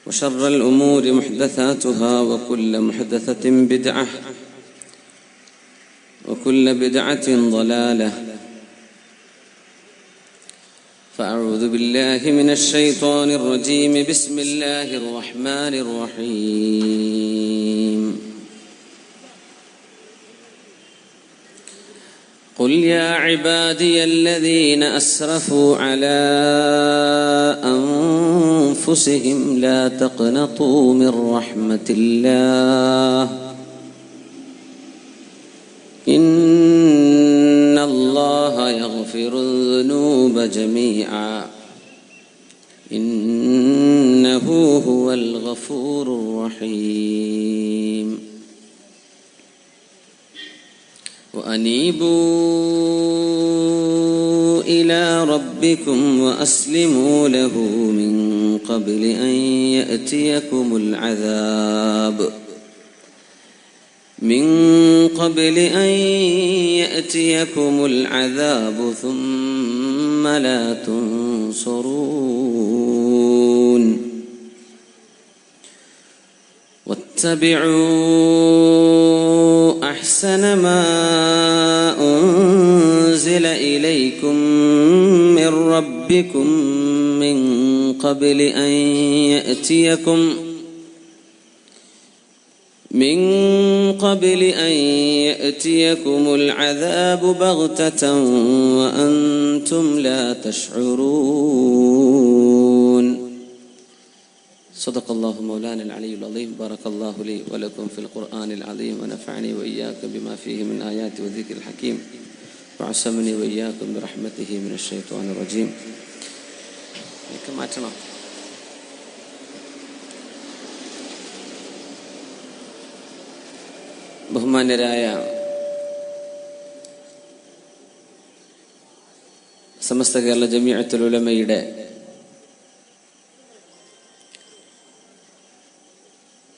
وشر الأمور محدثاتها وكل محدثة بدعة وكل بدعة ضلالة فأعوذ بالله من الشيطان الرجيم بسم الله الرحمن الرحيم قل يا عبادي الذين أسرفوا على أنفسهم لا تقنطوا من رحمة الله إن الله يغفر الذنوب جميعا إنه هو الغفور الرحيم وأنيبوا إلى ربكم وأسلموا له من قبل أن يأتيكم العذاب ثم لا تنصرون واتبعوا أحسن ما أنزل إليكم من ربكم من قبل أن يأتيكم العذاب بغتة وأنتم لا تشعرون صدق الله مولانا العلي العظيم بارك الله لي ولكم في القرآن العظيم ونفعني وإياكم بما فيه من آيات وذكر الحكيم وعصمني وإياكم برحمته من الشيطان الرجيم ബഹുമാന്യരായ സമസ്ത കേരള ജമിഅത്തുൽ ഉലമയുടെ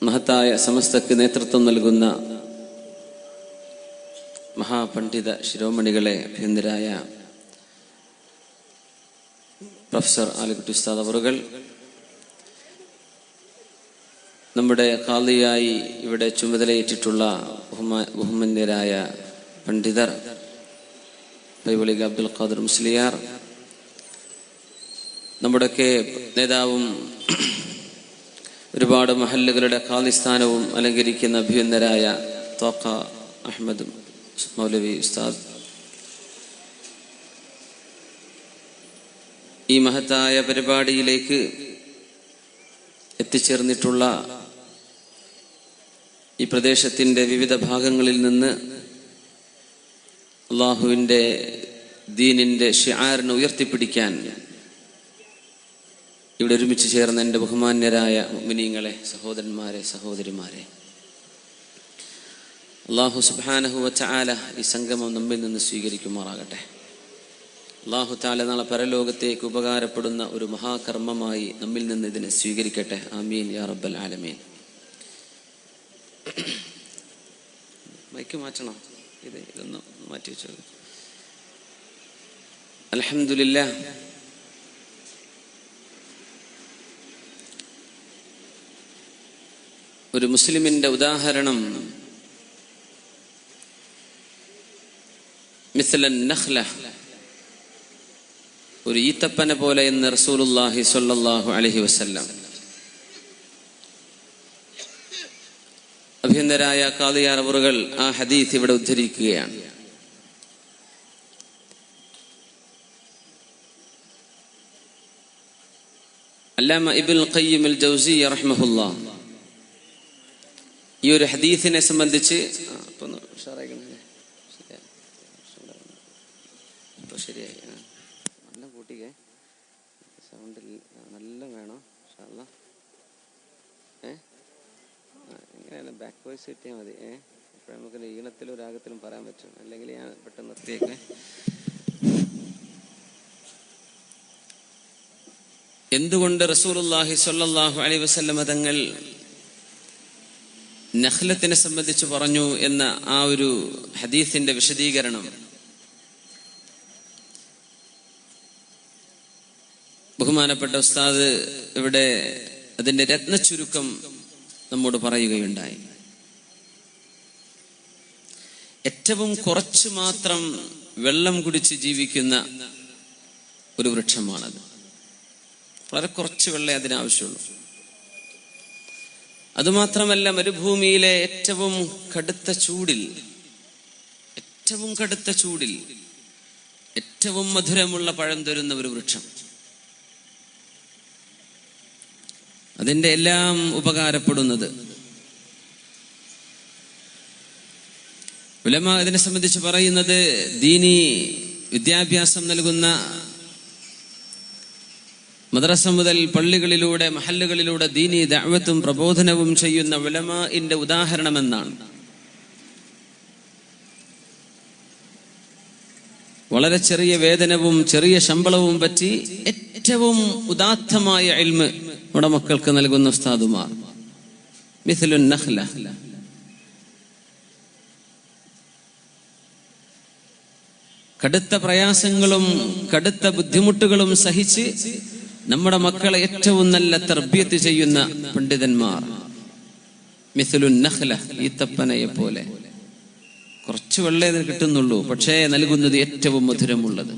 മഹത്തായ സമസ്തക്ക് നേതൃത്വം നൽകുന്ന മഹാപണ്ഡിത ശിരോമണികളെ അഭിനന്ദരായ പ്രൊഫസർ ആലിക്കുട്ടി ഉസ്താദ് അവറുകൾ, നമ്മുടെ ഖാദിയായി ഇവിടെ ചുമതലയേറ്റിട്ടുള്ള ബഹുമാന്യരായ പണ്ഡിതർ പൈവളിക അബ്ദുൽ ഖാദർ മുസ്ലിയാർ, നമ്മുടെയൊക്കെ നേതാവും ഒരുപാട് മഹല്ലുകളുടെ ഖാദി സ്ഥാനവും അലങ്കരിക്കുന്ന അഭിനന്ദരായ ത്വാഖ അഹമ്മദ് മൗലവി ഉസ്താദ്, ഈ മഹത്തായ പരിപാടിയിലേക്ക് എത്തിച്ചേർന്നിട്ടുള്ള ഈ പ്രദേശത്തിൻ്റെ വിവിധ ഭാഗങ്ങളിൽ നിന്ന് അള്ളാഹുവിൻ്റെ ദീനിൻ്റെ ഷിആറിനെ ഉയർത്തിപ്പിടിക്കാൻ ഇവിടെ ഒരുമിച്ച് ചേർന്ന എൻ്റെ ബഹുമാന്യരായ മുഅ്മിനീങ്ങളെ, സഹോദരന്മാരെ, സഹോദരിമാരെ, അള്ളാഹു സുബ്ഹാനഹു വ തആല ഈ സംഗമം നമ്മിൽ നിന്ന് സ്വീകരിക്കുമാറാകട്ടെ. അല്ലാഹു തആല നാളെ പരലോകത്തേക്ക് ഉപകാരപ്പെടുന്ന ഒരു മഹാകർമ്മമായി നമ്മിൽ നിന്ന് ഇതിനെ സ്വീകരിക്കട്ടെ. ആമീൻ യാ റബ്ബൽ ആലമീൻ. മൈക്ക് മാറ്റണം, ഇതൊന്ന് മാറ്റി വെച്ചോ. അൽഹംദുലില്ലാഹ്, ഒരു മുസ്ലിമിന്റെ ഉദാഹരണം മിസ്ലൻ നഖ്ല, ഒരു ഈത്തപ്പന പോലെ എന്ന് റസൂലുള്ളാഹി സ്വല്ലല്ലാഹു അലൈഹി വസല്ലം. അഭിനന്ദരായ ഖാദിയാർ അവറുകൾ ആ ഹദീസ് ഇവിടെ ഉദ്ധരിക്കുകയാണ്. അല്ലാമ ഇബ്നുൽ ഖയ്യിം അൽ ജൗസിയ്യ റഹിമഹുല്ലാഹ് ഈ ഒരു ഹദീസിനെ സംബന്ധിച്ച് ശരിയായി നല്ല കൂട്ടിക്കേ, സൗണ്ട് നല്ല വേണം. എങ്ങനെയാണ് ബാക്ക് വോയിസ് കിട്ടിയാൽ മതി. അപ്പോൾ നമുക്ക് ഈണത്തിലും രാഗത്തിലും പറയാൻ പറ്റും, അല്ലെങ്കിൽ ഞാൻ പെട്ടെന്ന് നിർത്തിയേക്കെ. എന്തുകൊണ്ട് റസൂലുള്ളാഹി സ്വല്ലല്ലാഹു അലൈഹി വസല്ലം തങ്ങൾ നഖ്ലത്തിനെ സംബന്ധിച്ച് പറഞ്ഞു എന്ന ആ ഒരു ഹദീസിന്റെ വിശദീകരണം ബഹുമാനപ്പെട്ട ഉസ്താദ് ഇവിടെ അതിൻ്റെ രത്നച്ചുരുക്കം നമ്മോട് പറയുകയുണ്ടായി. ഏറ്റവും കുറച്ച് മാത്രം വെള്ളം കുടിച്ച് ജീവിക്കുന്ന ഒരു വൃക്ഷമാണത്. വളരെ കുറച്ച് വെള്ളമേ അതിനാവശ്യമുള്ളൂ. അതുമാത്രമല്ല, മരുഭൂമിയിലെ ഏറ്റവും കടുത്ത ചൂടിൽ ഏറ്റവും മധുരമുള്ള പഴം തരുന്ന ഒരു വൃക്ഷം. അതിൻ്റെ എല്ലാം ഉപകാരപ്പെടുന്നത് ഉലമാ ഇതിനെ സംബന്ധിച്ച് പറയുന്നത്, ദീനി വിദ്യാഭ്യാസം നൽകുന്ന മദ്രസ മുതൽ പള്ളികളിലൂടെ മഹല്ലുകളിലൂടെ ദീനി ദഅവത്തും പ്രബോധനവും ചെയ്യുന്ന ഉലമാഇന്റെ ഉദാഹരണമെന്നാണ്. വളരെ ചെറിയ വേതനവും ചെറിയ ശമ്പളവും പറ്റി ഏറ്റവും ഉദാത്തമായ ഇൽമ് നമ്മുടെ മക്കൾക്ക് നൽകുന്ന ഉസ്താദുമാർ. മിഥ്ലുൻ നഖ്ല, കടുത്ത പ്രയാസങ്ങളും കടുത്ത ബുദ്ധിമുട്ടുകളും സഹിച്ച് നമ്മുടെ മക്കളെ ഏറ്റവും നല്ല തർബിയത്ത് ചെയ്യുന്ന പണ്ഡിതന്മാർ. മിഥ്ലുൻ നഖ്ല, ഈത്തപ്പനയെ പോലെ. കുറച്ച് വെള്ളേ കിട്ടുന്നുള്ളൂ, പക്ഷേ നൽകുന്നത് ഏറ്റവും മധുരമുള്ളത്.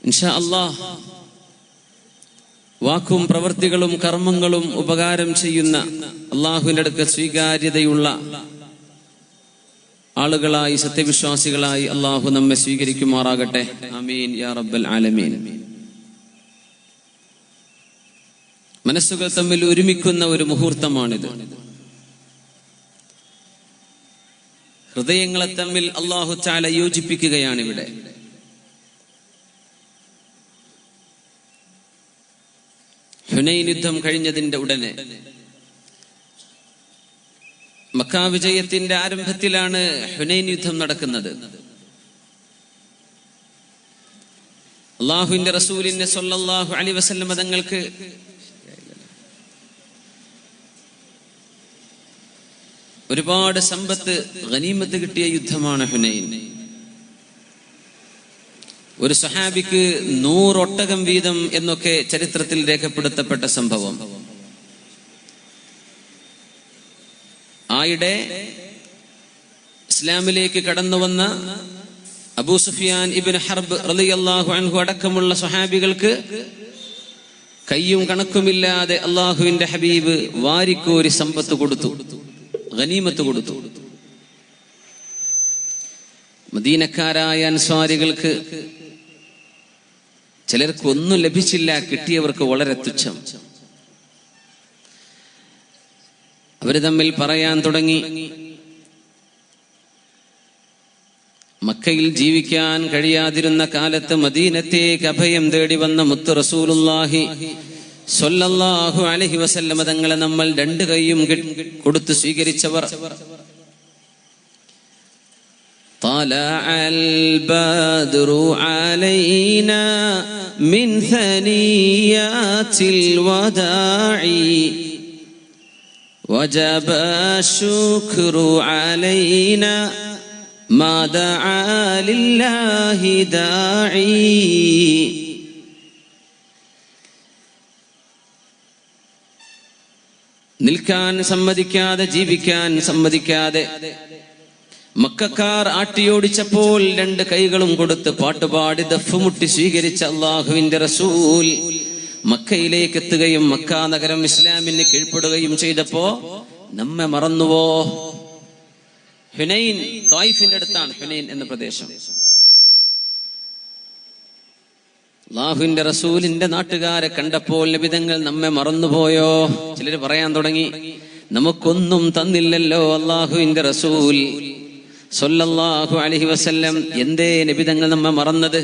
ഇൻഷാ അല്ലാഹ് വാക്കും പ്രവൃത്തികളും കർമ്മങ്ങളും ഉപകാരം ചെയ്യുന്ന, അള്ളാഹുവിന്റെ അടുക്കൽ സ്വീകാര്യതയുള്ള ആളുകളായി, സത്യവിശ്വാസികളായി അള്ളാഹു നമ്മെ സ്വീകരിക്കുമാറാകട്ടെ. ആമീൻ യാ റബ്ബൽ ആലമീൻ. മനസ്സുകൾ തമ്മിൽ ഒരുമിക്കുന്ന ഒരു മുഹൂർത്തമാണിത്. ഹൃദയങ്ങളെ തമ്മിൽ അല്ലാഹു തആല യോജിപ്പിക്കുകയാണ് ഇവിടെ. ഹുനൈൻ യുദ്ധം കഴിഞ്ഞതിന്റെ ഉടനെ, മക്ക വിജയത്തിന്റെ ആരംഭത്തിലാണ് ഹുനൈൻ യുദ്ധം നടക്കുന്നത്. അല്ലാഹുവിന്റെ റസൂലിന്റെ സ്വല്ലല്ലാഹു അലൈഹി വസല്ലം തങ്ങൾക്ക് ഒരുപാട് സമ്പത്ത് ഗനീമത്ത് കിട്ടിയ യുദ്ധമാണ് ഹുനൈൻ. ഒരു സഹാബിക്ക് 100 ഒട്ടകം വീതം എന്നൊക്കെ ചരിത്രത്തിൽ രേഖപ്പെടുത്തപ്പെട്ട സംഭവം. ആയിടെ ഇസ്ലാമിലേക്ക് കടന്നു വന്ന അബൂ സുഫിയാൻ ഇബ്നു ഹർബ് റളിയല്ലാഹു അൻഹു അടക്കമുള്ള സ്വഹാബികൾക്ക് കയ്യും കണക്കുമില്ലാതെ അള്ളാഹുവിന്റെ ഹബീബ് വാരിക്കോരി സമ്പത്ത് കൊടുത്തു, ഗനീമത്ത് കൊടുത്തു. മദീനക്കാരായ അൻസ്വാരികൾക്ക് ചിലർക്ക് ഒന്നും ലഭിച്ചില്ല, കിട്ടിയവർക്ക് വളരെ തുച്ഛം. അവര് തമ്മിൽ പറയാൻ തുടങ്ങി, മക്കയിൽ ജീവിക്കാൻ കഴിയാതിരുന്ന കാലത്ത് മദീനത്തേക്ക് അഭയം തേടി വന്ന മുത്ത് റസൂലുള്ളാഹി സ്വല്ലല്ലാഹു അലൈഹി വസല്ലം തങ്ങളെ നമ്മൾ 2 കൈയും കൊടുത്ത് സ്വീകരിച്ചവർ. طلع البدر علينا من ثنيات الوداع وجب الشكر علينا ما دعا لله داعي. നിൽക്കാൻ സമ്മതിക്കാതെ, ജീവിക്കാൻ സമ്മതിക്കാതെ മക്കക്കാർ ആട്ടിയോടിച്ചപ്പോൾ 2 കൈകളും കൊടുത്ത് പാട്ടുപാടി ദഫ്മുട്ടി സ്വീകരിച്ച അള്ളാഹുവിന്റെ റസൂൽ മക്കയിലേക്ക് എത്തുകയും മക്ക നഗരം ഇസ്ലാമിന് കീഴ്പ്പെടുകയും ചെയ്തപ്പോ നമ്മെ മറന്നുവോ? ഹുനൈൻ ത്വായിഫിന്റെ അടുത്താണ് ഹുനൈൻ എന്ന പ്രദേശം. അള്ളാഹുവിന്റെ റസൂലിന്റെ നാട്ടുകാരെ കണ്ടപ്പോൾ നബി തങ്ങൾ നമ്മെ മറന്നുപോയോ? ചിലര് പറയാൻ തുടങ്ങി, നമുക്കൊന്നും തന്നില്ലല്ലോ അള്ളാഹുവിന്റെ റസൂൽ സ്വല്ലല്ലാഹു അലൈഹി വസല്ലം, എന്തേ നബി തങ്ങൾ നമ്മെ മറന്നത്?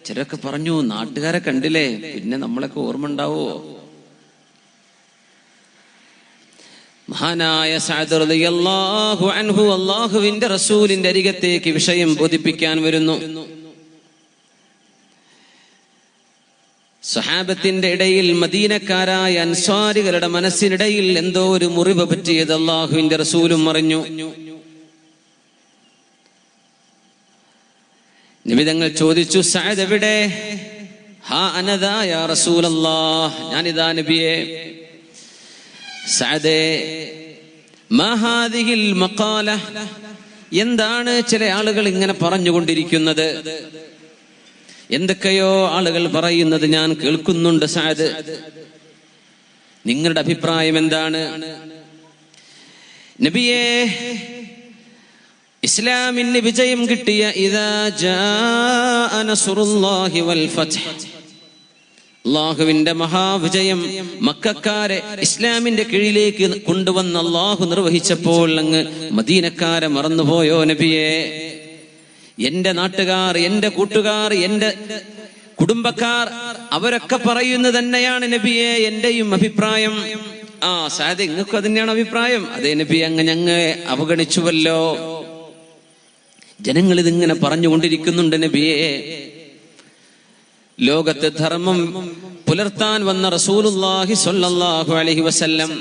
ചിലരൊക്കെ പറഞ്ഞു, നാട്ടുകാരെ കണ്ടില്ലേ, പിന്നെ നമ്മളൊക്കെ ഓർമ്മ ഉണ്ടാവോ? മഹാനായ സഅദ് റളിയല്ലാഹു അൻഹു അല്ലാഹുവിന്റെ റസൂലിന്റെ അരികത്തേക്ക് വിഷയം ബോധിപ്പിക്കാൻ വരുന്നു. സഹാബത്തിന്റെ ഇടയിൽ, മദീനക്കാരായ അൻസ്വാരികളുടെ മനസ്സിനിടയിൽ എന്തോ ഒരു മുറിവ് പറ്റിയത് അല്ലാഹുവിന്റെ റസൂലും അറിഞ്ഞു. നബി തങ്ങൾ ചോദിച്ചു, സഅദ് എവിടെ? ഹാ അനദാ യാ റസൂലല്ലാഹ്, ഞാനിതാ നബിയേ. സഅദേ മാ ഹാദിഹിൽ മഖാല, എന്താണ് ചില ആളുകൾ ഇങ്ങനെ പറഞ്ഞുകൊണ്ടിരിക്കുന്നത്? എന്തൊക്കെയോ ആളുകൾ പറയുന്നത് ഞാൻ കേൾക്കുന്നുണ്ട്. സഅദ്, നിങ്ങളുടെ അഭിപ്രായം എന്താണ്? നബിയേ, ഇസ്ലാമിന് വിജയം കിട്ടിയ ഇദാ ജാഅ നസ്റുല്ലാഹി വൽ ഫത്ഹ്, അല്ലാഹുവിന്റെ മഹാവിജയം മക്കക്കാരെ ഇസ്ലാമിന്റെ കീഴിലേക്ക് കൊണ്ടുവന്ന് അല്ലാഹു നിർവഹിച്ചപ്പോൾ അങ്ങ് മദീനക്കാരെ മറന്നുപോയോ നബിയേ? എന്റെ നാട്ടുകാർ, എന്റെ കൂട്ടുകാർ, എന്റെ കുടുംബക്കാർ അവരൊക്കെ പറയുന്നത് തന്നെയാണ് നബിയെ എന്റെയും അഭിപ്രായം. സഅദ്, നിങ്ങൾക്ക് തന്നെയാണ് അഭിപ്രായം? അതേ നബി, ഞങ്ങളെ അവഗണിച്ചുവല്ലോ. ജനങ്ങൾ ഇതിങ്ങനെ പറഞ്ഞുകൊണ്ടിരിക്കുന്നുണ്ട് നബിയെ. ലോകത്ത് ധർമ്മം പുലർത്താൻ വന്ന റസൂലുള്ളാഹി സ്വല്ലല്ലാഹു അലൈഹി വസല്ലം,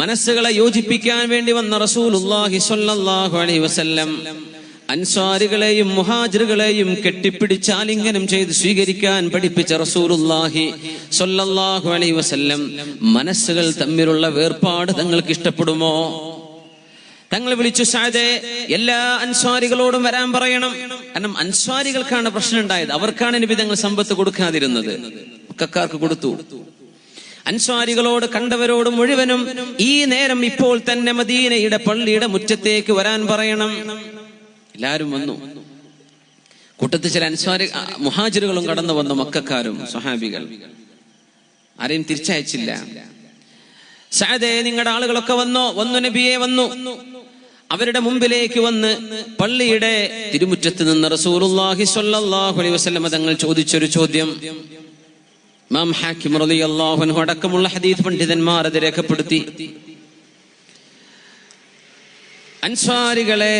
മനസ്സുകളെ യോജിപ്പിക്കാൻ വേണ്ടി വന്ന റസൂലുള്ളാഹി സ്വല്ലല്ലാഹു അലൈഹി വസല്ലം അൻസ്വാരികളെയും മുഹാജിറുകളെയും കെട്ടിപ്പിടിച്ച് ആലിംഗനം ചെയ്ത് സ്വീകരിക്കാൻ പഠിപ്പിച്ച റസൂലുള്ളാഹി സ്വല്ലല്ലാഹു അലൈഹി വസല്ലം മനസ്സുകൾ തമ്മിലുള്ള വേർപാട് തങ്ങൾക്ക് ഇഷ്ടപ്പെടുമോ? തങ്ങൾ വിളിച്ചു, സഅദേ, എല്ലാ അൻസ്വാരികളോടും വരാൻ പറയണം. കാരണം അൻസ്വാരികൾക്കാണ് പ്രശ്നം ഉണ്ടായത്. അവർക്കാണ് നബി തങ്ങൾ സമ്പത്ത് കൊടുക്കാതിരുന്നത്, മക്കക്കാർക്ക് കൊടുത്തു. അൻസ്വാരികളോട്, കണ്ടവരോട് മുഴുവനും ഈ നേരം ഇപ്പോൾ തന്നെ മദീനയുടെ പള്ളിയുടെ മുറ്റത്തേക്ക് വരാൻ പറയണം. എല്ലാരും വന്നു. കൂട്ടത്തിൽ ചില അൻസ്വാരി മുഹാജിറുകളും കടന്നു വന്നു, മക്കക്കാരും സ്വഹാബികൾ. ആരെയും തിരിച്ചയച്ചില്ല. സഅദേ, നിങ്ങളുടെ ആളുകളൊക്കെ വന്നു നബിയെ വന്നു. അവരുടെ മുമ്പിലേക്ക് വന്ന് പള്ളിയുടെ തിരുമുറ്റത്ത് നിന്ന് റസൂലുള്ളാഹി സ്വല്ലല്ലാഹു അലൈഹി വസല്ലം തങ്ങൾ ചോദിച്ചൊരു ചോദ്യം ഇമാം ഹാക്കിം റളിയല്ലാഹു അൻഹു അടക്കമുള്ള ഹദീസ് പണ്ഡിതന്മാർ അത് രേഖപ്പെടുത്തി. അൻസ്വാരികളെ,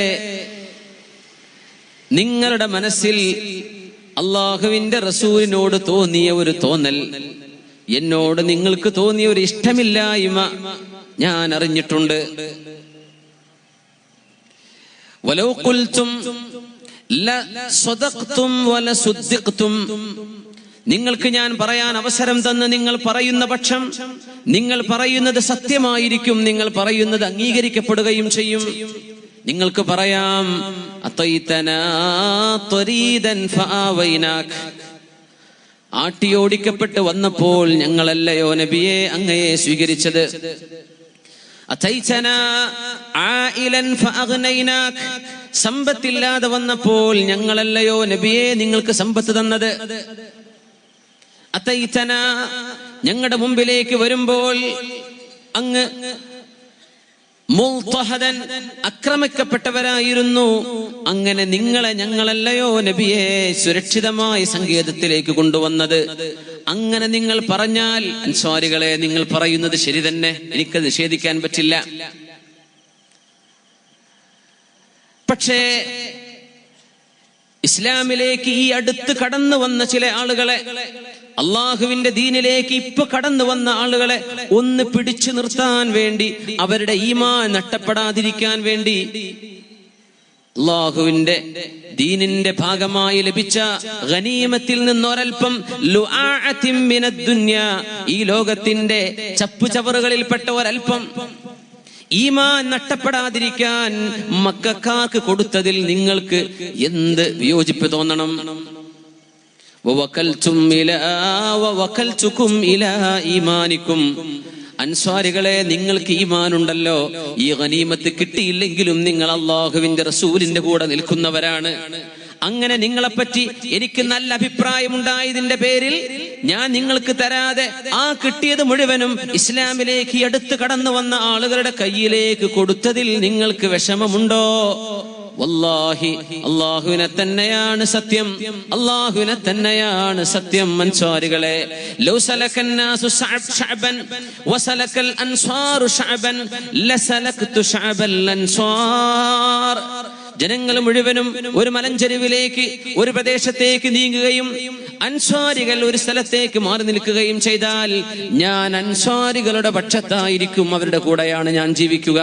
നിങ്ങളുടെ മനസ്സിൽ അല്ലാഹുവിന്റെ റസൂലിനോട് തോന്നിയ ഒരു തോന്നൽ, എന്നോട് നിങ്ങൾക്ക് തോന്നിയ ഒരു ഇഷ്ടമില്ലായ്മ ഞാൻ അറിഞ്ഞിട്ടുണ്ട്. വലൗ ഖുൽതും ലസദഖ്തും വലസുദ്ദിഖ്തും, നിങ്ങൾക്ക് ഞാൻ പറയാൻ അവസരം തന്ന് നിങ്ങൾ പറയുന്ന പക്ഷം നിങ്ങൾ പറയുന്നത് സത്യമായിരിക്കും, നിങ്ങൾ പറയുന്നത് അംഗീകരിക്കപ്പെടുകയും ചെയ്യും. നിങ്ങൾക്ക് പറയാം, അതൈതനാ ത്വരീദൻ ഫആവൈനാക്, ആട്ടിയോടിക്കപ്പെട്ട് വന്നപ്പോൾ ഞങ്ങളല്ലയോ നബിയെ അങ്ങയെ സ്വീകരിച്ചത്. അതൈതനാ ആയിലൻ ഫഅഗ്നൈനാക്, സമ്പത്തില്ലാതെ വന്നപ്പോൾ ഞങ്ങളല്ലയോ നബിയെ നിങ്ങൾക്ക് സമ്പത്ത് തന്നത്. അതൈതനാ, ഞങ്ങളുടെ മുമ്പിലേക്ക് വരുമ്പോൾ അങ്ങ് മുൽതഹദൻ, ആക്രമിക്കപ്പെട്ടവരായിരുന്നു. അങ്ങനെ നിങ്ങളെ ഞങ്ങളല്ലയോ നബിയെ സുരക്ഷിതമായ സങ്കേതത്തിലേക്ക് കൊണ്ടുവന്നത്. അങ്ങനെ നിങ്ങൾ പറഞ്ഞാൽ, അൻസ്വാരികളെ, നിങ്ങൾ പറയുന്നത് ശരി തന്നെ, എനിക്കത് നിഷേധിക്കാൻ പറ്റില്ല. പക്ഷേ ഇസ്ലാമിലേക്ക് ഈ അടുത്ത് കടന്നു വന്ന ചില ആളുകളെ, അള്ളാഹുവിന്റെ ദീനിലേക്ക് ഇപ്പൊ കടന്നു വന്ന ആളുകളെ ഒന്ന് പിടിച്ചു നിർത്താൻ വേണ്ടി, അവരുടെ ഈമാൻ നഷ്ടപ്പെടാതിരിക്കാൻ വേണ്ടി, അള്ളാഹുവിന്റെ ദീനിന്റെ ഭാഗമായി ലഭിച്ച ഗനീമത്തിൽ നിന്നൊരൽപ്പം ലുആഅത്തിൻ മിനദ് ദുനിയ, ഈ ലോകത്തിന്റെ ചപ്പുചവറുകളിൽപ്പെട്ട ഒരൽപ്പം ഈമാൻ നഷ്ടപ്പെടാതിരിക്കാൻ മക്കക്കാർക്ക് കൊടുത്തതിൽ നിങ്ങൾക്ക് എന്ത് വിയോജിപ്പ് തോന്നണം? അൻസ്വാരികളെ, നിങ്ങൾക്ക് ഈമാനുണ്ടല്ലോ, ഈ ഗനീമത്ത് കിട്ടിയില്ലെങ്കിലും നിങ്ങൾ അല്ലാഹുവിന്റെ റസൂലിന്റെ കൂടെ നിൽക്കുന്നവരാണ്. അങ്ങനെ നിങ്ങളെപ്പറ്റി എനിക്ക് നല്ല അഭിപ്രായമുണ്ടായതിന്റെ പേരിൽ ഞാൻ നിങ്ങൾക്ക് തരാതെ ആ കിട്ടിയത് മുഴുവനും ഇസ്ലാമിലേക്ക് അടുത്ത് കടന്നു വന്ന ആളുകളുടെ കയ്യിലേക്ക് കൊടുത്തതിൽ നിങ്ങൾക്ക് വിഷമമുണ്ടോ? വല്ലാഹി, അല്ലാഹുവിനെ തന്നെയാണ് സത്യം, അല്ലാഹുവിനെ തന്നെയാണ് സത്യം. അൻസ്വാരികളെ, ലൗ സലകന്നാസു ശഅബൻ വസലകൽ അൻസ്വാറു ശഅബൻ ലസലക്തു ശഅബൽ അൻസ്വാർ, ജനങ്ങൾ മുഴുവനും ഒരു മലഞ്ചെരുവിലേക്ക്, ഒരു പ്രദേശത്തേക്ക് നീങ്ങുകയും അൻസ്വാരികൾ ഒരു സ്ഥലത്തേക്ക് മാറി നിൽക്കുകയും ചെയ്താൽ ഞാൻ അൻസ്വാരികളുടെ പക്ഷത്തായിരിക്കും, അവരുടെ കൂടെയാണ് ഞാൻ ജീവിക്കുക.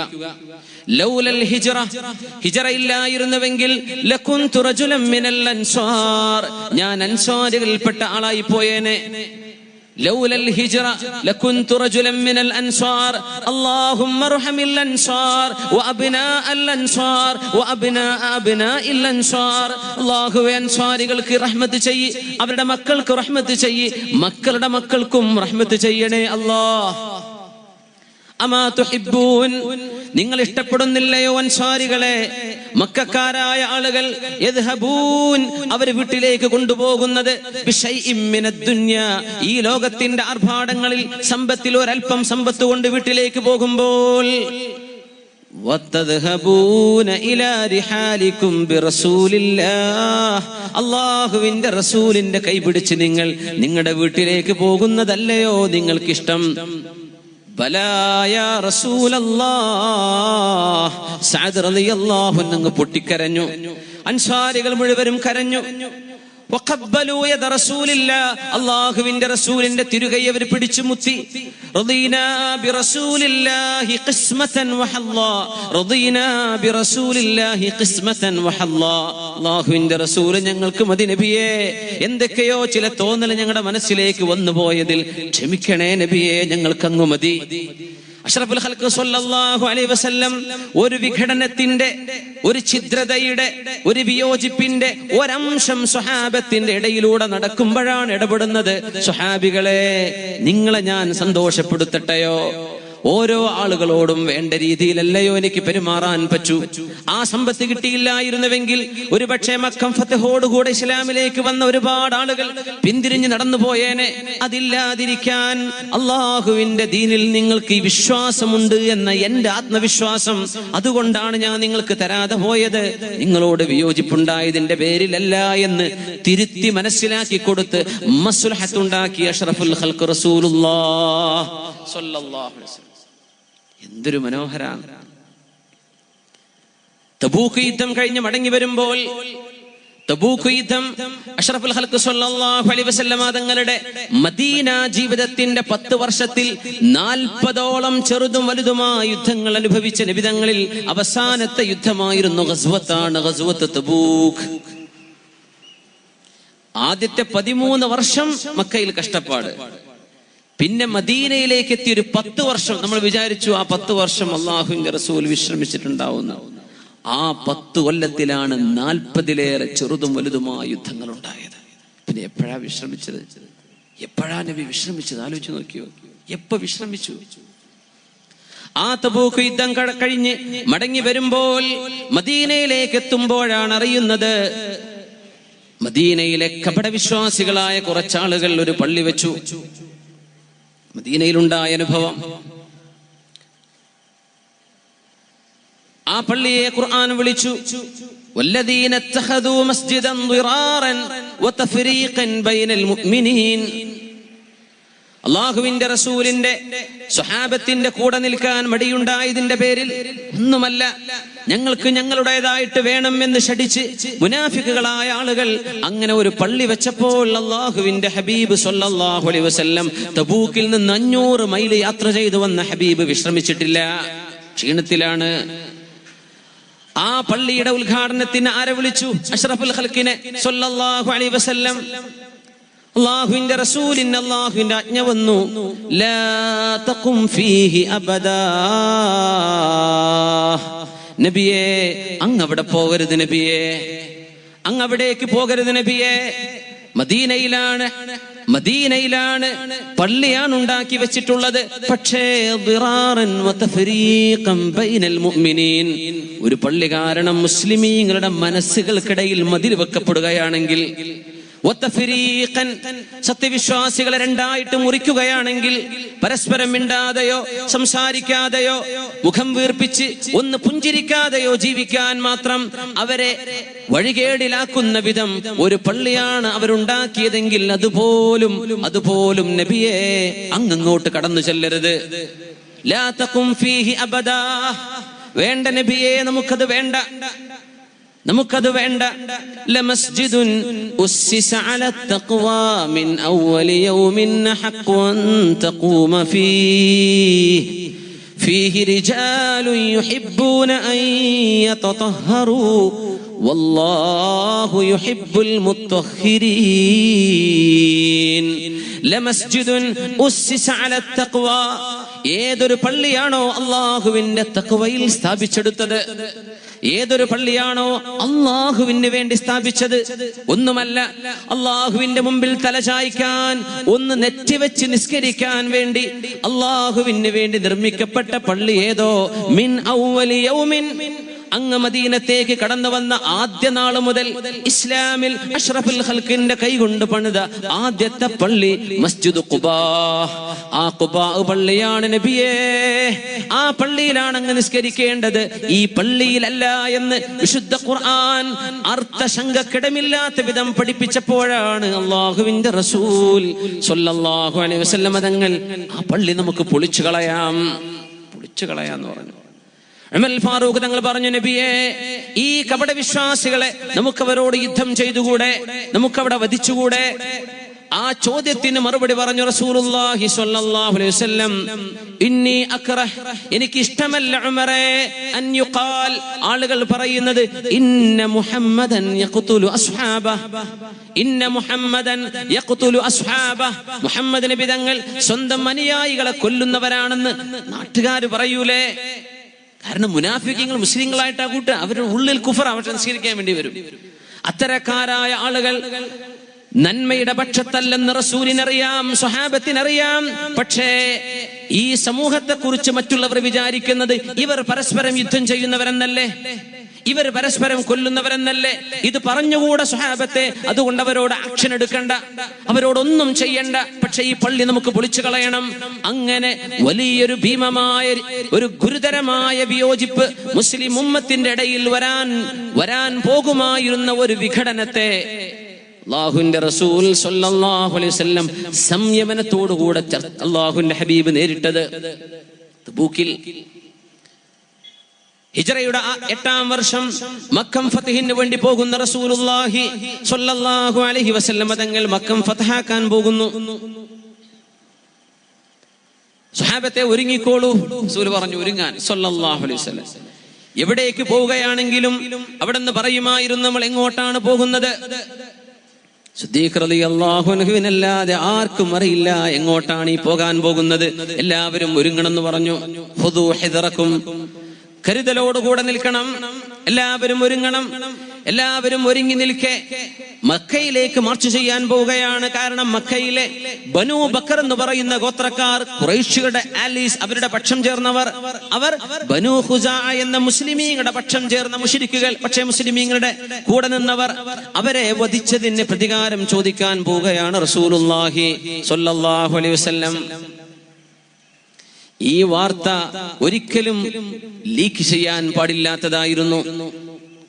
ലൗലൽ ഹിജ്റ ഇല്ലായിരുന്നുവെങ്കിൽ ലകുന്തു റജുലൻ മിനൽ അൻസാർ, ഞാൻ അൻസാരികളിൽപ്പെട്ട ആളായി പോയേനെ. ലൗലൽ ഹിജ്റ ലകുന്തു റജുലൻ മിനൽ അൻസാർ. അല്ലാഹുമ്മ അർഹമിൽ അൻസാർ വഅബ്നാഅൽ അൻസാർ വഅബ്നാഇൽ അൻസാർ. അല്ലാഹുവേ, അൻസാരികൾക്ക് റഹ്മത്ത് ചെയ്യ്, അവരുടെ മക്കൾക്ക് റഹ്മത്ത് ചെയ്യ്, മക്കളുടെ മക്കൾക്കും റഹ്മത്ത് ചെയ്യണേ അല്ലാഹ്. അമാ തുഹിബ്ബൂൻ, നിങ്ങൾ ഇഷ്ടപ്പെടുന്നില്ലയോ അൻസാരികളെ? മക്കക്കാരായ ആളുകൾ യദ്ഹബൂൻ, അവർ വീട്ടിലേക്ക് കൊണ്ടുപോകുന്നത് ബിശൈഇൻ മിനദ് ദുനിയ, ഈ ലോകത്തിന്റെ ആർഭാടങ്ങളിൽ സമ്പത്തിൽ ഒരൽപ്പം സമ്പത്ത് കൊണ്ട് വീട്ടിലേക്ക് പോകുമ്പോൾ വതദ്ഹബൂന ഇലാ റിഹാലികും ബിറസൂലില്ലാഹ്, അല്ലാഹുവിന്റെ റസൂലിന്റെ കൈപിടിച്ച് നിങ്ങൾ നിങ്ങളുടെ വീട്ടിലേക്ക് പോകുന്നതല്ലയോ നിങ്ങൾക്കിഷ്ടം? ബലാ യാ റസൂലല്ലാഹ്. സഅദ് റളിയല്ലാഹു അൻഹു പൊട്ടിക്കരഞ്ഞു. അൻസാരികൾ മുഴുവനും കരഞ്ഞു. വഖബ്ബലൂ യദ റസൂലില്ലാഹ്, അല്ലാഹുവിന്റെ റസൂലിന്റെ തിരുകൈ അവർ പിടിച്ചു മുത്തി. റദീനാ ബിറസൂലില്ലാഹി ഖിസ്മതൻ വഹല്ലാ, റദീനാ ബിറസൂലില്ലാഹി ഖിസ്മതൻ വഹല്ലാ. അല്ലാഹുവിന്റെ റസൂൽ ഞങ്ങൾക്ക് മതി നബിയേ. എന്തൊക്കെയോ ചില തോന്നൽ ഞങ്ങളുടെ മനസ്സിലേക്ക് വന്നു പോയതിൽ ക്ഷമിക്കണേ നബിയേ, ഞങ്ങൾക്ക് അങ്ങ് മതി. അഷ്റഫുൽ ഖൽഖ് സ്വല്ലല്ലാഹു അലൈഹി വസല്ലം ഒരു വിഘടനത്തിന്റെ, ഒരു ഛിദ്രതയുടെ, ഒരു വിയോജിപ്പിന്റെ ഒരംശം സ്വഹാബത്തിന്റെ ഇടയിലൂടെ നടക്കുമ്പോഴാണ് ഇടപെടുന്നത്. സ്വഹാബികളെ, നിങ്ങളെ ഞാൻ സന്തോഷപ്പെടുത്തട്ടെയോ? ഓരോ ആളുകളോടും വേണ്ട രീതിയിലല്ലയോ എനിക്ക് പെരുമാറാൻ പറ്റൂ? ആ സമ്പത്ത് കിട്ടിയില്ലായിരുന്നുവെങ്കിൽ ഒരുപക്ഷെ മക്കം ഫതഹോടുകൂടെ ഇസ്ലാമിലേക്ക് വന്ന ഒരുപാട് ആളുകൾ പിന്തിരിഞ്ഞ് നടന്നു പോയേനെ. അതില്ലാതിരിക്കാൻ അള്ളാഹുവിന്റെ ദീനിൽ നിങ്ങൾക്ക് ഈ വിശ്വാസമുണ്ട് എന്ന എന്റെ ആത്മവിശ്വാസം, അതുകൊണ്ടാണ് ഞാൻ നിങ്ങൾക്ക് തരാതെ പോയത്. നിങ്ങളോട് വിയോജിപ്പുണ്ടായതിന്റെ പേരിലല്ല എന്ന് തിരുത്തി മനസ്സിലാക്കി കൊടുത്ത് മസ്ലഹത്തുണ്ടാക്കിയ അഷ്റഫുൽ ഖൽഖ് റസൂലുള്ളാഹ് സ്വല്ലല്ലാഹു അലൈഹി വസല്ലം. എന്തൊരു മനോഹരാണ്. തബൂക്ക് യുദ്ധം കഴിഞ്ഞ് മടങ്ങി വരുമ്പോൾ, തബൂക്ക് യുദ്ധം അഷ്റഫുൽ ഖൽഖ് സ്വല്ലല്ലാഹു അലൈഹി വസല്ലം തങ്ങളുടെ മദീന ജീവിതത്തിന്റെ 10 വർഷത്തിൽ 40ഓളം ചെറുതും വലുതുമായ യുദ്ധങ്ങൾ അനുഭവിച്ച നബിതങ്ങളിൽ അവസാനത്തെ യുദ്ധമായിരുന്നു ഗസ്വത്ത് തബൂക്ക്. ആദ്യത്തെ 13 വർഷം മക്കയിൽ കഷ്ടപ്പാട്. പിന്നെ മദീനയിലേക്ക് എത്തിയ ഒരു 10 വർഷം നമ്മൾ വിചാരിച്ചു ആ 10 വർഷം അള്ളാഹുവിന്റെ റസൂൽ വിശ്രമിച്ചിട്ടുണ്ടാവുന്ന. ആ 10 കൊല്ലത്തിലാണ് 40ലേറെ ചെറുതും വലുതുമായ യുദ്ധങ്ങൾ ഉണ്ടായത്. പിന്നെ എപ്പോഴാ വിശ്രമിച്ചത്? എപ്പോഴാ നബി വിശ്രമിച്ചത്? ആലോചിച്ച് നോക്കിയോ, എപ്പോ വിശ്രമിച്ചു? ആ തബൂക്ക് യുദ്ധം കഴിഞ്ഞ് മടങ്ങി വരുമ്പോൾ മദീനയിലേക്ക് എത്തുമ്പോഴാണ് അറിയുന്നത്, മദീനയിലെ കപടവിശ്വാസികളായ കുറച്ചാളുകൾ ഒരു പള്ളി വെച്ചു. മദീനയിലുണ്ടായ അനുഭവം, ആ പള്ളിയെ ഖുർആൻ വിളിച്ചു വല്ലദീന ഇത്തഖദൂ മസ്ജിദൻ ദിറാറൻ വതഫരീഖൻ ബൈനൽ മുഅ്മിനീൻ. അല്ലാഹുവിന്റെ റസൂലിന്റെ സ്വഹാബത്തിന്റെ കൂടെ നിൽക്കാൻ മടിയുണ്ടായതിന്റെ പേരിൽ ഒന്നുമല്ല, ഞങ്ങൾക്ക് ഞങ്ങളുടേതായിട്ട് വേണം എന്ന് ശഠിച്ച് മുനാഫിക്കുകളായ ആളുകൾ അങ്ങനെ ഒരു പള്ളി വെച്ചപ്പോൾ അല്ലാഹുവിന്റെ ഹബീബ് സ്വല്ലല്ലാഹു അലൈഹി വസല്ലം തബൂക്കിൽ നിന്ന് 500 മൈൽ യാത്ര ചെയ്തു വന്ന ഹബീബ് വിശ്രമിച്ചിട്ടില്ല, ക്ഷീണത്തിലാണ്. ആ പള്ളിയുടെ ഉദ്ഘാടനത്തിന് ആരെ വിളിച്ചു? അഷ്റഫുൽ ഖൽഖിനെ സ്വല്ലല്ലാഹു അലൈഹി വസല്ലം. അല്ലാഹുവിന്റെ റസൂലിന് അല്ലാഹുവിന്റെ ആജ്ഞ വന്നു, ലാ തഖും ഫീഹി അബദാ. നബിയേ, അങ്ങ് അവിടെ പോകരുത് നബിയേ, അങ്ങ് അവിടേക്ക് പോകരുത് നബിയേ. മദീനയിലാണ് പള്ളിയാണ് ഉണ്ടാക്കി വെച്ചിട്ടുള്ളത്. പക്ഷേ ദിറാറൻ വതഫരീഖൻ ബൈനൽ മുഅ്മിനീൻ, ഒരു പള്ളി കാരണം മുസ്ലിമീങ്ങളുടെ മനസ്സുകൾക്കിടയിൽ മതിൽ വെക്കപ്പെടുകയാണെങ്കിൽ, സത്യവിശ്വാസികളെ രണ്ടായിട്ട് മുറിക്കുകയാണെങ്കിൽ, പരസ്പരം മിണ്ടാതെയോ സംസാരിക്കാതെയോ മുഖം വീർപ്പിച്ച് ഒന്ന് പുഞ്ചിരിക്കാതെയോ ജീവിക്കാൻ മാത്രം അവരെ വഴികേടിലാക്കുന്ന വിധം ഒരു പള്ളിയാണ് അവരുണ്ടാക്കിയതെങ്കിൽ അതുപോലും നബിയെ അങ്ങോട്ട് കടന്നു ചെല്ലരുത്. ലാ തഖും ഫീഹി അബദാ. വേണ്ട നബിയെ, നമുക്കത് വേണ്ട. ലമസ്ജിദുൻ ഉസ്സിസ അല തഖ്വാ മിൻ അവ്വലി യൗമിൻ ഹഖ്വൻ തഖൂമ ഫീഹി റിജാലുൻ യുഹിബ്ബൂന അൻ യതതഹറൂ വല്ലാഹു യുഹിബ്ബുൽ മുത്തഹ്ഹിരീൻ. ലമസ്ജിദുൻ ഉസ്സിസ അലാ തഖ്വാ. ഏതൊരു പള്ളിയാണോ അല്ലാഹുവിന്റെ തഖ്വയിൽ സ്ഥാപിച്ചെടുത്തത്, ഏതൊരു പള്ളിയാണോ അല്ലാഹുവിന് വേണ്ടി സ്ഥാപിച്ചത്, ഒന്നുമല്ല അല്ലാഹുവിന്റെ മുമ്പിൽ തലചായ്ക്കാൻ, ഒന്ന് നെറ്റിവെച്ച് നിസ്കരിക്കാൻ വേണ്ടി അല്ലാഹുവിന് വേണ്ടി നിർമ്മിക്കപ്പെട്ട പള്ളി ഏതോ, മിൻ അവ്വലി യൗമിൻ, അങ്ങ് മദീനത്തേക്ക് കടന്നു വന്ന ആദ്യ നാള് മുതൽ ഇസ്ലാമിൽ അഷ്റഫുൽ ഖൽഖിന്റെ കൈകൊണ്ട് പണിത ആദ്യത്തെ പള്ളി മസ്ജിദ് ഖുബാ. ആ ഖുബാ പള്ളിയാണ് നബിയേ. ആ പള്ളിയിലാണ് അങ്ങ് നിസ്കരിക്കേണ്ടത്, ഈ പള്ളിയിലല്ല എന്ന് വിശുദ്ധ ഖുർആൻ അർത്ഥശങ്കക്കിടമില്ലാത്ത വിധം പഠിപ്പിച്ചപ്പോഴാണ് അല്ലാഹുവിന്റെ റസൂൽ സ്വല്ലല്ലാഹു അലൈഹി വസല്ലം തങ്ങൾ ആ പള്ളി നമുക്ക് പൊളിച്ചു കളയാന്ന് പറഞ്ഞു. ഉമർ ഫാറൂഖ് തങ്ങൾ പറഞ്ഞു, നബിയേ, ഈ കപട വിശ്വാസികളെ നമുക്കവരോട് യുദ്ധം ചെയ്തുകൂടെ, നമുക്കവിടെ വധിച്ചുകൂടെ? ആ ചോദ്യത്തിന് മറുപടി പറഞ്ഞു റസൂലുള്ളാഹി സ്വല്ലല്ലാഹു അലൈഹി വസല്ലം, ഇന്നി അക്റഹ്, എനിക്ക് ഇഷ്ടമല്ല ഉമറേ, അൻ യുഖാൽ, ആളുകൾ പറയുന്നത്, ഇന്ന മുഹമ്മദൻ യഖ്തുലു അസ്ഹാബഹ, ഇന്ന മുഹമ്മദൻ യഖ്തുലു അസ്ഹാബഹ, മുഹമ്മദ് നബി തങ്ങൾ സ്വന്തം അനുയായികളെ കൊല്ലുന്നവരാണെന്ന് നാട്ടുകാർ പറയൂലേ? കാരണം മുനാഫിഖീങ്ങൾ മുസ്ലിങ്ങളായിട്ടാ കൂട്ടുക, അവരുടെ ഉള്ളിൽ കുഫർ, അവർ സംസ്കരിക്കാൻ വേണ്ടി വരും. അത്തരക്കാരായ ആളുകൾ നന്മയുടെ പക്ഷത്തല്ലെന്ന് റസൂലിനറിയാം, സ്വഹാബത്തിനറിയാം. പക്ഷേ ഈ സമൂഹത്തെ കുറിച്ച് മറ്റുള്ളവർ വിചാരിക്കുന്നത് ഇവർ പരസ്പരം യുദ്ധം ചെയ്യുന്നവരെന്നല്ലേ, ഇവർ പരസ്പരം കൊല്ലുന്നവരെന്നല്ലേ. ഇത് പറഞ്ഞുകൂടെ സ്വഹാബത്തെ. അതുകൊണ്ട് അവരോട് ആക്ഷൻ എടുക്കണ്ട, അവരോടൊന്നും ചെയ്യണ്ട. പക്ഷെ ഈ പള്ളി നമുക്ക് പൊളിച്ചു കളയണം. അങ്ങനെ വലിയൊരു ഭീമമായ ഒരു ഗുരുതരമായ വിയോജിപ്പ് മുസ്ലിം ഉമ്മത്തിന്റെ ഇടയിൽ വരാൻ പോകുമായിരുന്ന ഒരു വിഘടനത്തെ അല്ലാഹുവിന്റെ റസൂൽ സ്വല്ലല്ലാഹു അലൈഹി വസല്ലം സംയമനത്തോടുകൂടെ അല്ലാഹുവിന്റെ ഹബീബ് നേരിട്ടത് തബൂക്കിൽ. ഹിജ്റയുടെ 8-ാം വർഷം മക്കം ഫതഹിന് വേണ്ടി പോകുന്ന റസൂലുള്ളാഹി സ്വല്ലല്ലാഹു അലൈഹി വസല്ലം തങ്ങൾ മക്കം ഫതഹാക്കാൻ പോകുന്നു. സ്വഹാബത്തെ ഒരുങ്ങിക്കോളൂ, റസൂൽ പറഞ്ഞു ഒരുങ്ങാൻ സ്വല്ലല്ലാഹു അലൈഹി വസല്ലം. എവിടേക്ക് പോവുകയാണെങ്കിലും അവിടെ നിന്ന് പറയുമായിരുന്നു, നമ്മൾ എങ്ങോട്ടാണ് പോകുന്നത്. സിദ്ദീഖ് റളിയല്ലാഹു അൻഹുവിനല്ലാതെ ആർക്കും അറിയില്ല എങ്ങോട്ടാണ് ഈ പോകാൻ പോകുന്നത്. എല്ലാവരും ഒരുങ്ങണമെന്ന് പറഞ്ഞു. ഖുദൂ ഹിദ്റക്കും, കരുതലോടുകൂടെ നിൽക്കണം, എല്ലാവരും ഒരുങ്ങണം. എല്ലാവരും ഒരുങ്ങി നിൽക്കെ മക്കയിലേക്ക് മാർച്ച് ചെയ്യാൻ പോവുകയാണ്. കാരണം മക്കയിലെ ബനൂ ബക്കർ എന്ന് പറയുന്ന ഗോത്രക്കാർ, ഖുറൈശികളുടെ ആലീസ്, അവരുടെ പക്ഷം ചേർന്നവർ, അവർ ബനൂ ഖുസാ എന്ന മുസ്ലിമീങ്ങളുടെ പക്ഷം ചേർന്ന മുശ്രിക്കുകൾ, പക്ഷേ മുസ്ലിമീങ്ങളുടെ കൂടെ നിന്നവർ, അവരെ വധിച്ചതിന് പ്രതികാരം ചോദിക്കാൻ പോവുകയാണ് റസൂലുള്ളാഹി സ്വല്ലല്ലാഹു അലൈഹി വസല്ലം. ഈ വാർത്ത ഒരിക്കലും ലീക്ക് ചെയ്യാൻ പാടില്ലാത്തതായിരുന്നു.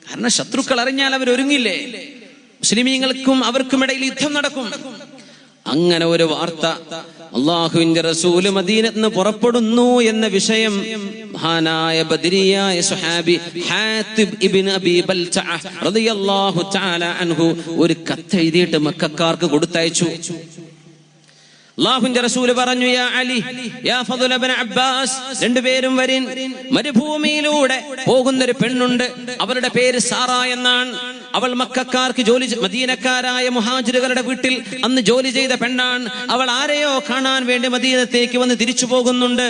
കാരണം ശത്രുക്കൾ അറിഞ്ഞാൽ അവർ ഒരുങ്ങില്ലേ, മുസ്ലിമീങ്ങൾക്കും അവർക്കുമിടയിൽ യുദ്ധം നടക്കും. അങ്ങനെ ഒരു വാർത്ത അല്ലാഹുവിന്റെ റസൂല് മദീനത്ത് നിന്ന് പുറപ്പെടുന്നു എന്ന വിഷയം മഹാനായ ബദരിയായ സ്വഹാബി ഹാത്തിബ് ഇബ്നു അബീ ബൽതഅ റളിയല്ലാഹു തആല അൻഹു ഒരു കത്ത് എഴുതിയിട്ട് മക്കക്കാർക്ക് കൊടുത്തയച്ചു. അല്ലാഹുവിന്റെ റസൂൽ പറഞ്ഞു, യാ അലി, യാ ഫദ്ല ഇബ്നു അബ്ബാസ്, രണ്ടുപേരും വരിൻ. മരുഭൂമിയിലൂടെ പോകുന്നൊരു പെണ്ണുണ്ട്, അവരുടെ പേര് സാറ എന്നാണ്. അവൾ മക്കക്കാർക്ക് മദീനക്കാരായ മുഹാജിറുകളുടെ വീട്ടിൽ അന്ന് ജോലി ചെയ്ത പെണ്ണാണ്. അവൾ ആരെയോ കാണാൻ വേണ്ടി മദീനത്തേക്ക് വന്ന് തിരിച്ചു പോകുന്നുണ്ട്.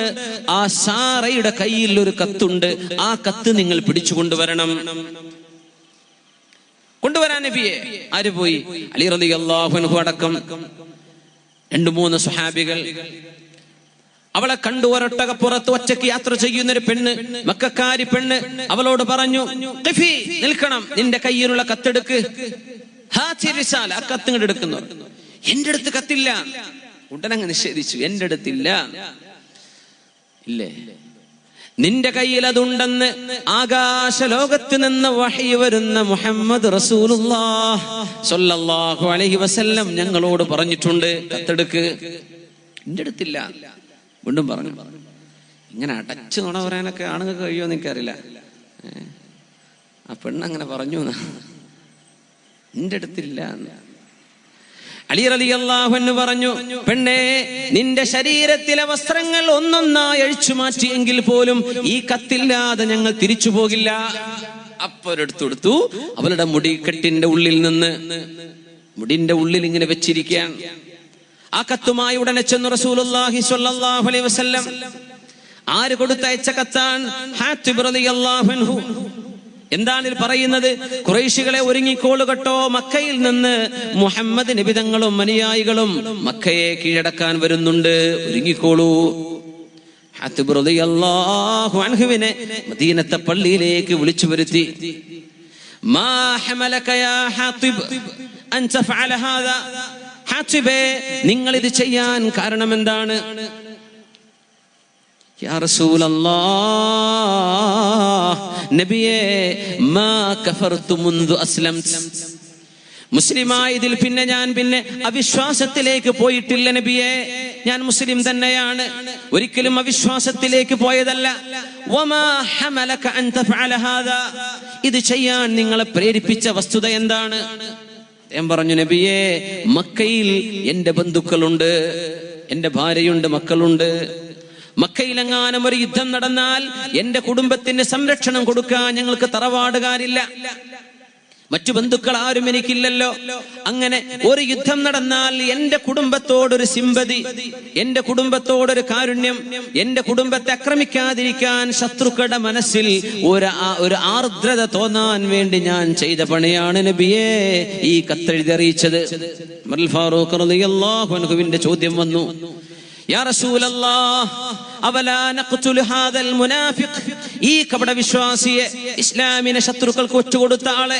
ആ സാറയുടെ കയ്യിൽ ഒരു കത്തുണ്ട്, ആ കത്ത് നിങ്ങൾ പിടിച്ചു കൊണ്ടുവരണം. കൊണ്ടുവരാൻ നബിയെ. ആര് പോയി? അലി റളിയല്ലാഹു അൻഹു അടക്കം 2-3 സ്വഹാബികൾ. അവളെ കണ്ടു. ഒരൊട്ടകപ്പുറത്ത് ഒറ്റയ്ക്ക് യാത്ര ചെയ്യുന്നൊരു പെണ്ണ്, മക്കക്കാരി പെണ്ണ്. അവളോട് പറഞ്ഞു, ഖിഫി, നിൽക്കണം, നിന്റെ കയ്യിലുള്ള കത്തെടുക്ക്. ഹാത്തി റിസാല, ആ കത്ത് എടുക്കുന്നു. എന്റെ അടുത്ത് കത്തില്ല. ഉടനങ്ങ് നിഷേധിച്ചു, എന്റെ അടുത്തില്ല. ഇല്ലേ, നിന്റെ കയ്യിൽ അതുണ്ടെന്ന് ആകാശ ലോകത്ത് നിന്ന് വഹി വരുന്ന മുഹമ്മദ് റസൂലുള്ളാഹി സ്വല്ലല്ലാഹു അലൈഹി വസല്ലം ഞങ്ങളോട് പറഞ്ഞിട്ടുണ്ട്, കത്തെടുക്ക്. എന്റെ അടുത്തില്ല. വീണ്ടും പറഞ്ഞു. ഇങ്ങനെ അടച്ചു നുണ പറയാനൊക്കെ ആണുങ്ങൾക്ക് കഴിയുമോ എനിക്കറിയില്ല. ആ പെണ്ണങ്ങനെ പറഞ്ഞു, എന്റെ അടുത്തില്ല. അലി റളിയല്ലാഹു അൻഹു പറഞ്ഞു, പെണ്ണേ, നിന്റെ ശരീരത്തിലെ വസ്ത്രങ്ങൾ ഒന്നൊന്നായി അഴിച്ചു മാറ്റിയെങ്കിൽ പോലും ഈ കത്തില്ലാതെ ഞങ്ങൾ തിരിച്ചു പോകില്ല. അപ്പൊരെടുത്തു അവളുടെ മുടിക്കെട്ടിന്റെ ഉള്ളിൽ നിന്ന്, മുടിന്റെ ഉള്ളിൽ ഇങ്ങനെ വെച്ചിരിക്കുകയാണ്. ആ കത്തുമായി ഉടനെ ചെന്നു റസൂലുള്ളാഹി സ്വല്ലല്ലാഹു അലൈഹി വസല്ലം. ആര് കൊടുത്തയച്ച കത്താണ്? ഹാത്തിബ് റളിയല്ലാഹു അൻഹു. എന്താണ് ഇതിൽ പറയുന്നത്? ഖുറൈശികളെ, ഒരുങ്ങിക്കോളു കേട്ടോ, മക്കയിൽ നിന്ന് മുഹമ്മദ് നബി തങ്ങളും അനുയായികളും മക്കയെ കീഴടക്കാൻ വരുന്നുണ്ട്, ഒരുങ്ങിക്കോളൂ. ഹാത്തിബ് റളിയല്ലാഹു അൻഹുവിനെ മദീനത്തെ പള്ളിയിലേക്ക് വിളിച്ചു വരുത്തി. മാ ഹമലക യാ ഹാത്തിബ് അൻ തഫഅല ഹാദാ? ഹാത്തിബേ, നിങ്ങൾ ഇത് ചെയ്യാൻ കാരണം എന്താണ്? യാ റസൂലല്ലാഹ്, നബിയേ, മാ കഫർതു മുൻദു അസ്ലംത്. മുസ്ലിമായതിൽ പിന്നെ ഞാൻ അവിശ്വാസത്തിലേക്ക് പോയിട്ടില്ല നബിയേ. ഞാൻ മുസ്ലിം തന്നെയാണ്, ഒരിക്കലും അവിശ്വാസത്തിലേക്ക് പോയതല്ല. വമാ ഹമലക അൻ തഫഅല ഹാദാ? ഇത് ചെയ്യാൻ നിങ്ങളെ പ്രേരിപ്പിച്ച വസ്തുത എന്താണ്? ഞാൻ പറഞ്ഞു, നബിയേ, മക്കയിൽ എന്റെ ബന്ധുക്കളുണ്ട്, എന്റെ ഭാര്യയുണ്ട്, മക്കളുണ്ട്. മക്കയിലെങ്ങാനും ഒരു യുദ്ധം നടന്നാൽ എന്റെ കുടുംബത്തിന് സംരക്ഷണം കൊടുക്കാൻ ഞങ്ങൾക്ക് തറവാടുകാരില്ല, മറ്റു ബന്ധുക്കൾ ആരും എനിക്കില്ലല്ലോ. അങ്ങനെ ഒരു യുദ്ധം നടന്നാൽ എന്റെ കുടുംബത്തോടൊരു സിമ്പതി, എന്റെ കുടുംബത്തോടൊരു കാരുണ്യം, എന്റെ കുടുംബത്തെ ആക്രമിക്കാതിരിക്കാൻ ശത്രുക്കളുടെ മനസ്സിൽ ഒരു ആർദ്രത തോന്നാൻ വേണ്ടി ഞാൻ ചെയ്ത പണിയാണ് നബിയേ ഈ കത്തെഴുതി അറിയിച്ചത്. ഉമർ ഫാറൂഖ് റളിയല്ലാഹു അൻഹുവിന്റെ ചോദ്യം വന്നു, യാ റസൂലല്ലാഹ്, അവലാ നഖ്തുലു ഹാദൽ മുനാഫിഖ്? ഈ കപട വിശ്വാസിയെ, ഇസ്ലാമിനെ ശത്രുക്കൾക്ക് ഒറ്റുകൊടുത്ത ആളെ,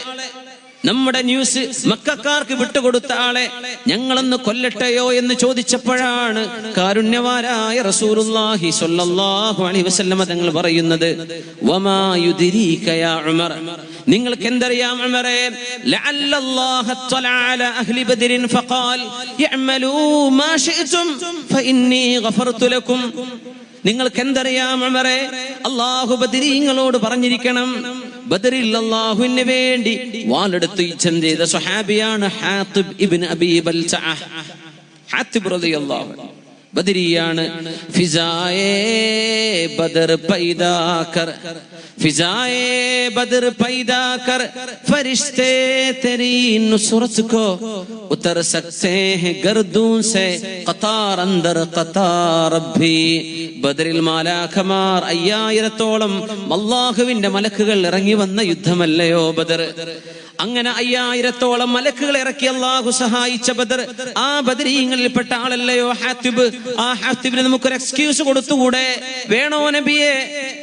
നമ്മുടെ ന്യൂസ് മക്കക്കാർക്ക് വിട്ടുകൊടുത്ത ആളെ ഞങ്ങളൊന്ന് കൊല്ലട്ടെയോ എന്ന് ചോദിച്ചപ്പോഴാണ് കാരുണ്യവാനായ റസൂലുള്ളാഹി സ്വല്ലല്ലാഹു അലൈഹി വസല്ലം തങ്ങൾ പറയുന്നത്, വമാ യുദ്രീക യാ ഉമർ? നിങ്ങൾക്ക് എന്തറിയാം ഉമറേ? ലഅല്ലല്ലാഹ തഅല അലാ അഹ്ലി ബദരിൻ ഫഖാൽ യഅമലൂ മാ ശിഅ്തും ഫഇന്നി ഗഫർതു ലക്കും. നിങ്ങൾക്ക് എന്തറിയാം ഉമറേ? അല്ലാഹു ബദരീങ്ങളോട് പറഞ്ഞിരിക്കണം, ബദറിൽ അല്ലാഹുവിന് വേണ്ടി വാളെടുത്ത് യുദ്ധം ചെയ്ത സ്വഹാബിയാണ് ഹാത്തിബ് ഇബ്നു അബീ ബൽതഅ. ഹാത്തിബ് റളിയല്ലാഹു അൻഹു ബദരിയാണ്. ഫിസായേ ബദർ പൈദാ കർ, ഫിസായേ ബദർ പൈദാ കർ, ഫരിശ്തേ തെരീ നുസ്രത് കോ ഉതർ സക്തേ ഹൈ ഗർദൂൻ സേ ഖതാർ അന്ദർ ഖതാർ റബ്ബി. ബദറിൽ മാലാഖമാർ 5000-ഓളം അല്ലാഹുവിന്റെ മലക്കുകൾ ഇറങ്ങി വന്ന യുദ്ധമല്ലയോ ബദർ? അങ്ങനെ 5000-ഓളം മലക്കുകൾ ഇറക്കി അല്ലാഹു സഹായിച്ച ബദർ, ആ ബദരീങ്ങളിൽപ്പെട്ട ആളല്ലയോ ഹാത്തിബ്? ആ ഹാത്തിബിന് നമുക്കൊരു എക്സ്ക്യൂസ് കൊടുത്തുകൂടെ? വേണോ നബിയെ?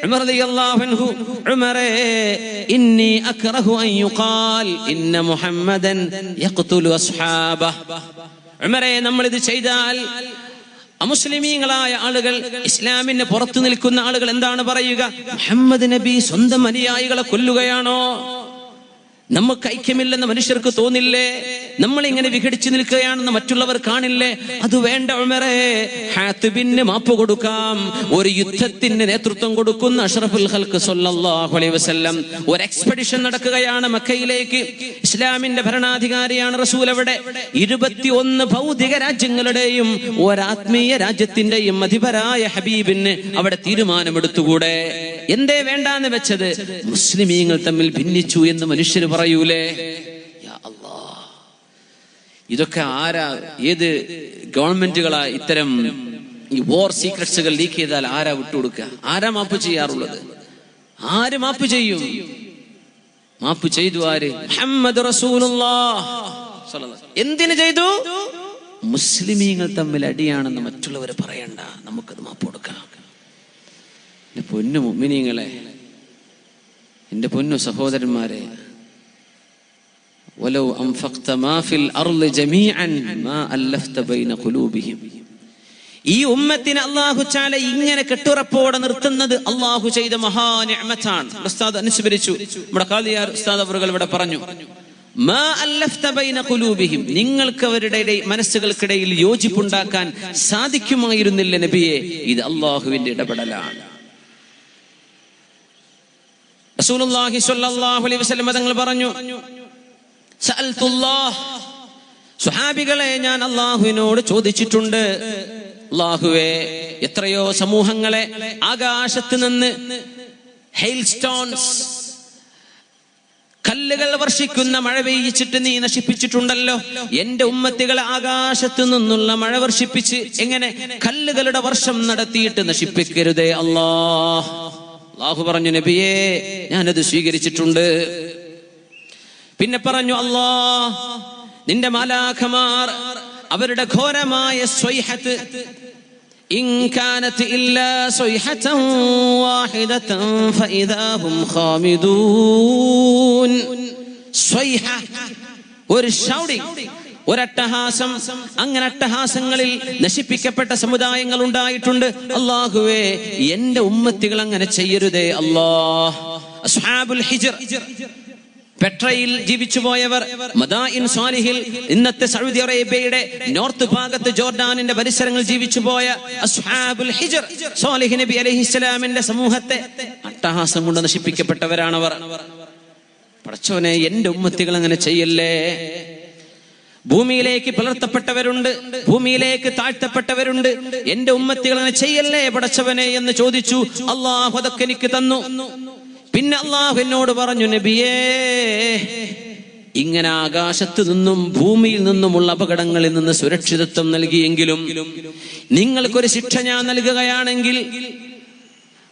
ഉമർ റളിയല്ലാഹു അൻഹു, ഉമറേ, ഇന്നി അക്റഹു അൻ യുഖാൽ ഇന്ന മുഹമ്മദൻ യഖ്തുലു അസ്ഹാബഹു. ഉമറേ, നമ്മൾ ഇത് ചെയ്താൽ അമുസ്ലിമീങ്ങളായ ആളുകൾ, ഇസ്ലാമിന് പുറത്തു നിൽക്കുന്ന ആളുകൾ എന്താണ് പറയുക? മുഹമ്മദ് നബി സ്വന്തം അനുയായികളെ കൊല്ലുകയാണോ? നമുക്ക് ഐക്യമില്ലെന്ന് മനുഷ്യർക്ക് തോന്നില്ലേ? നമ്മളിങ്ങനെ വിഘടിച്ചു നിൽക്കുകയാണെന്ന് മറ്റുള്ളവർ കാണില്ലേ? അത് വേണ്ട ഉമറേ, ഹാത്തിബിന് മാപ്പ് കൊടുക്കാം. ഒരു യുദ്ധത്തിന് നേതൃത്വം കൊടുക്കുന്ന അഷ്റഫുൽ ഖൽഖ് സ്വല്ലല്ലാഹു അലൈഹി വസല്ലം ഒരു എക്സ്പെഡിഷൻ നടക്കുകയാണ് മക്കയിലേക്ക്. ഇസ്ലാമിന്റെ ഭരണാധികാരിയാണ് റസൂൽ. അവിടെ 21 ഭൗതിക രാജ്യങ്ങളുടെയും ഒരാത്മീയ രാജ്യത്തിന്റെയും അധിപരായ ഹബീബിന് അവിടെ തീരുമാനമെടുത്തുകൂടെ? എന്തേ വേണ്ടാന്ന് വെച്ചത്? മുസ്ലിമീങ്ങൾ തമ്മിൽ ഭിന്നിച്ചു എന്ന് മനുഷ്യർ പറയൂലേ? യാ അല്ലാഹ്, ഇതൊക്കെ ഏത് ഗവൺമെന്റുകളാ ഇത്തരം ഈ വാർ സീക്രട്സുകൾ ലീക്ക് ചെയ്താൽ ആരാ വിട്ടുകൊടുക്കുക? ആരാ മാപ്പ് ചെയ്യാറുള്ളത്? ആര് മാപ്പ് ചെയ്യും? മാപ്പ് ചെയ്തു ആര്? മുഹമ്മദ് റസൂലുള്ളാഹ് സ്വല്ലല്ലാഹു അലൈഹി വസല്ലം. എന്തിനു ചെയ്തു? മുസ്ലിമീങ്ങൾ തമ്മിൽ അടിയാണെന്ന് മറ്റുള്ളവർ പറയണ്ട, നമുക്കത് മാപ്പ് കൊടുക്കാം. എന്റെ പൊന്നു മുഅ്മിനീങ്ങളെ, എന്റെ പൊന്നു സഹോദരന്മാരെ, വലൗ അൻഫഖത മാ ഫിൽ അർളി ജമീഅൻ മാ അല്ലഫ്ത ബൈന ഖുലൂബിഹിം. ഈ ഉമ്മത്തിനെ അല്ലാഹു തആല ഇങ്ങനെ കെട്ടുറപ്പോടെ നിർത്തുന്നത് അല്ലാഹു ചെയ്ത മഹാ നിഅമത്താണ്. ഉസ്താദ് അനുസ്മരിച്ചു, നമ്മുടെ ഖാദിയാർ ഉസ്താദ് അവറുകൾ ഇവിടെ പറഞ്ഞു, മാ അല്ലഫ്ത ബൈന ഖുലൂബിഹിം, നിങ്ങൾക്ക് അവരുടെ മനസ്സുകൾക്കിടയിൽ യോജിപ്പുണ്ടാക്കാൻ സാധിക്കുമായിരുന്നില്ല നബിയെ. ഇത് അല്ലാഹുവിന്റെ ഇടപെടലാണ്. റസൂലുള്ളാഹി സ്വല്ലല്ലാഹു അലൈഹി വസല്ലം തങ്ങൾ പറഞ്ഞു, സഅൽതുല്ലാഹ് സ്വഹാബികളെ, ഞാൻ അള്ളാഹുവിനോട് ചോദിച്ചിട്ടുണ്ട്, അള്ളാഹുവേ, എത്രയോ സമൂഹങ്ങളെ ആകാശത്ത് നിന്ന് ഹെയിൽ സ്റ്റോൺസ്, കല്ലുകൾ വർഷിക്കുന്ന മഴ പെയ്യിച്ചിട്ട് നീ നശിപ്പിച്ചിട്ടുണ്ടല്ലോ. എന്റെ ഉമ്മത്തികളെ ആകാശത്തു നിന്നുള്ള മഴ വർഷിപ്പിച്ച് എങ്ങനെ കല്ലുകളുടെ വർഷം നടത്തിയിട്ട് നശിപ്പിക്കരുതേ അല്ലാഹ്. അല്ലാഹു പറഞ്ഞു, നബിയേ, ഞാനത് സ്വീകരിച്ചിട്ടുണ്ട്. പിന്നെ പറഞ്ഞു, അല്ലാഹ്, നിന്റെ മാലാഖമാർ അവരുടെ ഘോരമായ സ്വൈഹത്ത്, ഇൻ കാനത് ഇല്ലാ സ്വൈഹതൻ വാഹിദതൻ ഫഇദാ ഹും ഖാമിദൂൻ. സ്വൈഹ, ഒരു ഷൗട്ടിംഗ്, ഒരട്ടഹാസം. അങ്ങനെ അട്ടഹാസങ്ങളിൽ നശിപ്പിക്കപ്പെട്ട സമുദായങ്ങൾ ഉണ്ടായിട്ടുണ്ട്. അല്ലാഹുവേ, എന്റെ ഉമ്മത്തികൾ അങ്ങനെ ചെയ്യരുതേ അല്ലാഹ്. അസ്ഹാബുൽ ഹിജ്ർ, പെട്രയിൽ ജീവിച്ചു പോയവർ, മദായിൻ സാലിഹിൽ, ഇന്നത്തെ സൗദി അറേബ്യയുടെ നോർത്ത് ഭാഗത്ത് ജോർഡാനിന്റെ പരിസരങ്ങളിൽ ജീവിച്ചു പോയ അസ്ഹാബുൽ ഹിജ്ർ, സാലിഹ് നബി അലൈഹിസ്സലാമിന്റെ സമൂഹത്തെ അട്ടഹാസം കൊണ്ട് നശിപ്പിക്കപ്പെട്ടവരാണവർ. പടച്ചോനെ, എന്റെ ഉമ്മത്തികൾ അങ്ങനെ ചെയ്യല്ലേ. ഭൂമിയിലേക്ക് പിളർത്തപ്പെട്ടവരുണ്ട്, ഭൂമിയിലേക്ക് താഴ്ത്തപ്പെട്ടവരുണ്ട്. എന്റെ ഉമ്മത്തികൾ അങ്ങനെ ചെയ്യല്ലേ പടച്ചവനെ എന്ന് ചോദിച്ചു. അല്ലാഹു അതൊക്കെ എനിക്ക് തന്നു. പിന്നെ അല്ലാഹു എന്നോട് പറഞ്ഞു, നബിയേ, ഇങ്ങനെ ആകാശത്ത് നിന്നും ഭൂമിയിൽ നിന്നുമുള്ള അപകടങ്ങളിൽ നിന്ന് സുരക്ഷിതത്വം നൽകിയെങ്കിലും നിങ്ങൾക്കൊരു ശിക്ഷ ഞാൻ നൽകുകയാണെങ്കിൽ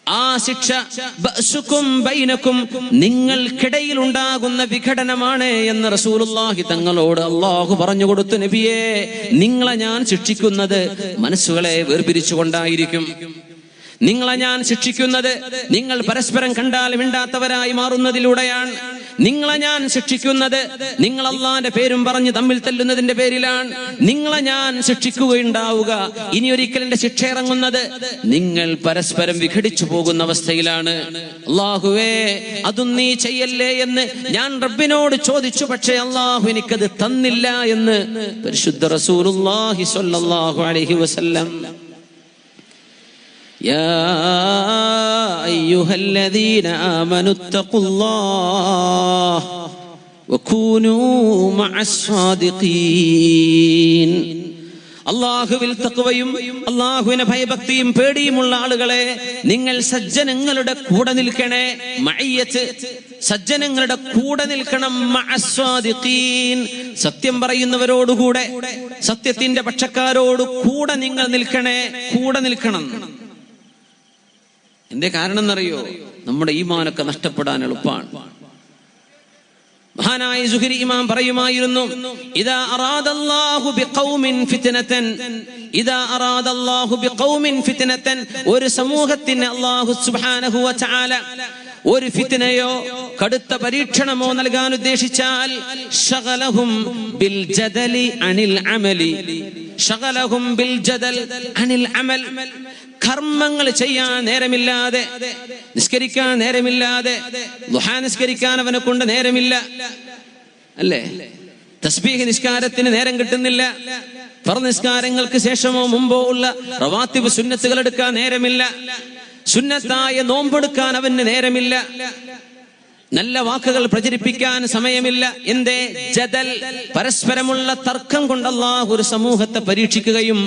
ആ ശിക്ഷ ബഅസുക്കും ബൈനക്കും, നിങ്ങൾക്കിടയിൽ ഉണ്ടാകുന്ന വിഘടനമാണ് എന്ന് റസൂലുള്ളാഹി തങ്ങളോട് അല്ലാഹു പറഞ്ഞു കൊടുത്തു. നബിയേ, നിങ്ങളെ ഞാൻ ശിക്ഷിക്കുന്നത് മനസ്സുകളെ വേർപിരിച്ചുകൊണ്ടായിരിക്കും. നിങ്ങളെ ഞാൻ ശിക്ഷിക്കുന്നത് നിങ്ങൾ പരസ്പരം കണ്ടാൽ മിണ്ടാത്തവരായി മാറുന്നതിലൂടെയാണ്. നിങ്ങളെ ഞാൻ ശിക്ഷിക്കുന്നത് നിങ്ങൾ അല്ലാഹുവിന്റെ പേരും പറഞ്ഞ് തമ്മിൽ തല്ലുന്നതിന്റെ പേരിലാണ്. നിങ്ങളെ ഞാൻ ശിക്ഷിക്കുകയുണ്ടാവുക, ഇനി ഒരിക്കൽ എന്റെ ശിക്ഷ ഇറങ്ങുന്നത് നിങ്ങൾ പരസ്പരം വിഘടിച്ചു പോകുന്ന അവസ്ഥയിലാണ്. അല്ലാഹുവേ, അതും നീ ചെയ്യല്ലേ എന്ന് ഞാൻ റബ്ബിനോട് ചോദിച്ചു. പക്ഷേ അല്ലാഹു എനിക്കത് തന്നില്ല എന്ന് പരിശുദ്ധ റസൂലുള്ളാഹി സ്വല്ലല്ലാഹു അലൈഹി വസല്ലം. يا أيها الذين آمنوا اتقوا الله وكونوا مع الصادقين. അല്ലാഹുവിൽ തഖ്വയും അല്ലാഹുവിനെ ഭയഭക്തിയും പേടിയുമുള്ള ആളുകളെ, നിങ്ങൾ സജ്ജനങ്ങളുടെ കൂടെ നിൽക്കണേ. മഅയ്യത്ത്, സജ്ജനങ്ങളുടെ കൂടെ നിൽക്കണം. മഅസ്സാദിഖീൻ, സത്യം പറയുന്നവരോടുകൂടെ, സത്യത്തിന്റെ പക്ഷക്കാരോട് കൂടെ നിങ്ങൾ നിൽക്കണേ, കൂടെ നിൽക്കണം. എന്റെ കാരണം എന്നറിയോ? നമ്മുടെ ഈമാനൊക്കെ നഷ്ടപ്പെടാൻ എളുപ്പമാണ്. മഹാനായ സുഹരി ഇമാം പറയുമായിരുന്നു, ഇദാ അറാദല്ലാഹു ബിഖൗമിൻ ഫിത്നതൻ, ഇദാ അറാദല്ലാഹു ബിഖൗമിൻ ഫിത്നതൻ, ഒരു സമൂഹത്തിന് അല്ലാഹു സുബ്ഹാനഹു വ തആല ഒരു ഫിത്നയോ കടുത്ത പരീക്ഷണമോ നൽകാൻ ഉദ്ദേശിച്ചാൽ, ശഗലഹും ബിൽ ജദലി അനിൽ അമലി, ശഗലഹും ബിൽ ജദൽ അനിൽ അമൽ, കർമ്മങ്ങൾ ചെയ്യാൻ നേരമില്ലാതെ, നിസ്കരിക്കാൻ നേരമില്ലാതെ, ദുഹാ നിസ്കരിക്കാൻ അവനെ കൊണ്ട് നേരമില്ല, അല്ലേ? തസ്ബീഹ് നിസ്കാരത്തിന് നേരം കിട്ടുന്നില്ല. ഫർദ് നിസ്കാരങ്ങൾക്ക് ശേഷമോ മുമ്പോ ഉള്ള റവാത്തിബ് സുന്നത്തുകൾ എടുക്കാൻ നേരമില്ല. സുന്നത്തായ നോമ്പെടുക്കാൻ അവന് നേരമില്ല. നല്ല വാക്കുകൾ പ്രചരിപ്പിക്കാൻ സമയമില്ല. എന്തേ? ജദൽ, പരസ്പരമുള്ള തർക്കം കൊണ്ട് അല്ലാഹു ഒരു സമൂഹത്തെ പരീക്ഷിക്കുകയും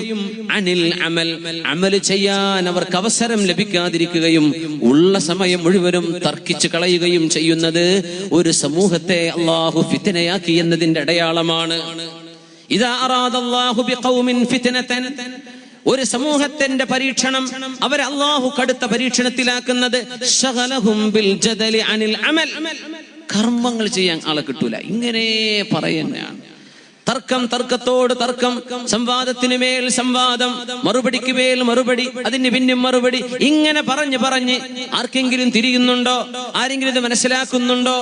അനിൽ അമൽ, അമൽ ചെയ്യാൻ അവർക്ക് അവസരം ലഭിക്കാതിരിക്കുകയും ഉള്ള സമയം മുഴുവനും തർക്കിച്ച് കളയുകയും ചെയ്യുന്നത് ഒരു സമൂഹത്തെ അല്ലാഹു ഫിത്നയാക്കി എന്നതിന്റെ അടയാളമാണ്. ഇദാ അറാദല്ലാഹു ബിഖൗമിൻ ഫിത്നതൻ, ഒരു സമൂഹത്തിന്റെ പരീക്ഷണം അവരെ അല്ലാഹു കടുത്ത പരീക്ഷണത്തിലാക്കുന്നത് ശഗലഹും ബിൽ ജദലി അനിൽ അമൽ, കർമ്മങ്ങൾ ചെയ്യാൻ ആളെ കിട്ടൂല. ഇങ്ങനെ പറയുന്നതാണ്. തർക്കം, തർക്കത്തോട് തർക്കം, സംവാദത്തിന് മേൽ സംവാദം, മറുപടിക്ക് മേൽ മറുപടി, അതിന് പിന്നും മറുപടി. ഇങ്ങനെ പറഞ്ഞ് പറഞ്ഞ് ആർക്കെങ്കിലും തിരിയുന്നുണ്ടോ? ആരെങ്കിലും ഇത് മനസ്സിലാക്കുന്നുണ്ടോ?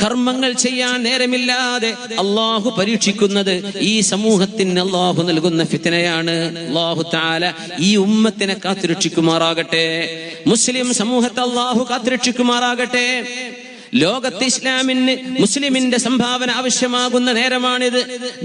കർമ്മങ്ങൾ ചെയ്യാൻ നേരമില്ലാതെ അല്ലാഹു പരീക്ഷിക്കുന്നത് ഈ സമൂഹത്തിന് അല്ലാഹു നൽകുന്ന ഫിത്നയാണ്. അല്ലാഹു തആല ഈ ഉമ്മത്തിനെ കാത്തുരക്ഷിക്കുമാറാകട്ടെ. മുസ്ലിം സമൂഹത്തെ അല്ലാഹു കാത്തുരക്ഷിക്കുമാറാകട്ടെ. ലോകത്ത് ഇസ്ലാമിന് മുസ്ലിമിന്റെ സംഭാവന ആവശ്യമാകുന്ന നേരമാണിത്.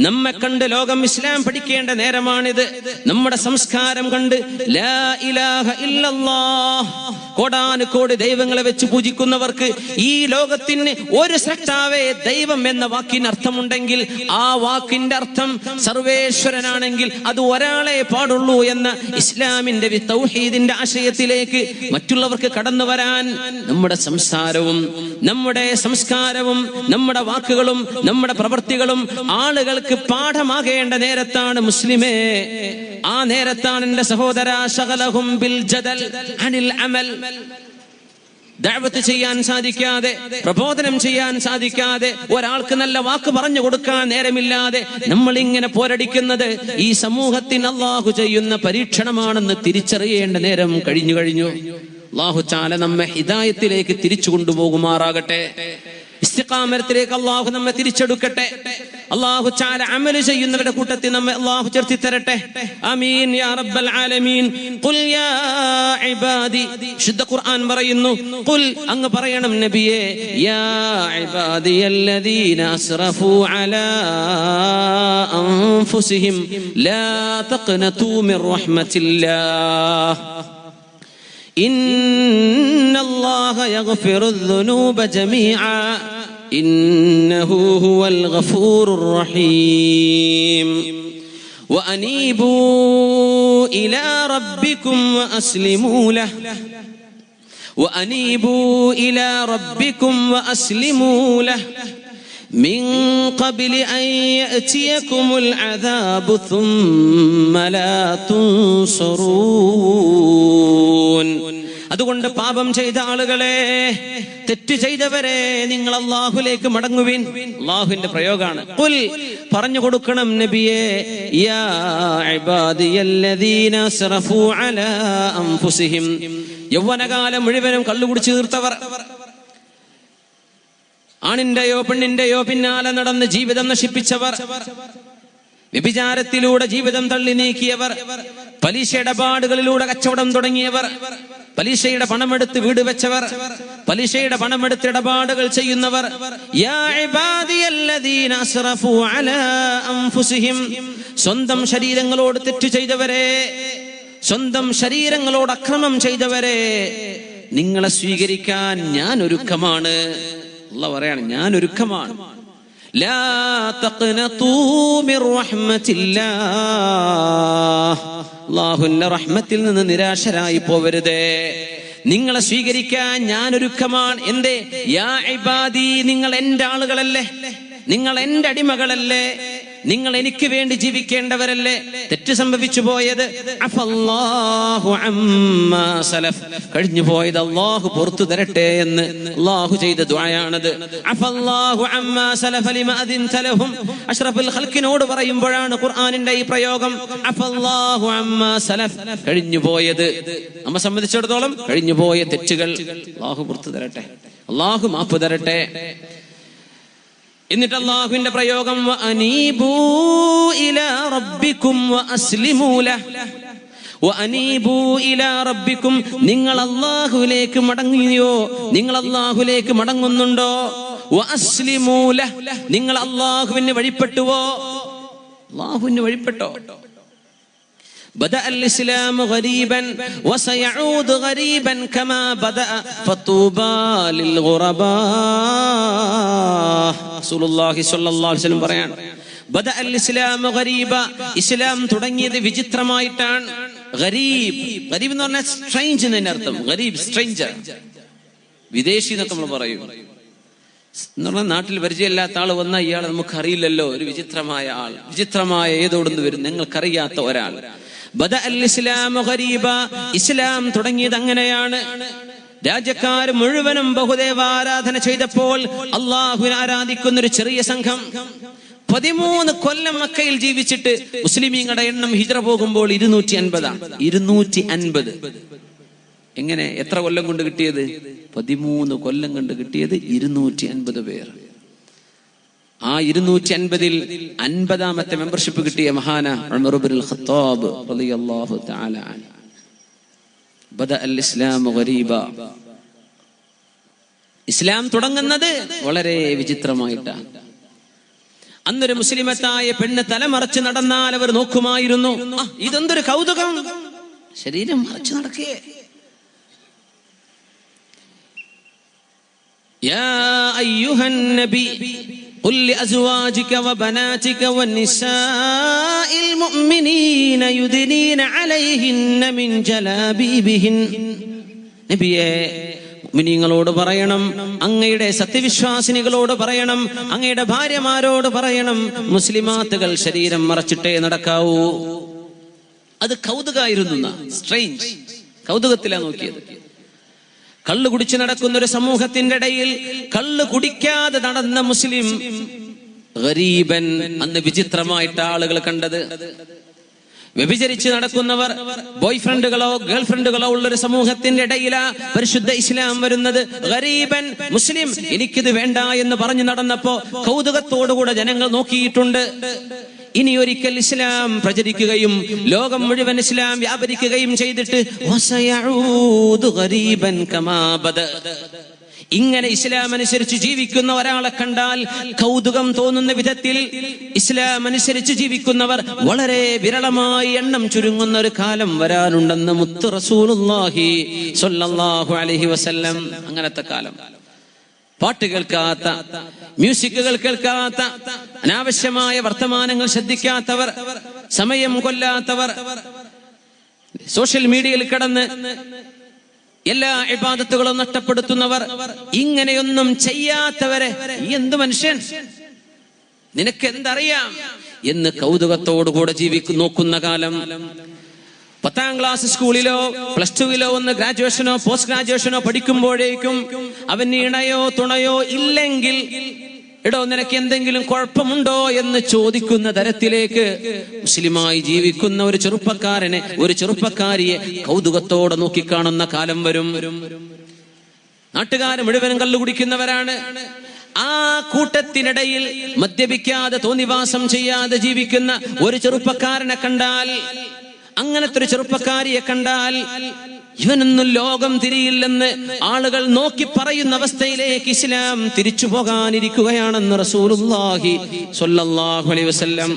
നമ്മെ കണ്ട് ലോകം ഇസ്ലാം പഠിക്കേണ്ട നേരമാണിത്. നമ്മുടെ സംസ്കാരം കണ്ട് ലാ ഇലാഹ ഇല്ലല്ലാഹ്, കോടാനുകോടി ദൈവങ്ങളെ വെച്ച് പൂജിക്കുന്നവർക്ക് ഈ ലോകത്തിന് ഒരു സൃഷ്ടാവേ ദൈവം എന്ന വാക്കിന് അർത്ഥമുണ്ടെങ്കിൽ ആ വാക്കിന്റെ അർത്ഥം സർവേശ്വരനാണെങ്കിൽ അത് ഒരാളെ പാടുള്ളൂ എന്ന ഇസ്ലാമിന്റെ തൗഹീദിന്റെ ആശയത്തിലേക്ക് മറ്റുള്ളവർക്ക് കടന്നു വരാൻ നമ്മുടെ സംസാരവും നമ്മുടെ സംസ്കാരവും നമ്മുടെ വാക്കുകളും നമ്മുടെ പ്രവൃത്തികളും ആളുകൾക്ക് പാഠമാകേണ്ട നേരത്താണ് മുസ്ലിമേ. ആ നേരത്താണ് എന്റെ സഹോദര ശഗലഹും ബിൽ ജദൽ അനിൽ അമൽ. ദഅവത്ത് ചെയ്യാൻ സാധിക്കാതെ, പ്രബോധനം ചെയ്യാൻ സാധിക്കാതെ, ഒരാൾക്ക് നല്ല വാക്ക് പറഞ്ഞു കൊടുക്കാൻ നേരമില്ലാതെ നമ്മൾ ഇങ്ങനെ പോരടിക്കുന്നത് ഈ സമൂഹത്തിന് അല്ലാഹു ചെയ്യുന്ന പരീക്ഷണമാണെന്ന് തിരിച്ചറിയേണ്ട നേരം കഴിഞ്ഞു. അല്ലാഹു തആല നമ്മെ ഹിദായത്തിലേക്ക് തിരിച്ചു കൊണ്ടുപോകുമാറാകട്ടെ. ഇസ്തിഖാമത്തിലേക്ക് അല്ലാഹു നമ്മെ തിരിച്ചെടുക്കട്ടെ. അല്ലാഹു തആല അമൽ ചെയ്യുന്നവരുടെ കൂട്ടത്തിൽ നമ്മെ അല്ലാഹു ചേർത്തി തരട്ടെ. ആമീൻ യാ റബ്ബൽ ആലമീൻ. ഖുൽ യാ ഇബാദി, ശുദ്ധ ഖുർആൻ പറയുന്നു, ഖുൽ, അങ്ങ് പറയണം നബിയേ, യാ ഇബാദിയല്ലദീന അസ്റഫു അലാ അൻഫുസിഹിം ലാ തഖ്നതു മിർ റഹ്മത്തില്ലാഹ് ഇന്നല്ലാഹ യഗ്ഫിറുദ് ദുനൂബ ജമീഅ ഇന്നഹു ഹുവൽ ഗഫൂറുർ റഹീം വഅനീബൂ ഇലാ റബ്ബികും വഅസ്ലിമൂ ലഹു وأنيبوا إلى ربكم وأسلموا له من قبل أن يأتيكم العذاب ثم لا تنصرون. അതുകൊണ്ട് പാപം ചെയ്ത ആളുകളെ, തെറ്റ് ചെയ്തവരെ, നിങ്ങൾ അല്ലാഹുവിലേക്ക് മടങ്ങുവിൻ. അല്ലാഹുവിന്റെ പ്രയോഗമാണ്. ഖുൽ, പറഞ്ഞു കൊടുക്കണം നബിയേ, യാ ഇബാദിയല്ലദീന അസ്റഫു അലാ അൻഫുസിഹിം, യൗവനകാലം മുഴുവനും കള്ളുകുടിച്ച് തീർത്തവർ, ആണിന്റെയോ പെണ്ണിന്റെയോ പിന്നാലെ നടന്ന് ജീവിതം നശിപ്പിച്ചവർ, വ്യഭിചാരത്തിലൂടെ ജീവിതം തള്ളി നീക്കിയവർ, പലിശ ഇടപാടുകളിലൂടെ കച്ചവടം തുടങ്ങിയവർ, പലിശയുടെ പണമെടുത്ത് വീട് വെച്ചവർ, പലിശയുടെ പണമെടുത്ത് ഇടപാടുകൾ ചെയ്യുന്നവർ, യാ ഇബാദിയല്ലദീന അസ്റഫു അലാ അൻഫുസിഹിം, സ്വന്തം ശരീരങ്ങളോട് തെറ്റ് ചെയ്തവരെ, സ്വന്തം ശരീരങ്ങളോട് അക്രമം ചെയ്തവരെ, നിങ്ങളെ സ്വീകരിക്കാൻ ഞാൻ ഒരുക്കമാണ്. അല്ലാഹു പറയാണ്, ഞാൻ ഒരുക്കമാണ്. ലാ തഖ്നതൂ മിർ റഹ്മത്തില്ലാഹ്, അല്ലാഹുവിന്റെ റഹ്മത്തിൽ നിന്ന് നിരാശരായി പോവരുതേ. നിങ്ങളെ സ്വീകരിക്കാൻ ഞാൻ ഒരുക്കമാണ്. എന്തേ? യാ ഇബാദി, നിങ്ങൾ എന്റെ ആളുകളല്ലേ, നിങ്ങൾ എന്റെ അടിമകളല്ലേ, നിങ്ങൾ എനിക്ക് വേണ്ടി ജീവിക്കേണ്ടവരല്ലേ. തെറ്റ് സംഭവിച്ചു പോയത് അഫല്ലാഹു അമ്മാ സലഫ്, കഴിഞ്ഞു പോയത് അല്ലാഹു പുറത്തു തരട്ടെ എന്ന് അല്ലാഹു ചെയ്ത ദുആയാണത്. അഫല്ലാഹു അമ്മാ സലഫ് ലിമാ അദിൻത ലഹും, അഷ്റഫുൽ ഖൽഖിനോട് പറയുമ്പോഴാണ് ഖുർആനിന്റെ ഈ പ്രയോഗം. അഫല്ലാഹു അമ്മാ സലഫ്, കഴിഞ്ഞു പോയത്, നമ്മെ സംബന്ധിച്ചിടത്തോളം കഴിഞ്ഞു പോയ തെറ്റുകൾ അല്ലാഹു പുറത്തു തരട്ടെ, അല്ലാഹു മാപ്പ് തരട്ടെ. എന്നിട്ട് അല്ലാഹുവിന്റെ പ്രയോഗം വഅനീബൂ ഇലാ റബ്ബികും വഅസ്ലിമൂ ലഹു, വഅനീബൂ ഇലാ റബ്ബികും, നിങ്ങൾ അല്ലാഹുവിലേക്ക് മടങ്ങിയോ, നിങ്ങൾ അല്ലാഹുവിലേക്ക് മടങ്ങുന്നുണ്ടോ, വഅസ്ലിമൂ ലഹു, നിങ്ങൾ അല്ലാഹുവിന് വഴിപ്പെട്ടുവോ, അല്ലാഹുവിന് വഴിപ്പെട്ടോ. بدأ الإسلام غريبا وسيعود غريبا كما بدأ فطوبى للغرباء. رسول الله صلى الله عليه وسلم പറയാണ്, بدأ الإسلام غريبا, ഇസ്ലാം തുടങ്ങിയത് വിചിത്രമായിട്ടാണ്. ഗരീബ്, ഗരീബ് എന്ന് പറഞ്ഞാൽ സ്ട്രേഞ്ച് എന്നതിന്റെ അർത്ഥം. ഗരീബ്, സ്ട്രേഞ്ചർ, വിദേശി എന്നൊക്കെ നമ്മൾ പറയും. എന്ന് പറഞ്ഞാൽ നാട്ടിൽ പരിചയമില്ലാത്ത ആൾ വന്നാൽ ഇയാളെ നമുക്ക് അറിയില്ലല്ലോ, ഒരു വിചിത്രമായ ആൾ, വിചിത്രമായ ഏതോടുന്ന് വരും, നിങ്ങൾക്കറിയാത്ത ഒരാൾ. ബദഅ അൽ-ഇസ്ലാം ഗരീബ, ഇസ്ലാം തുടങ്ങിയത് അങ്ങനെയാണ്. രാജ്യക്കാർ മുഴുവനും ബഹുദേവാരാധന ചെയ്തപ്പോൾ അല്ലാഹുവിനെ ആരാധിക്കുന്ന ഒരു ചെറിയ സംഘം 13 കൊല്ലം മക്കയിൽ ജീവിച്ചിട്ട് മുസ്ലിമീങ്ങളുടെ എണ്ണം ഹിജ്റ പോകുമ്പോൾ 250. 250 എങ്ങനെ, എത്ര കൊല്ലം കൊണ്ട് കിട്ടിയത്? 13 കൊല്ലം കൊണ്ട് കിട്ടിയത് 250 പേർ. ആ 250-ൽ 50-ാമത്തെ മെമ്പർഷിപ്പ് കിട്ടിയ മഹാന ഉമർ ഇബ്നുൽ ഖത്താബ് റളിയല്ലാഹു തആല അൻഹു. ബദഅ അൽ-ഇസ്ലാം ഗരീബ, ഇസ്ലാം തുടങ്ങുന്നത് വളരെ വിചിത്രമായിട്ടാണ്. അന്നൊരു മുസ്ലിമത്തായ പെണ്ണ് തലമറച്ച് നടന്നാൽ അവർ നോക്കുമായിരുന്നു, ഇതെന്തൊരു കൗതുകം, ശരീരം മറച്ചു നടക്കേ. യാ അയ്യുഹൻ നബി ഖുൽ ലിഅസ്വാജിക വബനാതിക വന്നിസാഇൽ മുഅ്മിനീന യുദ്നീന അലൈഹിന്ന മിൻ ജലാബീബിഹിൻ. നബിയേ, മുഅ്മിനീങ്ങളോട് പറയണം, അങ്ങയുടെ സത്യവിശ്വാസിനികളോട് പറയണം, അങ്ങയുടെ ഭാര്യമാരോട് പറയണം, മുസ്ലിമാത്തുകൾ ശരീരം മറച്ചിട്ടേ നടക്കാവൂ. അത് കൗതുകായിരുന്നു, സ്ട്രേഞ്ച്, കൗതുകത്തിലാ നോക്കിയത്. കള്ളു കുടിച്ച് നടക്കുന്ന ഒരു സമൂഹത്തിന്റെ ഇടയിൽ കള്ളു കുടിക്കാതെ നടന്ന മുസ്ലിം ഗരീബൻ അന്ന് വിചിത്രമായിട്ട് ആളുകൾ കണ്ടത്. വ്യഭിചരിച്ച് നടക്കുന്നവർ, ബോയ് ഫ്രണ്ടുകളോ ഗേൾ ഫ്രണ്ടുകളോ ഉള്ളൊരു സമൂഹത്തിന്റെ ഇടയിലാ പരിശുദ്ധ ഇസ്ലാം വരുന്നത്. ഗരീബൻ മുസ്ലിം എനിക്കിത് വേണ്ട എന്ന് പറഞ്ഞു നടന്നപ്പോ കൗതുകത്തോടുകൂടെ ജനങ്ങൾ നോക്കിയിട്ടുണ്ട്. ഇനി ഒരിക്കൽ ഇസ്ലാം പ്രചരിക്കുകയും ലോകം മുഴുവൻ ഇസ്ലാം വ്യാപരിക്കുകയും ചെയ്തിട്ട് ഇങ്ങനെ ഇസ്ലാം അനുസരിച്ച് ജീവിക്കുന്ന ഒരാളെ കണ്ടാൽ കൗതുകം തോന്നുന്ന വിധത്തിൽ ഇസ്ലാം അനുസരിച്ച് ജീവിക്കുന്നവർ വളരെ വിരളമായി എണ്ണം ചുരുങ്ങുന്ന ഒരു കാലം വരാനുണ്ടെന്ന് മുത്ത് റസൂലുള്ളാഹി സ്വല്ലല്ലാഹു അലൈഹി വസല്ലം. അങ്ങനത്തെ കാലം. പാട്ട് കേൾക്കാത്ത, മ്യൂസിക്കുകൾ കേൾക്കാത്ത, അനാവശ്യമായ വർത്തമാനങ്ങൾ ശ്രദ്ധിക്കാത്തവർ, സമയം കൊല്ലാത്തവർ, സോഷ്യൽ മീഡിയയിൽ കിടന്ന് എല്ലാ ഇബാദത്തുകളും നഷ്ടപ്പെടുത്തുന്നവർ, ഇങ്ങനെയൊന്നും ചെയ്യാത്തവരെ എന്ത് മനുഷ്യൻ, നിനക്ക് എന്തറിയാം എന്ന് കൗതുകത്തോടുകൂടെ നോക്കുന്ന കാലം. 10ാം ക്ലാസ് സ്കൂളിലോ പ്ലസ് 2വിലോ ഒന്ന് ഗ്രാജുവേഷനോ പോസ്റ്റ് ഗ്രാജുവേഷനോ പഠിക്കുമ്പോഴേക്കും അവന് ഇണയോ തുണയോ ഇല്ലെങ്കിൽ, എടോ നിനക്ക് എന്തെങ്കിലും കുഴപ്പമുണ്ടോ എന്ന് ചോദിക്കുന്ന തരത്തിലേക്ക് മുസ്ലിമായി ജീവിക്കുന്ന ഒരു ചെറുപ്പക്കാരനെ, ഒരു ചെറുപ്പക്കാരിയെ കൗതുകത്തോടെ നോക്കിക്കാണുന്ന കാലം വരും. നാട്ടുകാർ മുഴുവനും കള്ളു കുടിക്കുന്നവരാണ്. ആ കൂട്ടത്തിനിടയിൽ മദ്യപിക്കാതെ തോന്നിവാസം ചെയ്യാതെ ജീവിക്കുന്ന ഒരു ചെറുപ്പക്കാരനെ കണ്ടാൽ, അങ്ങനത്തെ ഒരു ചെറുപ്പക്കാരിയെ കണ്ടാൽ ഇവനൊന്നും ലോകം തിരിയില്ലെന്ന് ആളുകൾ നോക്കി പറയുന്ന അവസ്ഥയിലേക്ക് ഇസ്ലാം തിരിച്ചു പോകാനിരിക്കുകയാണെന്ന് റസൂലുള്ളാഹി സ്വല്ലല്ലാഹു അലൈഹി വസല്ലം.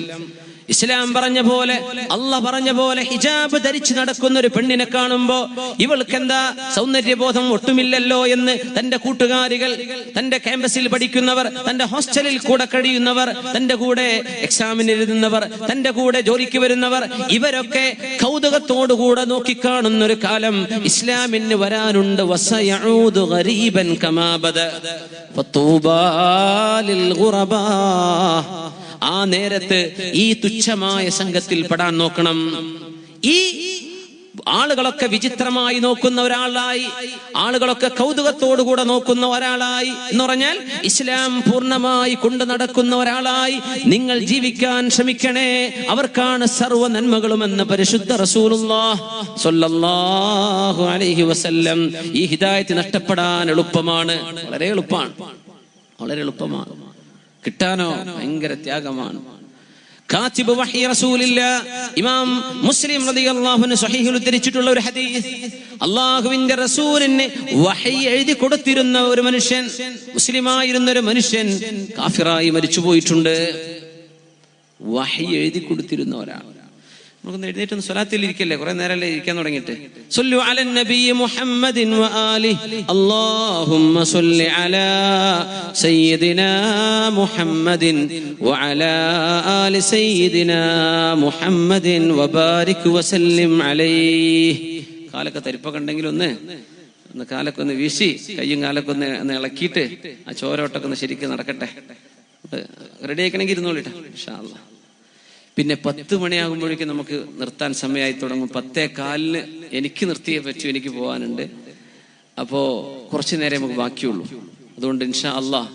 ഇസ്ലാം പറഞ്ഞ പോലെ, അല്ലാഹ് പറഞ്ഞ പോലെ ഹിജാബ് ധരിച്ച് നടക്കുന്ന ഒരു പെണ്ണിനെ കാണുമ്പോ ഇവൾക്ക് എന്താ സൗന്ദര്യബോധം ഒട്ടുമില്ലല്ലോ എന്ന് തന്റെ കൂട്ടുകാരികൾ, തന്റെ ക്യാമ്പസിൽ പഠിക്കുന്നവർ, തന്റെ ഹോസ്റ്റലിൽ കൂടെ കഴിയുന്നവർ, തന്റെ കൂടെ എക്സാമിന് എഴുതുന്നവർ, തന്റെ കൂടെ ജോലിക്ക് വരുന്നവർ, ഇവരൊക്കെ കൗതുകത്തോടുകൂടെ നോക്കിക്കാണുന്ന ഒരു കാലം ഇസ്ലാമിന് വരാനുണ്ട്. വസയഊദു ഗരീബൻ കമാ ബദ ഫതൂബാ ലിൽ ഗുറബാ. ആ നേരത്ത് ഈ തുച്ഛമായ സംഘത്തിൽ പെടാൻ നോക്കണം. ഈ ആളുകളൊക്കെ വിചിത്രമായി നോക്കുന്ന ഒരാളായി, ആളുകളൊക്കെ കൗതുകത്തോടുകൂടെ നോക്കുന്ന ഒരാളായി എന്ന് പറഞ്ഞാൽ ഇസ്ലാം പൂർണ്ണമായി കൊണ്ടു നടക്കുന്ന ഒരാളായി നിങ്ങൾ ജീവിക്കാൻ ശ്രമിക്കണേ. അവർക്കാണ് സർവ്വ നന്മകളുമെന്ന് പരിശുദ്ധ റസൂലുള്ളാഹി സ്വല്ലല്ലാഹു അലൈഹി വസല്ലം. ഈ ഹിദായത്ത് നഷ്ടപ്പെടാൻ എളുപ്പമാണ്, വളരെ എളുപ്പമാണ്, വളരെ എളുപ്പമാണ്. കിട്ടാനോ ഭയങ്കര ത്യാഗമാണ്. കാതിബ് വഹി റസൂലില്ലാഹ് ഇമാം മുസ്ലിം റളിയല്ലാഹു അൻഹു സ്വഹീഹിൽ ഉദ്ധരിച്ചിട്ടുള്ള ഒരു ഹദീസ്, അല്ലാഹുവിന്റെ റസൂലിന് വഹി എഴുതി കൊടുത്തിരുന്ന ഒരു മനുഷ്യൻ, മുസ്ലിമായിരുന്ന ഒരു മനുഷ്യൻ കാഫിറായി മരിച്ചു പോയിട്ടുണ്ട്. വഹി എഴുതി കൊടുത്തിരുന്ന ഒരാൾ. നമുക്കൊന്ന് എഴുന്നേറ്റൊന്ന് സ്വലാത്തിൽ ഇരിക്കല്ലേ, കുറെ നേരമല്ലേ ഇരിക്കാൻ തുടങ്ങിയിട്ട്. സല്ലു അലൻ നബി മുഹമ്മദിൻ വ ആലിഹി അല്ലാഹുമ്മ സല്ലി അലാ സയ്യിദിനാ മുഹമ്മദിൻ വ അലാ ആലി സയ്യിദിനാ മുഹമ്മദിൻ വ ബാരിക് വസല്ലിം അലൈഹി. കാലൊക്കെ തരിപ്പൊക്കെ ഉണ്ടെങ്കിൽ ഒന്ന് കാലൊക്കെ ഒന്ന് വീശി, കയ്യും കാലൊക്കെ ഒന്ന് ഇളക്കിയിട്ട് ആ ചോരോട്ടൊക്കെ ഒന്ന് ശരിക്കും നടക്കട്ടെ. റെഡി ആക്കണമെങ്കിൽ ഇരുന്നോളിട്ടാ ഇൻഷാ അല്ലാഹ്. പിന്നെ 10 മണിയാകുമ്പോഴേക്കും നമുക്ക് നിർത്താൻ സമയമായി തുടങ്ങും. 10:15 എനിക്ക് നിർത്തിയേ പറ്റൂ, എനിക്ക് പോകാനുണ്ട്. അപ്പോ കുറച്ചു നേരം നമുക്ക് ബാക്കിയുള്ളൂ. അതുകൊണ്ട് ഇൻഷാ അല്ലാഹ്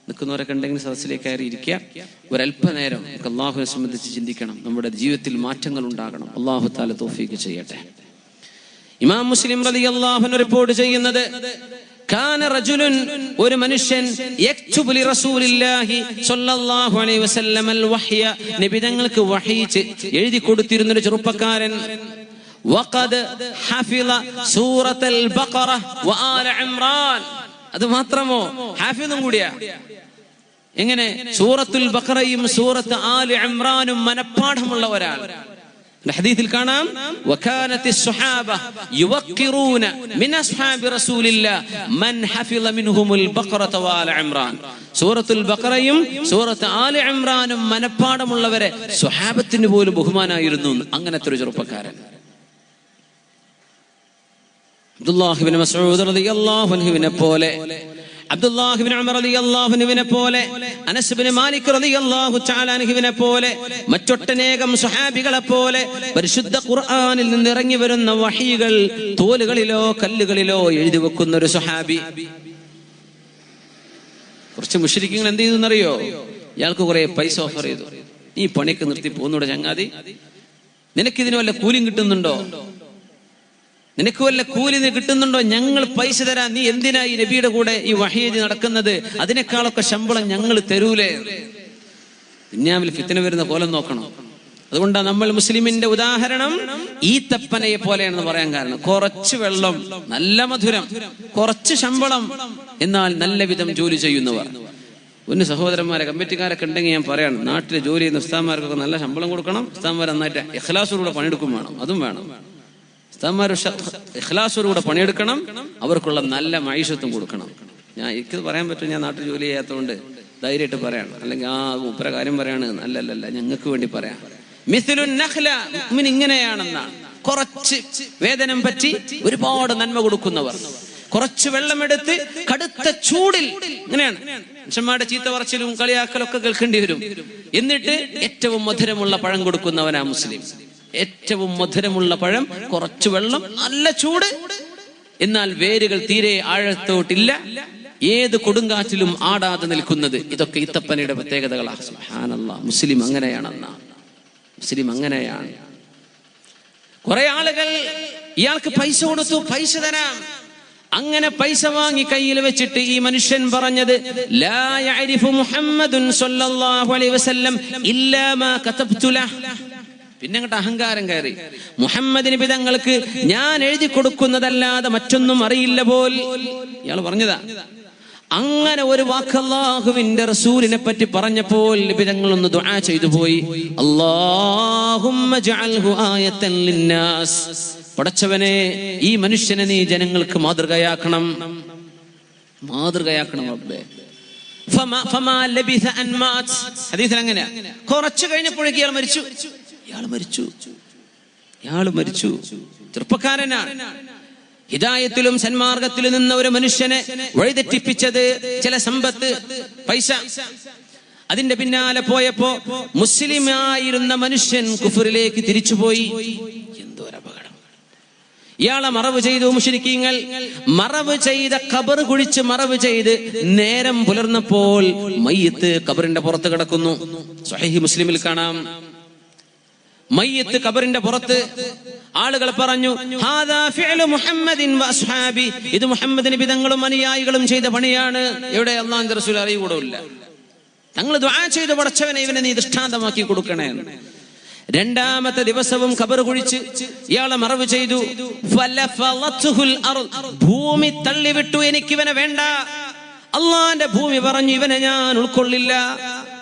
നിൽക്കുന്നവരൊക്കെ ഉണ്ടെങ്കിൽ സദസ്സിലേക്ക് കയറി ഇരിക്കുക. ഒരല്പനേരം നമുക്ക് അള്ളാഹുവിനെ സംബന്ധിച്ച് ചിന്തിക്കണം. നമ്മുടെ ജീവിതത്തിൽ മാറ്റങ്ങൾ ഉണ്ടാകണം. അള്ളാഹു തആല തൗഫീഖ് ചെയ്യട്ടെ. ഇമാം മുസ്ലിം റളിയല്ലാഹു അൻഹു റിപ്പോർട്ട് ചെയ്യുന്നത്, കാന റജുലുൻ, ഒരു മനുഷ്യൻ, യക്തുബു ലി റസൂലില്ലാഹി സ്വല്ലല്ലാഹു അലൈഹി വസല്ലം അൽ വഹ്യ, നബി തങ്ങൾക്ക് വഹി എഴുതി കൊടുത്തിരുന്ന ഒരു ചെറുപ്പക്കാരൻ. വഖദ് ഹഫിള സൂറത്തുൽ ബഖറ വ ആല ഇംറാൻ, അത് മാത്രമോ, ഹാഫിദും കൂടിയാ. എങ്ങനെ? സൂറത്തുൽ ബഖറയും സൂറത്ത് ആലി ഇംറാനും മനപ്പാഠമുള്ള ഒരാൾ. ഹദീസിൽ കാണാം, വകാനത്തി സ്വഹാബ യുവഖിറൂന മിൻ അസ്ഹാബി റസൂലില്ലാഹ് മൻ ഹഫിള മിൻഹുൽ ബഖറത വആല ഇംറാൻ. സൂറത്തുൽ ബഖറയും സൂറത്ത് ആലി ഇംറാനും മനപ്പാഠമുള്ളവരെ സ്വഹാബത്തിന് പോലും ബഹുമാനായിരുന്നു. അങ്ങനത്തെ ഒരു ചെറുപ്പക്കാരൻ അബ്ദുല്ലാഹ് ഇബ്നു മസ്ഊദ് റളിയല്ലാഹു അൻഹുവിനെ പോലെ, അബ്ദുല്ലാഹ് ഇബ്നു ഉമർ റളിയല്ലാഹു അൻഹുവിനെ പോലെ, അനസ് ഇബ്നു മാലിക് റളിയല്ലാഹു തആല അൻഹുവിനെ പോലെ, മറ്റൊട്ടനേകം സ്വഹാബികളെ പോലെ പരിശുദ്ധ ഖുർആനിൽ നിന്ന് ഇറങ്ങി വരുന്ന വഹീകൾ തോലുകളിലോ കല്ലുകളിലോ എഴുതി വെക്കുന്ന ഒരു സ്വഹാബി. കുറച്ച് മുശ്രിക്കുകൾ എന്ത് ചെയ്തു എന്നറിയോ? ഇയാൾക്ക് കുറെ പൈസ ഓഫർ ചെയ്തു. നീ പണിക്ക് നിർത്തി പോന്നൂടെ ചങ്ങാതി, നിനക്കിതിന് വല്ല കൂലിയും കിട്ടുന്നുണ്ടോ? നിനക്ക് വല്ല കൂലി കിട്ടുന്നുണ്ടോ? ഞങ്ങൾ പൈസ തരാം. നീ എന്തിനാ ഈ നബിയുടെ കൂടെ ഈ വഹീദ് നടക്കുന്നത്? അതിനേക്കാളൊക്കെ ശമ്പളം ഞങ്ങൾ തരൂലേ. ദുനിയാവിൽ ഫിത്ന വരുന്ന കോലം നോക്കണം. അതുകൊണ്ടാണ് നമ്മൾ മുസ്ലിമിന്റെ ഉദാഹരണം ഈത്തപ്പനയെ പോലെയാണെന്ന് പറയാൻ കാരണം. കുറച്ച് വെള്ളം, നല്ല മധുരം, കുറച്ച് ശമ്പളം, എന്നാൽ നല്ല വിധം ജോലി ചെയ്യുന്നവർ. ഒന്ന് സഹോദരന്മാരെ, കമ്മിറ്റിക്കാരൊക്കെ ഉണ്ടെങ്കിൽ ഞാൻ പറയണം, നാട്ടിൽ ജോലി ചെയ്യുന്ന ഉസ്താദ്മാർക്കൊക്കെ നല്ല ശമ്പളം കൊടുക്കണം. ഉസ്താദ്മാർ നന്നായിട്ട് ഇഖ്ലാസോടുകൂടെ പണിയെടുക്കും വേണം. അതും വേണം. ഉസ്താദ്മാർ ഇഖ്ലാസോടുകൂടെ പണിയെടുക്കണം. അവർക്കുള്ള നല്ല മൈഷത്തും കൊടുക്കണം. എനിക്ക് പറയാൻ പറ്റും, ഞാൻ നാട്ടിൽ ജോലി ചെയ്യാത്തതുകൊണ്ട് ധൈര്യമായിട്ട് പറയാണ്. അല്ലെങ്കിൽ ഉപ്പര കാര്യം പറയാണ്. അല്ലല്ല, ഞങ്ങൾക്ക് വേണ്ടി പറയാം. മിസ്ലുൻ നഖ്ല, മുഅ്മിൻ ഇങ്ങനെയാണെന്നാണ്. കുറച്ച് വേതനം പറ്റി ഒരുപാട് നന്മ കൊടുക്കുന്നവർ. കുറച്ച് വെള്ളമെടുത്ത് കടുത്ത ചൂടിൽ, ഇങ്ങനെയാണ് മനുഷ്യന്മാരുടെ ചീത്ത പറച്ചിലും കളിയാക്കലൊക്കെ കേൾക്കേണ്ടി വരും. എന്നിട്ട് ഏറ്റവും മധുരമുള്ള പഴം കൊടുക്കുന്നവനാ മുസ്ലിം. ഏറ്റവും മധുരമുള്ള പഴം, കുറച്ച് വെള്ളം, നല്ല ചൂട്, എന്നാൽ വേരുകൾ തീരെ ആഴത്തോട്ടില്ല, ഏത് കൊടുങ്കാറ്റിലും ആടാതെ നിൽക്കുന്നത്. ഇതൊക്കെ ഈത്തപ്പനയുടെ പ്രത്യേകതകളാണ്. സുബ്ഹാനല്ലാഹ്, മുസ്ലിം അങ്ങനെയാണെന്നാ. മുസ്ലിം അങ്ങനെയാണ്. കുറെ ആളുകൾ ഇയാൾക്ക് പൈസ കൊടുത്തു, പൈസ തരാം. അങ്ങനെ പൈസ വാങ്ങി കയ്യിൽ വെച്ചിട്ട് ഈ മനുഷ്യൻ പറഞ്ഞത്, ലാ യഅരിഫു മുഹമ്മദുൻ സ്വല്ലല്ലാഹു അലൈഹി വസല്ലം ഇല്ലാ മാ കതബ്തു ലഹു. പിന്നെ അങ്ങോട്ട് അഹങ്കാരം കയറി. മുഹമ്മദ് നബി തങ്ങൾക്ക് ഞാൻ എഴുതി കൊടുക്കുന്നതല്ലാതെ മറ്റൊന്നും അറിയില്ല പോൽ ഇയാൾ പറഞ്ഞതാ. അങ്ങനെ ഒരു വാക്ക് അല്ലാഹുവിന്റെ റസൂലിനെ പറ്റി പറഞ്ഞപ്പോൾ നബി തങ്ങൾ ഒന്ന് ദുആ ചെയ്തു പോയി, അല്ലാഹുമ്മ ജഅൽഹു ആയത്തൻ ലിന്നാസ്. പടച്ചവനെ, ഈ മനുഷ്യനെ നീ ജനങ്ങൾക്ക് മാതൃകയാക്കണം, മാതൃകയാക്കണം റബ്ബേ. ഫമാ ലബിഥ അൻ മാത്. ഹദീസിൽ അങ്ങനെ കുറച്ച് കഴിഞ്ഞപ്പോഴേക്ക് ഇയാൾ മരിച്ചു. ചെറുപ്പക്കാരനാണ്. ഹിദായത്തിലും സന്മാർഗത്തിലും നിന്ന ഒരു മനുഷ്യനെ വഴിതെറ്റിപ്പിച്ചത് ചില സമ്പത്ത്, പൈസ. അതിന്റെ പിന്നാലെ പോയപ്പോ മുസ്ലിമായിരുന്ന മനുഷ്യൻ കുഫറിലേക്ക് തിരിച്ചുപോയി. എന്തോരപകടം! ഇയാളെ മറവ് ചെയ്തു മുശ്രിക്കീങ്ങൾ. മറവ് ചെയ്ത ഖബർ കുഴിച്ച് മറവ് ചെയ്ത് നേരം പുലർന്നപ്പോൾ മയ്യിത്ത് ഖബറിന്റെ പുറത്ത് കിടക്കുന്നു. സ്വഹീഹ് മുസ്ലിമിൽ കാണാം, മയ്യിത്ത് ഖബറിന്റെ പുറത്ത്. ആളുകൾ പറഞ്ഞു, ഹാദാ ഫിഅലു മുഹമ്മദിൻ വഅസ്ഹാബി. ഇത് മുഹമ്മദ് നബി തങ്ങളും അനുയായികളും ചെയ്ത പണിയാണ്. എവിടെ അല്ലാഹുവിന്റെ റസൂൽ അറിയുകൂടില്ല. തങ്ങൾ ദുആ ചെയ്തു, പടച്ചവനെ ഇവനെ നീ ദൃഷ്ടാന്തമാക്കി കൊടുക്കണേ. രണ്ടാമത്തെ ദിവസവും ഖബർ കുഴിച്ച് ഇയാളെ മറവ് ചെയ്തു. ഭൂമി തള്ളിവിട്ടു, എനിക്കിവനെ വേണ്ട. അള്ളാന്റെ ഭൂമി പറഞ്ഞു, ഇവനെ ഞാൻ ഉൾക്കൊള്ളില്ല.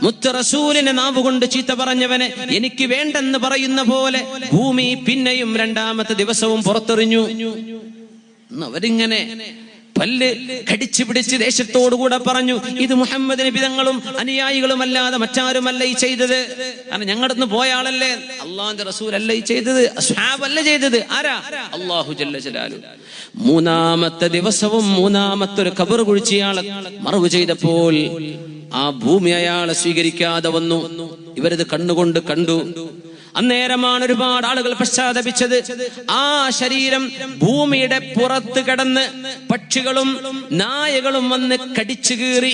മുത്ത് റസൂലിനെ നാവുകൊണ്ട് ചീത്ത പറഞ്ഞവനെ എനിക്ക് വേണ്ടെന്ന് പറയുന്ന പോലെ ഭൂമി പിന്നെയും രണ്ടാമത്തെ ദിവസവും പുറത്തെറിഞ്ഞു. അവരിങ്ങനെ പല്ല് കടിച്ചു പിടിച്ച് ദേശത്തോടുകൂടെ പറഞ്ഞു, ഇത് മുഹമ്മദ് നബി തങ്ങളും അനുയായികളും അല്ലാതെ മറ്റാരുമല്ല ഈ ചെയ്തത്. കാരണം ഞങ്ങളുടെ നിന്ന് പോയ ആളല്ലേ, അള്ളാഹുവിന്റെ റസൂൽ അല്ല ഈ ചെയ്തത്, അസ്ഹാബ് അല്ല ചെയ്തത്. ആരാ? അല്ലാഹു ജല്ല ജലാലു. മൂന്നാമത്തെ ദിവസവും മൂന്നാമത്തെ ഒരു ഖബർ കുഴിച്ച് ഇയാളെ മറവ് ചെയ്തപ്പോൾ ആ ഭൂമി അയാളെ സ്വീകരിക്കാതെ വന്നു. ഇവരത് കണ്ണുകൊണ്ട് കണ്ടു. അന്നേരമാണ് ഒരുപാട് ആളുകൾ പശ്ചാത്തപിച്ചത്. ആ ശരീരം ഭൂമിയുടെ പുറത്ത് കിടന്ന് പക്ഷികളും നായകളും വന്ന് കടിച്ചു കീറി.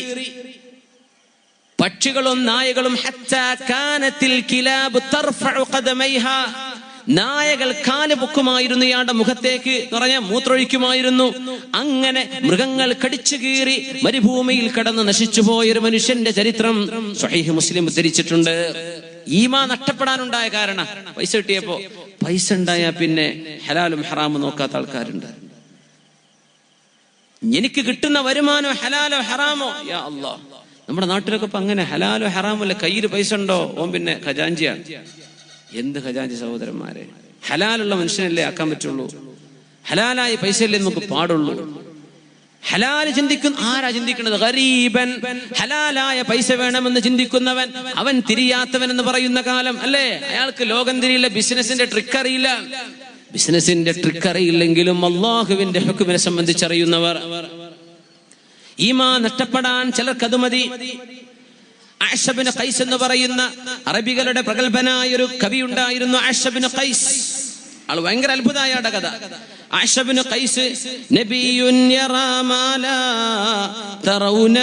പക്ഷികളും നായകളും ഹത്താ കാനത്തിൽ കിലാബ് തർഫഉ ഖദമൈഹാ. നായകൾ കാല് പൊക്കുമായിരുന്നു ഇയാളുടെ മുഖത്തേക്ക്, പറഞ്ഞ മൂത്രൊഴിക്കുമായിരുന്നു. അങ്ങനെ മൃഗങ്ങൾ കടിച്ചു കീറി മരുഭൂമിയിൽ കടന്ന് നശിച്ചു പോയൊരു മനുഷ്യന്റെ ചരിത്രം സ്വഹീഹ് മുസ്ലിം ഉദ്ധരിച്ചിട്ടുണ്ട്. ഈമാൻ നഷ്ടപ്പെടാനുണ്ടായ കാരണം പൈസ കിട്ടിയപ്പോ. പൈസ ഉണ്ടായാൽ പിന്നെ ഹലാലും ഹറാമും നോക്കാത്ത ആൾക്കാരുണ്ട്. എനിക്ക് കിട്ടുന്ന വരുമാനം ഹലാലോ ഹറാമോ? യാ അല്ലാഹ്, നമ്മുടെ നാട്ടിലൊക്കെ ഇപ്പൊ അങ്ങനെ ഹലാലോ ഹറാമോ അല്ല. കയ്യിൽ പൈസ ഉണ്ടോ ഓൻ പിന്നെ ഖജാഞ്ചിയാണ്. എന്ത് ഖജാഞ്ചി സഹോദരന്മാരെ? ഹലാലുള്ള മനുഷ്യനല്ലേ ആക്കാൻ പറ്റുള്ളൂ. ഹലാലായ പൈസയല്ലേ നമുക്ക് പാടുള്ളൂ. ഹലാല് ആരാ ചിന്തിക്കുന്നത്? ഗരീബൻ, ഹലാലായ പൈസ വേണമെന്ന് ചിന്തിക്കുന്നവൻ, അവൻ തിരിയാത്തവൻ എന്ന് പറയുന്ന കാലം അല്ലേ? അയാൾക്ക് ലോകം തിരിയില്ല, ബിസിനസിന്റെ ട്രിക്ക് അറിയില്ല. ബിസിനസിന്റെ ട്രിക്ക് അറിയില്ലെങ്കിലും അള്ളാഹുവിന്റെ ഹുക്മിനെ സംബന്ധിച്ചറിയുന്നവർ. ഈമാൻ നഷ്ടപ്പെടാൻ ചിലർക്കത് മതി. ആയിഷ ബിൻ ഖൈസ് എന്ന് പറയുന്ന അറബികളുടെ പ്രഗത്ഭനായ ഒരു കവി ഉണ്ടായിരുന്നു, ആയിഷ ബിൻ ഖൈസ്. ആള് ഭയങ്കര അത്ഭുതമായ കഥ. ആയിഷ ബിൻ ഖൈസ് നബിയുൻ യറാ മാ ലാ തറൗന,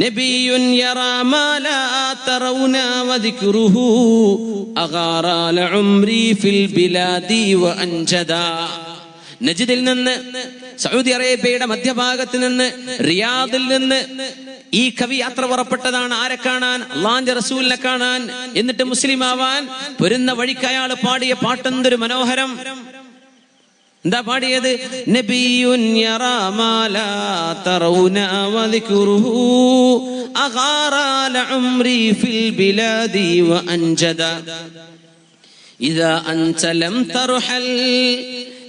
നബിയുൻ യറാ മാ ലാ തറൗന വദിക്റുഹു അഗാറാ ലഉംരി ഫിൽ ബിലാദി വഅൻജദാ. നജ്ദിൽ നിന്ന്, സൗദി അറേബ്യയുടെ മധ്യഭാഗത്ത് നിന്ന്, റിയാദിൽ നിന്ന് ഈ കവി യാത്ര പുറപ്പെട്ടതാണ്. ആരെ കാണാൻ? അല്ലാഹുവിന്റെ റസൂലിനെ കാണാൻ. എന്നിട്ട് മുസ്ലിം ആവാൻ വരുന്ന വഴിക്ക് അയാൾ പാടിയ പാട്ടെന്തൊരു മനോഹരം. എന്താ പാടിയത്? നബിയുൻ യറാ മാ ലാ തറൗന വദിക്റുഹു അഗാറാ ലഉംരി ഫിൽ ബിലാദി വഅൻജദാ ഇദാ അൻത ലം തർഹൽ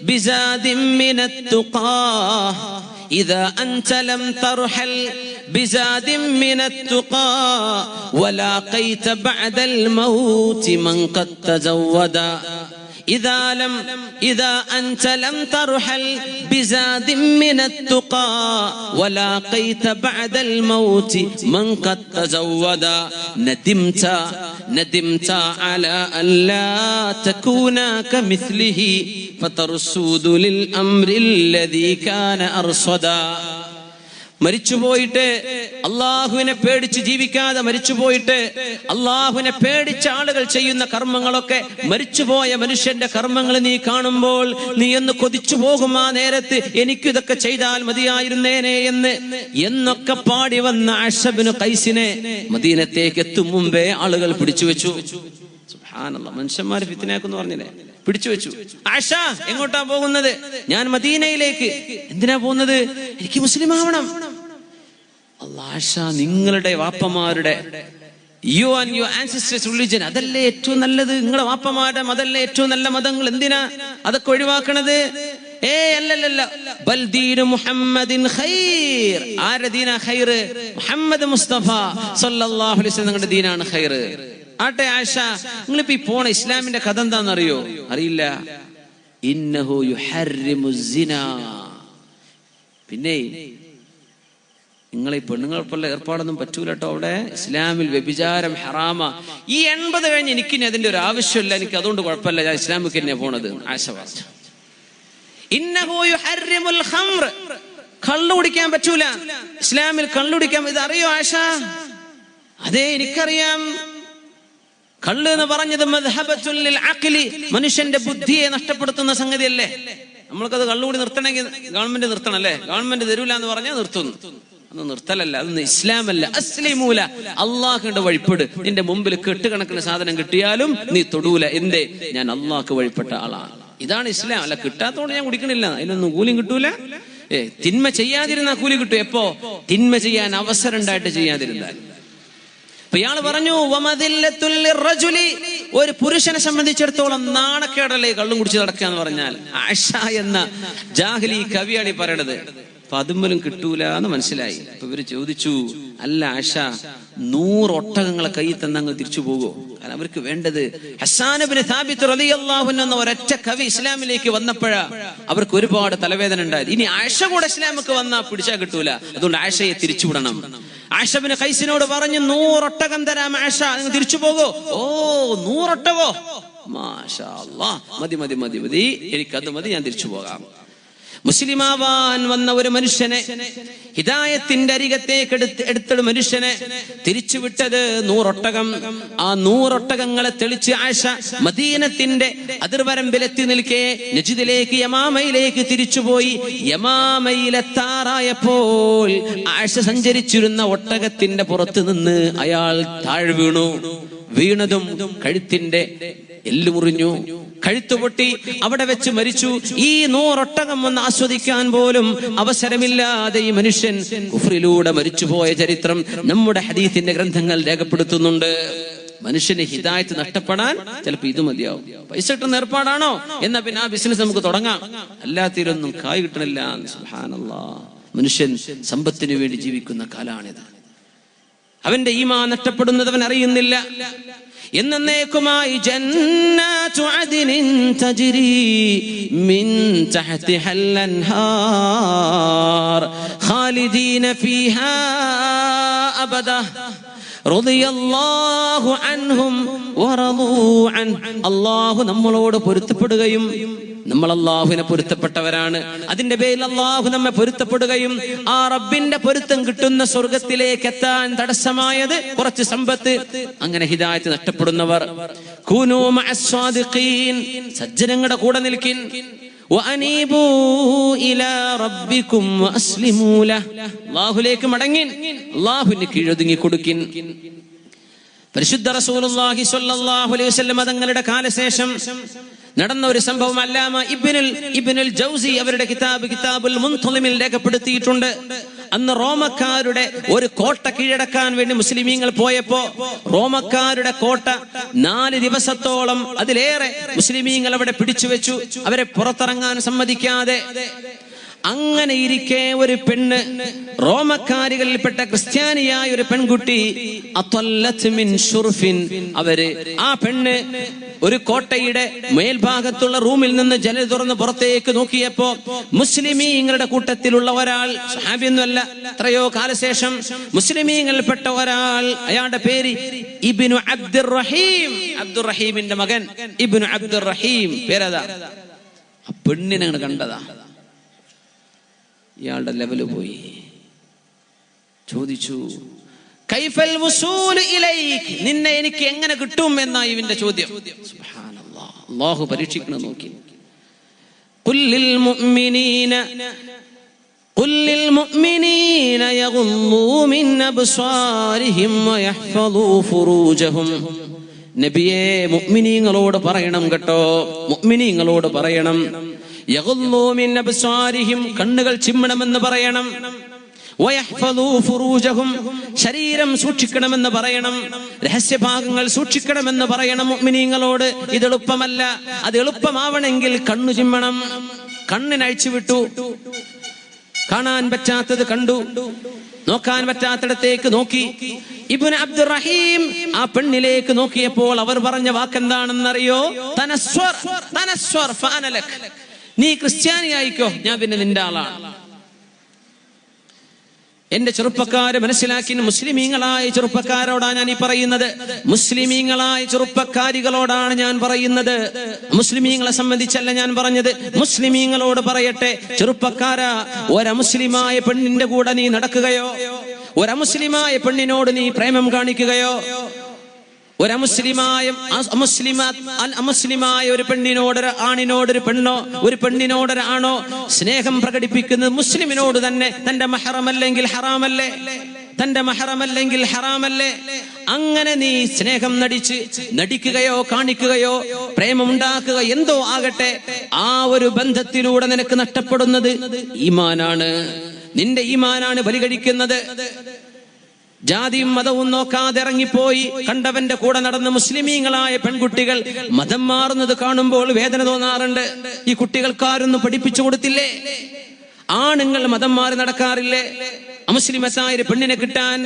بزاد من التقى إذا أنت لم ترحل بزاد من التقى ولاقيت بعد الموت من قد تزودا إذا أنت لم ترحل بزاد من التقى ولاقيت بعد الموت من قد تزودا ندمت على أن لا تكون كمثله فترصد للأمر الذي كان أرصدا. മരിച്ചുപോയിട്ട് അള്ളാഹുവിനെ പേടിച്ച് ജീവിക്കാതെ മരിച്ചുപോയിട്ട് അള്ളാഹുവിനെ പേടിച്ച ആളുകൾ ചെയ്യുന്ന കർമ്മങ്ങളൊക്കെ, മരിച്ചുപോയ മനുഷ്യന്റെ കർമ്മങ്ങൾ നീ കാണുമ്പോൾ നീ എന്ന് കൊതിച്ചു പോകും. ആ നേരത്ത് എനിക്കിതൊക്കെ ചെയ്താൽ മതിയായിരുന്നേനെ എന്നൊക്കെ പാടി വന്ന ആയിഷ ബിൻ ഖൈസിനെ മദീനത്തേക്ക് എത്തും മുമ്പേ ആളുകൾ പിടിച്ചു വെച്ചു. സുബ്ഹാനല്ലാഹ്, മനുഷ്യന്മാര് ഫിത്നയാക്കുന്നു പറഞ്ഞില്ലേ, പിടിച്ചു വെച്ചു. ആയിഷ എങ്ങോട്ടാ പോകുന്നത്? ഞാൻ മദീനയിലേക്ക്. എന്തിനാ പോകുന്നത്? എനിക്ക് മുസ്ലിം ആവണം. ആയിഷ, നിങ്ങളുടെ വാപ്പമാരുടെ you and your ancestors religion അതല്ലേ ഏറ്റവും നല്ലത്? നിങ്ങളുടെ വാപ്പമാരുടെ മതല്ലേ ഏറ്റവും നല്ല മതങ്ങൾ? എന്തിനാ അതൊക്കെ ഒഴിവാക്കണത്? അല്ലല്ല, ബൽ ദീനു മുഹമ്മദിൻ ഖൈർ. ആരുടെ ദീനാ ഖൈർ? മുഹമ്മദ് മുസ്തഫ സല്ലല്ലാഹു അലൈഹി വസല്ലം നിങ്ങളുടെ ദീനാണ് ഖൈർ. ആട്ടെ ആയിഷ, നിങ്ങളിപ്പോ ഈ പോണ ഇസ്ലാമിന്റെ കഥ എന്താണെന്നറിയോ? അറിയില്ല. ഇന്നഹു യുഹർരിമു സിനാ. പിന്നെ നിങ്ങളെ പെണ്ണുങ്ങൾക്കുള്ള ഏർപ്പാടൊന്നും പറ്റൂല കേട്ടോ. അവിടെ ഇസ്ലാമിൽ വ്യഭിചാരം ഹറാമ. ഈ 80 കഴിഞ്ഞ് എനിക്കിനി അതിന്റെ ഒരു ആവശ്യമില്ല, എനിക്ക് അതുകൊണ്ട് കുഴപ്പമില്ല, ഞാൻ ഇസ്ലാമിക്ക് തന്നെയാ പോണത്. ആയിഷ പറഞ്ഞു. ഇന്നഹു യുഹർരിമുൽ ഖംർ. കള്ളു കുടിക്കാൻ പറ്റൂല ഇസ്ലാമിൽ. കള്ളു കുടിക്കാൻ ഇത് അറിയോ ആയിഷ? അതെ, എനിക്കറിയാം. കള്ള് എന്ന് പറഞ്ഞത് മദ്ഹബത്തുൽ ലിൽ അഖ്ലി, മനുഷ്യന്റെ ബുദ്ധിയെ നഷ്ടപ്പെടുത്തുന്ന സംഗതിയല്ലേ. നമ്മൾക്കത് കള്ളുകൂടി നിർത്തണമെങ്കിൽ ഗവൺമെന്റ് നിർത്തണം അല്ലേ? ഗവൺമെന്റ് തരൂല എന്ന് പറഞ്ഞാൽ നിർത്തുന്നു. അന്ന് നിർത്തലല്ല, അതൊന്നും ഇസ്ലാമല്ല. അസ്ലിമൂല, അള്ളാഹുവിന്റെ വഴിപ്പെട്. നിന്റെ മുമ്പിൽ കെട്ടുകണക്കിന് സാധനം കിട്ടിയാലും നീ തൊടൂല. എന്തേ? ഞാൻ അള്ളാഹ്ക്ക് വഴിപ്പെട്ട ആളാണ്. ഇതാണ് ഇസ്ലാം. അല്ല, കിട്ടാത്തോണ്ട് ഞാൻ കുടിക്കണില്ല, അതിനൊന്നും കൂലിയും കിട്ടൂല. തിന്മ ചെയ്യാതിരുന്ന കൂലി കിട്ടും. എപ്പോ? തിന്മ ചെയ്യാൻ അവസരം ഉണ്ടായിട്ട് ചെയ്യാതിരുന്നാൽ. ഇയാള് പറഞ്ഞു, ഒരു പുരുഷനെ സംബന്ധിച്ചിടത്തോളം നാണക്കേടല്ലേ കള്ളും കുടിച്ച് നടക്കുക എന്ന് പറഞ്ഞാൽ. ആയിഷ എന്ന ജാഹിലി കവിയാണ് ഈ പറയണത്. അപ്പൊ അതുമ്പോലും കിട്ടൂല എന്ന് മനസ്സിലായി. അപ്പൊ ഇവര് ചോദിച്ചു, അല്ല ആയിഷ, 100 ഒട്ടകങ്ങളെ കൈ തന്നങ്ങ് തിരിച്ചു പോകുമോ? കാരണം അവർക്ക് വേണ്ടത്. ഹസ്സാൻ ഇബ്നു സാബിത്ത് റളിയല്ലാഹു അൻഹു എന്ന ഒരൊറ്റ കവി ഇസ്ലാമിലേക്ക് വന്നപ്പോഴാ അവർക്ക് ഒരുപാട് തലവേദന ഉണ്ടായത്. ഇനി ആയിഷ കൂടെ ഇസ്ലാമിക്ക് വന്നാ പിടിച്ചാൽ കിട്ടൂല, അതുകൊണ്ട് ആയിഷയെ തിരിച്ചുവിടണം. ആയിഷ ബിൻ ഖൈസിനോട് പറഞ്ഞു, 100 ഒട്ടകം തരാം ആയിഷ, നിങ്ങൾ തിരിച്ചു പോകോ? ഓ, 100 ഒട്ടകോ? മാഷാ അല്ലാഹ്, മതി, എനിക്കത് മതി, ഞാൻ തിരിച്ചു പോകാം. മുസ്ലിമാവാൻ വന്ന ഒരു മനുഷ്യനെ, ഹിദായത്തിന്റെ അരികത്തേക്ക് എടുത്തൊരു മനുഷ്യനെ തിരിച്ചുവിട്ടത് 100 ഒട്ടകം. ആ 100 ഒട്ടകങ്ങളെ തെളിച്ച് ആയിഷ മദീനത്തിന്റെ അതിർവരമ്പിലെത്തി നിൽക്കെ നജ്ദിലേക്ക്, യമാമയിലേക്ക് തിരിച്ചുപോയി. യമാമയിലെത്താറായപ്പോൾ ആയിഷ സഞ്ചരിച്ചിരുന്ന ഒട്ടകത്തിന്റെ പുറത്ത് നിന്ന് അയാൾ താഴെ വീണു. വീണതും കഴുത്തിന്റെ എല്ല് മുറിഞ്ഞു. കഴുത്തുപൊട്ടി അവിടെ വെച്ച് മരിച്ചു. ഈ 100 ഒട്ടകം വന്ന് ആസ്വദിക്കാൻ പോലും അവസരമില്ലാതെ ഈ മനുഷ്യൻ കുഫ്രിലൂടെ മരിച്ചുപോയ ചരിത്രം നമ്മുടെ ഹദീസിന്റെ ഗ്രന്ഥങ്ങൾ രേഖപ്പെടുത്തുന്നുണ്ട്. മനുഷ്യന് ഹിദായത്ത് നഷ്ടപ്പെടാൻ ചിലപ്പോ ഇത് മതിയാവും. പൈസ കിട്ടുന്ന ഏർപ്പാടാണോ എന്നാ പിന്നെ ആ ബിസിനസ് നമുക്ക് തുടങ്ങാം. അല്ലാത്തതിലൊന്നും കായ് കിട്ടണില്ല. സുബ്ഹാനല്ലാഹ്. മനുഷ്യൻ സമ്പത്തിന് വേണ്ടി ജീവിക്കുന്ന കാലാണിത്. അവന്റെ ഈമാൻ നഷ്ടപ്പെടുന്നത് അവൻ അറിയുന്നില്ല. എന്നേക്കുമായി ജന്നത്തു അദ്നിൻ തജ്രി മിൻ തഹ്തിഹൽ അൻഹാർ ഖാലിദീന ഫീഹാ അബദാ റളിയല്ലാഹു അൻഹും വറദൂ അൻ. അല്ലാഹു നമ്മളോട് പൊരുത്തപ്പെടുകയും നമ്മൾ അല്ലാഹുവിനെ പൊരുത്തപ്പെട്ടവരാണ്, അതിന്റെ പേരിൽ അല്ലാഹു നമ്മെ പൊരുത്തപ്പെടുകയും ആ റബ്ബിന്റെ പൊരുത്തം കിട്ടുന്ന സ്വർഗത്തിലേക്ക് എത്താൻ തടസ്സമായത് കുറച്ച് സമ്പത്ത്. അങ്ങനെ ഹിദായത്ത് നഷ്ടപ്പെടുന്നവർ കൂനൂ മഅസ് സ്വാദിഖീൻ, സജ്ജനങ്ങളുടെ കൂടെ നിൽക്കിൻ. വഅനീബൂ ഇലാ റബ്ബികും വഅസ്ലിമൂ ലഹ്, അല്ലാഹുവിലേക്ക് മടങ്ങിൻ, അല്ലാഹുവിന് കീഴൊതുങ്ങി കൊടുക്കിൻ. പരിശുദ്ധ റസൂലുള്ളാഹി സ്വല്ലല്ലാഹു അലൈഹി വസല്ലം തങ്ങളുടെ കാലശേഷം നടന്ന ഒരു സംഭവം അല്ലാമ ഇബ്നുൽ ജൗസി അവരുടെ കിതാബുൽ മുൻതളിമിൽ രേഖപ്പെടുത്തിയിട്ടുണ്ട്. അന്ന് റോമക്കാരുടെ ഒരു കോട്ട കീഴടക്കാൻ വേണ്ടി മുസ്ലിമീങ്ങൾ പോയപ്പോ റോമക്കാരുടെ കോട്ട 4 ദിവസത്തോളം അതിലേറെ മുസ്ലിമീങ്ങൾ അവിടെ പിടിച്ചു വെച്ചു, അവരെ പുറത്തിറങ്ങാൻ സമ്മതിക്കാതെ. അങ്ങനെ ഇരിക്കെ ഒരു പെണ്ണ്, റോമക്കാരികളിൽപ്പെട്ട ക്രിസ്ത്യാനിയായ ഒരു പെൺകുട്ടി, ആ പെണ്ണ് ഒരു കോട്ടയുടെ മേൽഭാഗത്തുള്ള റൂമിൽ നിന്ന് ജനൽ തുറന്ന് പുറത്തേക്ക് നോക്കിയപ്പോ മുസ്ലിമീങ്ങളുടെ കൂട്ടത്തിലുള്ള ഒരാൾ, സ്വഹാബിയൊന്നുമല്ല, എത്രയോ കാലശേഷം മുസ്ലിമീങ്ങളിൽപ്പെട്ട ഒരാൾ, അയാളുടെ പേര് ഇബ്നു അബ്ദുറഹീം, അബ്ദുറഹീമിന്റെ മകൻ ഇബ്നു അബ്ദുറഹീം പേരതാ. ആ പെണ്ണിനെ കണ്ടതാ. ഇയാളുടെ ലെവല് പോയി. ചോദിച്ചു, കൈഫൽ വുസൂലു ഇലൈക്, നിന്നെ എനിക്ക് എങ്ങനെ കിട്ടും എന്നായി ഇവന്റെ ചോദ്യം. സുബ്ഹാനല്ലാഹ്, അല്ലാഹു പരീക്ഷിക്കണം നോക്കി. ഖുല്ലിൽ മുഅ്മിനീന യഗ്ളൂ മിൻ അബ്സാരിഹിം വയഹ്ഫളൂ ഫുറൂജഹും. നബിയേ, മുഅ്മിനീങ്ങളോട് പറയണം കേട്ടോ, മുഅ്മിനീങ്ങളോട് പറയണം. യഗ്ളൂ മിൻ അബ്സാരിഹിം, കണ്ണുകൾ ചിമ്മണമെന്ന് പറയണം. വയഹ്ഫളൂ ഫുറൂജഹും, ശരീരം സൂക്ഷിക്കണമെന്ന് പറയണം, രഹസ്യഭാഗങ്ങൾ സൂക്ഷിക്കണമെന്ന് പറയണം മുഅ്മിനീങ്ങളോട്. ഇത് എളുപ്പമല്ല. അത് എളുപ്പമാവണമെങ്കിൽ കണ്ണു ചിമ്മണം. കണ്ണിനഴിച്ചു വിട്ടു, കാണാൻ പറ്റാത്തത് കണ്ടു, നോക്കാൻ പറ്റാത്തിടത്തേക്ക് നോക്കി. ഇബ്നു അബ്ദുറഹീം ആ പെണ്ണിലേക്ക് നോക്കിയപ്പോൾ അവർ പറഞ്ഞ വാക്കെന്താണെന്നറിയോ? തനസ്വർ തനസ്വർ ഫഅന ലക്, നീ ക്രിസ്ത്യാനിയായിക്കോ, ഞാൻ പിന്നെ നിന്റെ ആളാണ്. എന്റെ ചെറുപ്പക്കാര് മനസ്സിലാക്കി, മുസ്ലിമീങ്ങളായ ചെറുപ്പക്കാരോടാണ് ഞാൻ ഈ പറയുന്നത്, മുസ്ലിമീങ്ങളായ ചെറുപ്പക്കാരികളോടാണ് ഞാൻ പറയുന്നത്. മുസ്ലിമീങ്ങളെ സംബന്ധിച്ചല്ല ഞാൻ പറഞ്ഞത്, മുസ്ലിമീങ്ങളോട് പറയട്ടെ. ചെറുപ്പക്കാരാ, ഒരമുസ്ലിമായ പെണ്ണിന്റെ കൂടെ നീ നടക്കുകയോ, ഒരമുസ്ലിമായ പെണ്ണിനോട് നീ പ്രേമം കാണിക്കുകയോ, അമുസ്ലിമായ ഒരു പെണ്ണിനോട്, ആണിനോടൊരു പെണ്ണോ, ഒരു പെണ്ണിനോടൊരു ആണോ സ്നേഹം പ്രകടിപ്പിക്കുന്നത് മുസ്ലിമിനോട് തന്നെ, തന്റെ മഹറമല്ലെങ്കിൽ ഹറാമല്ലേ, തന്റെ മഹറമല്ലെങ്കിൽ ഹറാമല്ലേ? അങ്ങനെ നീ സ്നേഹം നടിക്കുകയോ കാണിക്കുകയോ പ്രേമമുണ്ടാക്കുക എന്തോ ആകട്ടെ, ആ ഒരു ബന്ധത്തിലൂടെ നിനക്ക് നഷ്ടപ്പെടുന്നത് ഈമാനാണ്. നിന്റെ ഈമാനാണ് ബലി കഴിക്കുന്നത്. ജാതിയും മതവും നോക്കാതെ ഇറങ്ങിപ്പോയി കണ്ടവന്റെ കൂടെ നടന്ന മുസ്ലിമീങ്ങളായ പെൺകുട്ടികൾ മതം മാറുന്നത് കാണുമ്പോൾ വേദന തോന്നാറുണ്ട്. ഈ കുട്ടികൾക്കാരൊന്നും പഠിപ്പിച്ചു കൊടുത്തില്ലേ? ആണുങ്ങൾ മതം മാറി നടക്കാറില്ലേ അമുസ്ലിമത്തായ ഒരു പെണ്ണിനെ കിട്ടാൻ?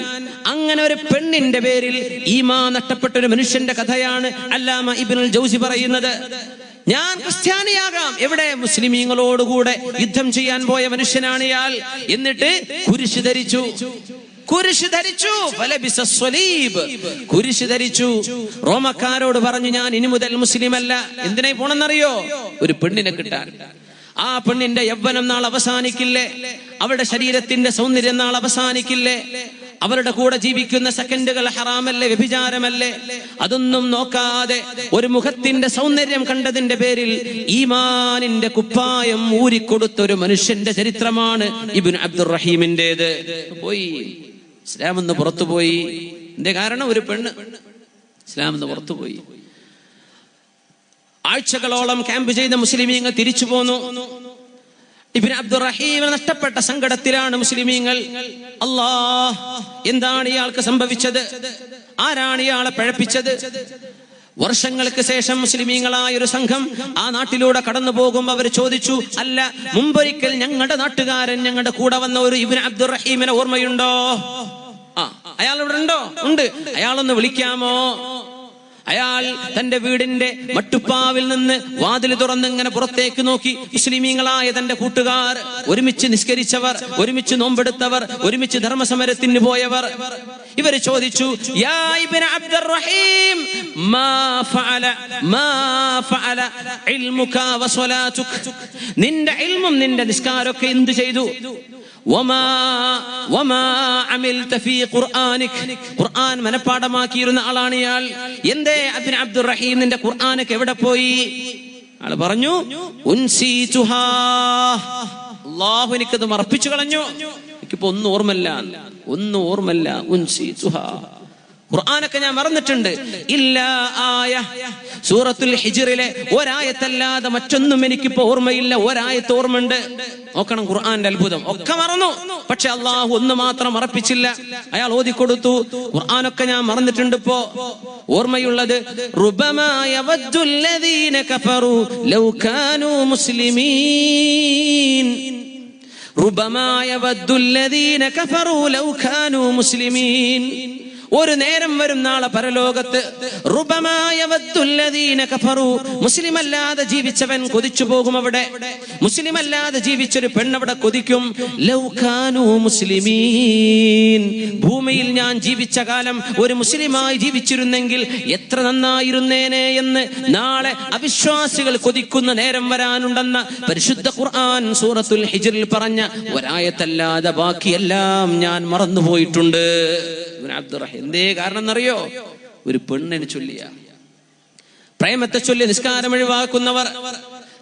അങ്ങനെ ഒരു പെണ്ണിന്റെ പേരിൽ ഈമാൻ നഷ്ടപ്പെട്ട ഒരു മനുഷ്യന്റെ കഥയാണ് അല്ലാമ ഇബ്നുൽ ജൗസി പറയുന്നത്. ഞാൻ ക്രിസ്ത്യാനിയാകാം, എവിടെ? മുസ്ലിമീങ്ങളോടുകൂടെ യുദ്ധം ചെയ്യാൻ പോയ മനുഷ്യനാണ് ഇയാൾ. എന്നിട്ട് കുരിശ് ധരിച്ചു, കുരിശ് ധരിച്ചു, കുരിശ് ധരിച്ചു. റോമക്കാരോട് പറഞ്ഞു, ഞാൻ ഇനി മുതൽ മുസ്ലിം അല്ല. എന്തിനായി പോണെന്നറിയോ? ഒരു പെണ്ണിനെ കിട്ടാൻ. ആ പെണ്ണിന്റെ യൗവനം നാൾ അവസാനിക്കില്ലേ? അവരുടെ ശരീരത്തിന്റെ സൗന്ദര്യം നാൾ അവസാനിക്കില്ലേ? അവരുടെ കൂടെ ജീവിക്കുന്ന സെക്കൻഡുകൾ ഹറാമല്ലേ, വ്യഭിചാരമല്ലേ? അതൊന്നും നോക്കാതെ ഒരു മുഖത്തിന്റെ സൗന്ദര്യം കണ്ടതിന്റെ പേരിൽ ഈമാനിന്റെ കുപ്പായം ഊരിക്കൊടുത്തൊരു മനുഷ്യന്റെ ചരിത്രമാണ് ഇബ്നു അബ്ദുറഹീമിന്റേത്. പോയി ഇസ്ലാം എന്ന് പുറത്തുപോയി. എന്തേ കാരണം? ഒരു പെണ്ണ് ഇസ്ലാം എന്ന് പുറത്തുപോയി. ആഴ്ചകളോളം ക്യാമ്പ് ചെയ്ത മുസ്ലിമീങ്ങൾ തിരിച്ചു പോന്നു. ഇബ്നു അബ്ദുറഹീം നഷ്ടപ്പെട്ട സങ്കടത്തിലാണ് മുസ്ലിമീങ്ങൾ. അല്ലാഹ്, എന്താണ് ഇയാൾക്ക് സംഭവിച്ചത്? ആരാണ് ഇയാളെ പഴപ്പിച്ചത്? വർഷങ്ങൾക്ക് ശേഷം മുസ്ലിമീങ്ങളായ ഒരു സംഘം ആ നാട്ടിലൂടെ കടന്നു പോകുമ്പോൾ അവർ ചോദിച്ചു, അല്ല, മുമ്പൊരിക്കൽ ഞങ്ങളുടെ നാട്ടുകാരൻ ഞങ്ങളുടെ കൂടെ വന്ന ഒരു ഇബ്നു അബ്ദുറഹീമിനെ ഓർമ്മയുണ്ടോ? അയാൾ ഇവിടെ ഉണ്ടോ? ഉണ്ട്. അയാളൊന്ന് വിളിക്കാമോ? അയാൾ തന്റെ വീടിന്റെ മട്ടുപ്പാവിൽ നിന്ന് വാതിൽ തുറന്ന് ഇങ്ങനെ പുറത്തേക്ക് നോക്കി. മുസ്ലിമീങ്ങളായ തന്റെ കൂട്ടുകാർ, ഒരുമിച്ച് നിസ്കരിച്ചവർ, ഒരുമിച്ച് നോമ്പെടുത്തവർ, ഒരുമിച്ച് ധർമ്മസമരത്തിന് പോയവർ, ഇവര് ചോദിച്ചു, യാ ഇബ്നു അബ്ദുറഹീം, മാ ഫഅല ഇൽമുക വസലാതുക, നിന്റെ ഇൽമും നിന്റെ നിസ്കാരമൊക്കെ എന്ത് ചെയ്തു? ഖുർആൻ മനപ്പാഠമാക്കിയിരുന്ന ആളാണ് ഇയാൾ. എന്തേ ഇബ്നു അബ്ദുറഹീം, നിന്റെ ഖുർആനൊക്കെ എവിടെ പോയി? ആള് പറഞ്ഞു, ഉൻസീതുഹാ, അല്ലാഹു എനിക്കത് മറപ്പിച്ചു കളഞ്ഞു, എനിക്കിപ്പോ ഒന്നും ഓർമ്മല്ല. ഉൻസീതുഹാ, ഖുർആനൊക്കെ ഞാൻ മറന്നിട്ടുണ്ട്. ഇല്ലാ ആയ, സൂറത്തുൽ ഹിജ്റിലെ ഒരായത്തല്ലാതെ മറ്റൊന്നും എനിക്കിപ്പോ ഓർമ്മയില്ല. ഒരായത്ത് ഓർമ്മയുണ്ട്. നോക്കണം ഖുർആന്റെ അത്ഭുതം. ഒക്കെ മറന്നു, പക്ഷെ അള്ളാഹു ഒന്ന് മാത്രം മറപ്പിച്ചില്ല. അയാൾ ഓതിക്കൊടുത്തു, ഖുർആനൊക്കെ ഞാൻ മറന്നിട്ടുണ്ട്, ഇപ്പോ ഓർമ്മയുള്ളത് റുബമാ യവദ്ദുല്ലദീന കഫറു ലൗ കാനൂ മുസ്ലിമീൻ. റുബമാ യവദ്ദുല്ലദീന കഫറു ലൗ കാനൂ മുസ്ലിമീൻ. ഒരു നേരം വരും നാളെ പരലോകത്ത്, റുബമാ യവദ്ദുല്ലദീന കഫറു, മുസ്ലിമല്ലാതെ ജീവിച്ചവൻ കൊതിച്ചു പോകും അവിടെ. മുസ്ലിമല്ലാതെ ജീവിച്ചൊരു പെണ്ണവിടെ കൊതിക്കും, ലൗ കാനൂ മുസ്ലിമീൻ, ഭൂമിയിൽ ഞാൻ ജീവിച്ച കാലം ഒരു മുസ്ലിമായി ജീവിച്ചിരുന്നെങ്കിൽ എത്ര നന്നായിരുന്നേനെ എന്ന് നാളെ അവിശ്വാസികൾ കൊതിക്കുന്ന നേരം വരാനുണ്ടെന്ന പരിശുദ്ധ ഖുർആൻ സൂറത്തുൽ ഹിജ്റിൽ പറഞ്ഞ ഒരായത്തല്ലാതെ ബാക്കിയെല്ലാം ഞാൻ മറന്നുപോയിട്ടുണ്ട്. എന്തേ കാരണം എന്നറിയോ? ഒരു പെണ്ണിനെ ചൊല്ലിയ, പ്രേമത്തെ ചൊല്ലി നിസ്കാരം ഒഴിവാക്കുന്നവർ,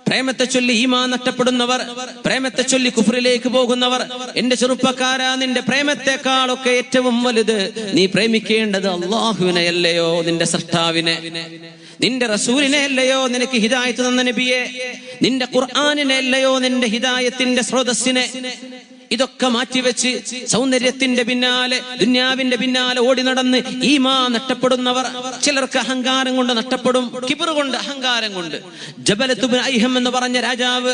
പ്രേമത്തെ ചൊല്ലി ഈമാൻ നഷ്ടപ്പെടുന്നവർ, പ്രേമത്തെ ചൊല്ലി കുഫ്റിലേക്ക് പോകുന്നവർ, എന്റെ ചെറുപ്പക്കാരാ, നിന്റെ പ്രേമത്തെക്കാളൊക്കെ ഏറ്റവും വലുത് നീ പ്രേമിക്കേണ്ടത് അല്ലാഹുവിനെ അല്ലയോ, നിന്റെ സൃഷ്ടാവിനെ, നിന്റെ റസൂലിനെ അല്ലയോ, നിനക്ക് ഹിദായത്ത് തന്ന നബിയെ, നിന്റെ ഖുർആനിനെ അല്ലയോ, നിന്റെ ഹിദായത്തിന്റെ സ്രോതസ്സിനെ. ഇതൊക്കെ മാറ്റിവെച്ച് സൗന്ദര്യത്തിന്റെ പിന്നാലെ, ദുന്യാവിന്റെ പിന്നാലെ ഓടി നടന്ന് ഈമാൻ നഷ്ടപ്പെടുന്നവർ, ചിലർക്ക് അഹങ്കാരം കൊണ്ട് നഷ്ടപ്പെടും, കിബ്ർ കൊണ്ട്, അഹങ്കാരം കൊണ്ട്. ജബലത്ത് ഇബ്നു ഐഹം എന്ന് പറഞ്ഞ രാജാവ്,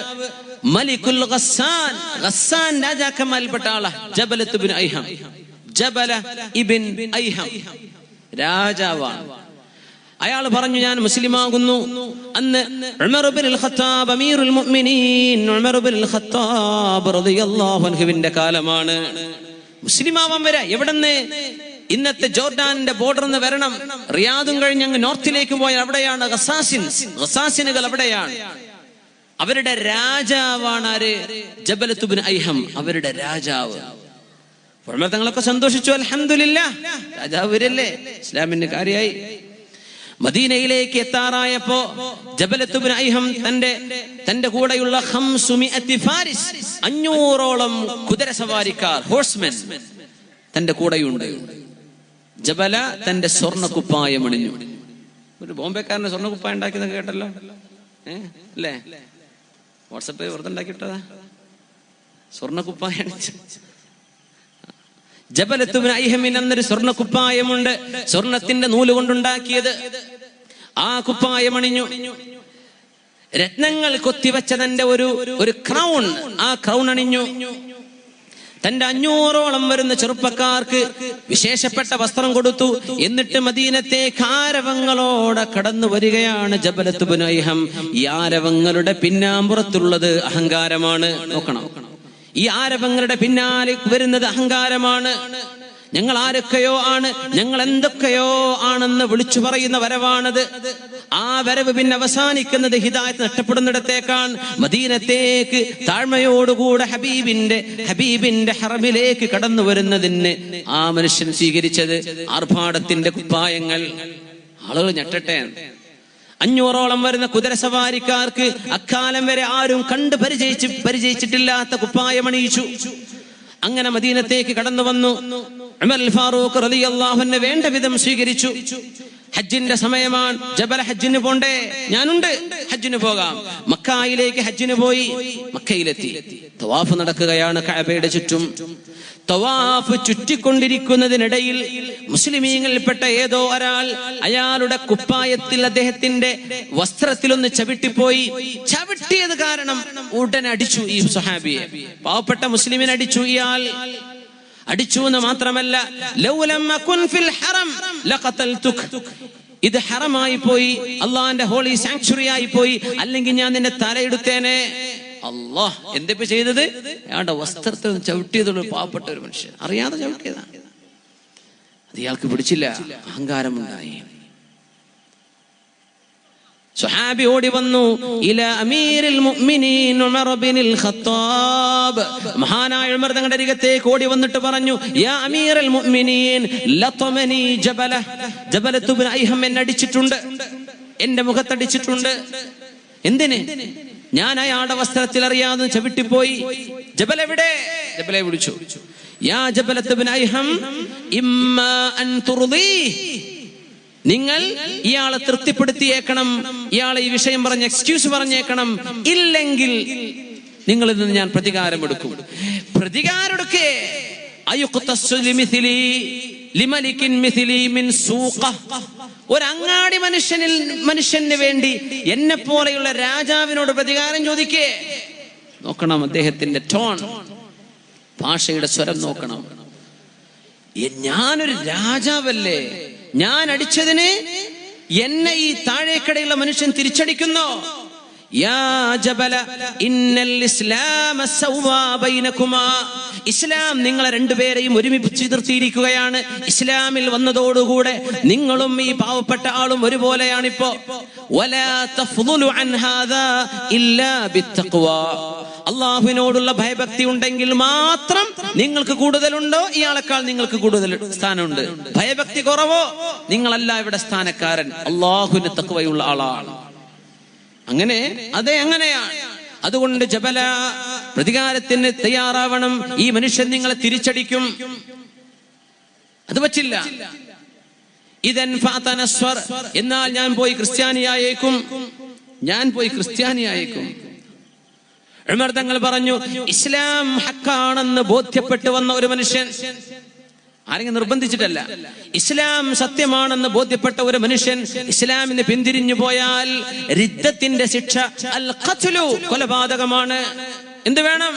മലികുൽ ഗസ്സാൻ, ഗസ്സാൻ രാജാക്കന്മാരിൽപ്പെട്ട ആളാ ജബലത്ത് ഇബ്നു ഐഹം. ജബല ഇബ്ൻ ഐഹം രാജാവാണ്. അയാൾ പറഞ്ഞു, ഞാൻ മുസ്ലിമാകുന്നു. അന്ന് ഉമർ ഇബ്നുൽ ഖത്താബ്, അമീറുൽ മുഅ്മിനീൻ ഉമർ ഇബ്നുൽ ഖത്താബ് റളിയല്ലാഹു അൻഹുവിന്റെ കാലമാണ്. മുസ്ലിമാവാൻ വരാ. എവിടെന്ന്? ഇന്നത്തെ ജോർഡാനിന്റെ ബോർഡറിന്ന് വരണം. റിയാദും കഴിഞ്ഞ് അങ്ങ് നോർത്തിലേക്ക് പോയാൽ അവിടെയാണ് ഗസാസിനുകൾ, അവിടെയാണ്. അവരുടെ രാജാവാണ് ആര്? ജബലത്ത് ഇബ്നു ഐഹം, അവരുടെ രാജാവ്. ഉമർ തങ്ങളൊക്കെ സന്തോഷിച്ചു, അൽഹംദുലില്ലാഹ്, രാജാവ് വരല്ലേ, ഇസ്ലാമിന്റെ കാര്യമായി. മദീനയിലേക്ക് എത്താറായപ്പോ ജബലത്ത് ഇബ്നു ഐഹം തന്റെ കൂടെയുള്ള 500 ഫാരിസ്, 500ഓളം കുതിരസവാരിക്കാർ, ഹോഴ്സ്മെൻ തന്റെ കൂടെയുണ്ട്. ജബല തന്റെ സ്വർണ്ണക്കുപ്പായം അണിഞ്ഞു. ഒരു ബോംബെക്കാരന്റെ സ്വർണ്ണക്കുപ്പായം ഉണ്ടാക്കിയെന്ന് കേട്ടല്ലോ, അല്ലേ? വാട്സപ്പിൽ വെറുതെ ഉണ്ടാക്കിയിട്ടതാ, സ്വർണ്ണക്കുപ്പായം. ജബലത്ത് ഇബ്നു ഐഹമിന് അന്നൊരു സ്വർണ്ണക്കുപ്പായമുണ്ട്, സ്വർണത്തിന്റെ നൂല് കൊണ്ടുണ്ടാക്കിയത്. ആ കുപ്പായം അണിഞ്ഞു. രത്നങ്ങൾ കൊത്തിവെച്ച തന്റെ ഒരു ക്രൗൺ, ആ ക്രൗൺ അണിഞ്ഞു. തന്റെ 500ഓളം വരുന്ന ചെറുപ്പക്കാർക്ക് വിശേഷപ്പെട്ട വസ്ത്രം കൊടുത്തു. എന്നിട്ട് മദീനത്തേക്ക് ആരവങ്ങളോടെ കടന്നു വരികയാണ് ജബലത്ത് ഇബ്നു ഐഹം. ഈ ആരവങ്ങളുടെ പിന്നാമ്പുറത്തുള്ളത് അഹങ്കാരമാണ്. നോക്കണം, ഈ ആരവങ്ങളുടെ പിന്നാലെ വരുന്നത് അഹങ്കാരമാണ്. ഞങ്ങൾ ആരൊക്കെയോ ആണ്, ഞങ്ങൾ എന്തൊക്കെയോ ആണെന്ന് വിളിച്ചു പറയുന്ന വരവാണത്. ആ വരവ് പിന്നെ അവസാനിക്കുന്നത് ഹിദായത്ത് നഷ്ടപ്പെടുന്നിടത്തേക്കാണ്. മദീനത്തേക്ക് താഴ്മയോടുകൂടെ ഹബീബിന്റെ ഹറമിലേക്ക് കടന്നു വരുന്നതിന് ആ മനുഷ്യൻ സ്വീകരിച്ചത് ആർഭാടത്തിന്റെ കുപ്പായങ്ങൾ. ആളുകൾ ഞെട്ടട്ടെ. 500ഓളം വരുന്ന കുതിരസവാരിക്കാർക്ക് അക്കാലം വരെ ആരും കണ്ട് പരിചയിച്ചിട്ടില്ലാത്ത കുപ്പായമണിയിച്ചു. അങ്ങനെ മദീനത്തേക്ക് കടന്നു വന്നു. ഉമർ ഫാറൂഖ് റളിയല്ലാഹു അൻഹു വേണ്ട വിധം സ്വീകരിച്ചു. ഹജ്ജിന്റെ സമയമാണ്, ജബൽ ഹജ്ജിന് പോണ്ടേ? ഞാനുണ്ട്, ഹജ്ജിന് പോകാം. മക്കയിലേക്ക് ഹജ്ജിന് പോയി, മക്കയിലെത്തി. തവാഫ് നടക്കുകയാണ് കഅബയുടെ ചുറ്റും. തവാഫ് ചുറ്റിക്കൊണ്ടിരിക്കുന്നതിനിടയിൽ മുസ്ലിമീങ്ങളിൽപ്പെട്ട ഏതോ ഒരാൾ അയാളുടെ കുപ്പായത്തിൽ, അദ്ദേഹത്തിന്റെ വസ്ത്രത്തിലൊന്ന് ചവിട്ടിപ്പോയി. ചവിട്ടിയത് കാരണം ഉടനെ അടിച്ചു ഈ സ്വഹാബിയെ. പാവപ്പെട്ട മുസ്ലിമിനെ അടിച്ചു. ഇയാൾ അടിച്ചു എന്ന് മാത്രമല്ല, ലൗലം അകുൻ ഫിൽ ഹറം ലഖതൽതുക, ഇത് ഹറമായി പോയി, അള്ളാന്റെ ഹോളി സാങ്ച്വറി ആയി പോയി, അല്ലെങ്കിൽ ഞാൻ നിന്നെ തലയെടുത്തേനെ. അല്ലാഹ് എന്തിപ്പോ ചെയ്തത്? അയാളുടെ വസ്ത്രത്തിൽ ചവിട്ടിയതുള്ള പാവപ്പെട്ട ഒരു മനുഷ്യൻ അറിയാതെ ചവിട്ടിയതാണ്. അത് ഇയാൾക്ക് പിടിച്ചില്ല, അഹങ്കാരമുണ്ടായി. സ്വഹാബി ഓടി വന്നു. ഇല അമീറുൽ മുഅ്മിനീൻ ഉമർ ഇബ്നുൽ ഖത്താബ്, മഹാനായ ഉമർ തങ്ങളുടെ അരികത്തേക്ക് ഓടി വന്നിട്ട് പറഞ്ഞു, യാ അമീറുൽ മുഅ്മിനീൻ ലതമനി ജബലത്ത് ഇബ്നു ഐഹം എന്നെ അടിച്ചിട്ടുണ്ട്, എന്റെ മുഖത്തടിച്ചിട്ടുണ്ട്. എന്തിന്? ഞാൻ അയാളുടെ വസ്ത്രത്തിൽ അറിയാതെ ചവിട്ടിപ്പോയി. ജബൽ എവിടെ? ജബലെ വിളിച്ചു. യാ ജബലത്ത് ഇബ്നു ഐഹം ഇമ്മാ അൻ തുർദി, നിങ്ങൾ ഇയാളെ തൃപ്തിപ്പെടുത്തിയേക്കണം, ഇയാളെ ഈ വിഷയം പറഞ്ഞ് എക്സ്ക്യൂസ് പറഞ്ഞേക്കണം, ഇല്ലെങ്കിൽ നിങ്ങളിൽ നിന്ന് ഞാൻ പ്രതികാരം എടുക്കും. പ്രതികാരം എടുക്കേ? ഒരങ്ങാടി മനുഷ്യന് വേണ്ടി എന്നെ പോലെയുള്ള രാജാവിനോട് പ്രതികാരം ചോദിക്കേ? നോക്കണം അദ്ദേഹത്തിന്റെ ടോൺ, ഭാഷയുടെ സ്വരം നോക്കണം. ഞാനൊരു രാജാവല്ലേ, ഞാൻ അടിച്ചതിന് എന്നെ ഈ താഴേക്കടയുള്ള മനുഷ്യൻ തിരിച്ചടിക്കുന്നു. യാ ജബല ഇന്നൽ ഇസ്ലാമ സവ്വാ ബൈനകുമാ, ഇസ്ലാം നിങ്ങളെ രണ്ടുപേരെയും ഒരുമിപ്പിച്ച് നിർത്തിയിരിക്കുകയാണ്. ഇസ്ലാമിൽ വന്നതോടുകൂടെ നിങ്ങളും ഈ പാവപ്പെട്ട ആളും ഒരുപോലെയാണിപ്പോ. വലാ തഫ്ളുലു അൻ ഹാദാ ഇല്ലാ ബിത്തഖ്വാ, അള്ളാഹുവിനോടുള്ള ഭയഭക്തി ഉണ്ടെങ്കിൽ മാത്രം നിങ്ങൾക്ക് കൂടുതലുണ്ടോ, ഇയാളെക്കാൾ നിങ്ങൾക്ക് കൂടുതൽ സ്ഥാനമുണ്ട്. ഭയഭക്തി കുറവോ, നിങ്ങളല്ല ഇവിടെ സ്ഥാനക്കാരൻ, അള്ളാഹുവിന് തഖ്വയുള്ള ആളാണ്. അങ്ങനെ അതെ, അങ്ങനെയാണ്. അതുകൊണ്ട് ജബല, പ്രതികാരത്തിന് തയ്യാറാവണം. ഈ മനുഷ്യൻ നിങ്ങളെ തിരിച്ചടിക്കും, അത് പറ്റില്ല. ഇദൻ ഫതനസ്വർ, എന്നാൽ ഞാൻ പോയി ക്രിസ്ത്യാനിയായേക്കും, ഞാൻ പോയി ക്രിസ്ത്യാനിയായേക്കും. ഉമർ തങ്ങൾ പറഞ്ഞു, ഇസ്ലാം ഹക്കാണെന്ന് ബോധ്യപ്പെട്ടു വന്ന ഒരു മനുഷ്യൻ, ആരെങ്കിലും നിർബന്ധിച്ചിട്ടല്ല, ഇസ്ലാം സത്യമാണെന്ന് ബോധ്യപ്പെട്ട ഒരു മനുഷ്യൻ ഇസ്ലാമിന് പിന്തിരിഞ്ഞു പോയാൽ റിദ്ദത്തിന്റെ ശിക്ഷ അൽ ഖത്ലു, കൊലപാതകമാണ്. എന്ത് വേണം?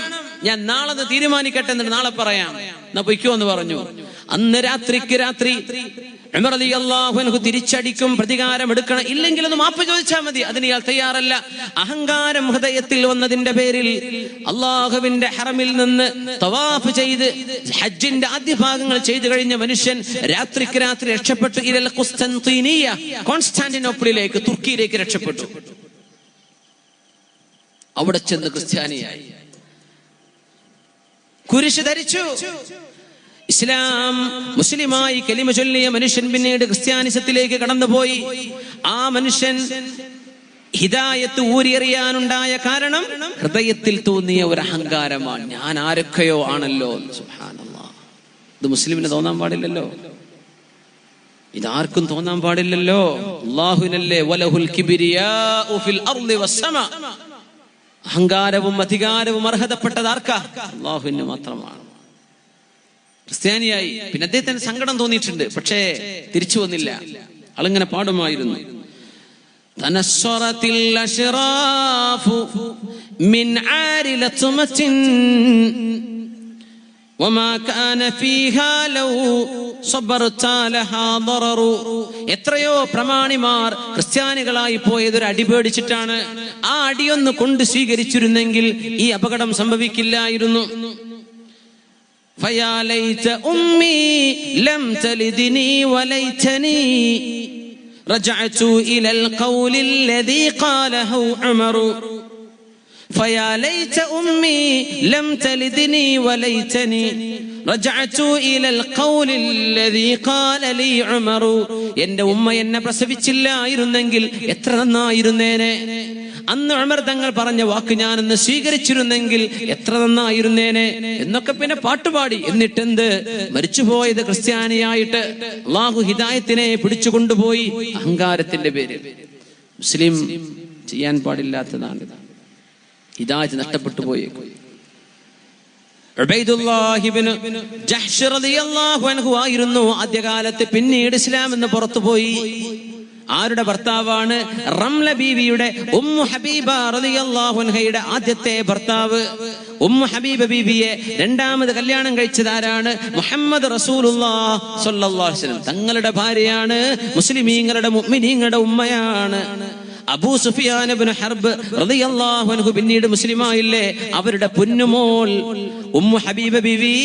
ഞാൻ നാളെ തീരുമാനിക്കട്ടെ, എന്നിട്ട് നാളെ പറയാം, എന്നാ പൊയ്ക്കോ എന്ന് പറഞ്ഞു. അന്ന് രാത്രിക്ക് രാത്രി ഉമർ റളിയല്ലാഹു അൻഹു തിരിച്ചടിക്കും, പ്രതികാരം എടുക്കണം, ഇല്ലെങ്കിൽ ഒന്ന് മാപ്പ് ചോദിച്ചാൽ മതി. അതിന് ഇയാൾ തയ്യാറല്ല. അഹങ്കാരം ഹൃദയത്തിൽ വന്നതിന്റെ പേരിൽ അള്ളാഹുവിന്റെ ഹറമിൽ നിന്ന് തവാഫ് ചെയ്ത് ഹജ്ജിന്റെ ആദ്യ ഭാഗങ്ങൾ ചെയ്തു കഴിഞ്ഞ മനുഷ്യൻ രാത്രിക്ക് രാത്രി രക്ഷപ്പെട്ടു. ഇലൽ ഖുസ്തൻതീനിയ, കോൺസ്റ്റാന്റിനോപ്പിളിലേക്ക്, തുർക്കിയിലേക്ക് രക്ഷപ്പെട്ടു. അവിടെ ചെന്ന് ക്രിസ്ത്യാനിയായി, കുരിശ് ധരിച്ചു. ഇസ്ലാം മുസ്ലിമായി കലിമ ചൊല്ലിയ മനുഷ്യൻ പിന്നീട് ക്രിസ്ത്യാനിസത്തിലേക്ക് കടന്നുപോയി. ആ മനുഷ്യൻ ഹിദായത്ത് ഊരിയെറിയാനുണ്ടായ കാരണം ഹൃദയത്തിൽ തോന്നിയ ഒരു അഹങ്കാരമാണ്. ഞാൻ ആരൊക്കെയോ ആണല്ലോ. സുബ്ഹാനല്ലാഹ്, ഇത് മുസ്ലിമിന് തോന്നാൻ പാടില്ലല്ലോ, ഇതാർക്കും തോന്നാൻ പാടില്ലല്ലോ. അല്ലാഹുവിനല്ലേ വലഹുൽ കിബ്രിയാഉ ഫിൽ അർളി വസ്സമാ, അഹങ്കാരവും അധികാരവും അർഹതപ്പെട്ടത് ആർക്കാ? അല്ലാഹുവിന് മാത്രമാണ്. ക്രിസ്ത്യാനിയായി, പിന്നെ അദ്ദേഹത്തിന് സങ്കടം തോന്നിയിട്ടുണ്ട്, പക്ഷേ തിരിച്ചു വന്നില്ല. ആളിങ്ങനെ പാടുമായിരുന്നു, തനസ്സറത്തിൽ അശ്റാഫു മിൻ ആരി ലത്മത്തിൻ വമാ കാന ഫീഹാ ലൗ സബർത ലഹാ ദററു. എത്രയോ പ്രമാണിമാർ ക്രിസ്ത്യാനികളായി പോയതൊരു അടി പേടിച്ചിട്ടാണ്. ആ അടിയൊന്ന് കൊണ്ട് സ്വീകരിച്ചിരുന്നെങ്കിൽ ഈ അപകടം സംഭവിക്കില്ലായിരുന്നു. فيا ليت أمي لم تلدني وليتني رجعت إلى القول الذي قاله عمر. فيا ليت أمي لم تلدني وليتني رجعت إلى القول الذي قال لي عمر. എൻ്റെ ഉമ്മ എന്നെ പ്രസവിച്ചില്ലായിരുന്നെങ്കിൽ എത്ര നന്നായിരുന്നേനെ. അന്ന് ഉമർ തങ്ങൾ പറഞ്ഞ വാക്ക് ഞാനൊന്ന് സ്വീകരിച്ചിരുന്നെങ്കിൽ എത്ര നന്നായിരുന്നേനെ എന്നൊക്കെ പിന്നെ പാട്ടുപാടി. എന്നിട്ടെന്ത്, മരിച്ചുപോയത് ക്രിസ്ത്യാനിയായിട്ട് അള്ളാഹു ഹിദായത്തിനെ പിടിച്ചു കൊണ്ടുപോയി. അഹങ്കാരത്തിന്റെ പേര് മുസ്ലിം ചെയ്യാൻ പാടില്ലാത്തതാണ്. ഹിദായത്ത് നഷ്ടപ്പെട്ടു പോയേക്കും. ഉബൈദുല്ലാഹ് ഇബ്നു ജഹ്ശ് റളിയല്ലാഹു അൻഹു ആയിരുന്നു ആദ്യകാലത്ത്. പിന്നീട് ഇസ്ലാം എന്ന് പുറത്തുപോയി. ആരുടെ ഭർത്താവാണ്? റംല ബീവിയുടെ ഉമ്മു ഹബീബ റളിയല്ലാഹു അൻഹയുടെ ആദ്യത്തെ ഭർത്താവ്. ഉമ്മു ഹബീബ ബീവിയെ രണ്ടാമത് കല്യാണം കഴിച്ചത് ആരാണ്? മുഹമ്മദ് റസൂലുള്ളാഹി സ്വല്ലല്ലാഹു അലൈഹി വസല്ലം തങ്ങളുടെ ഭാര്യയാണ്. മുസ്ലിമീങ്ങളുടെ മുഅ്മിനീങ്ങളുടെ ഉമ്മയാണ്. അബൂ സുഫിയാൻ ഇബ്നു ഹർബ് റളിയല്ലാഹു അൻഹു പിന്നീട് മുസ്ലിമായില്ലേ? അവരുടെ പൊന്നുമോൾ ഉമ്മു ഹബീബ ബീവി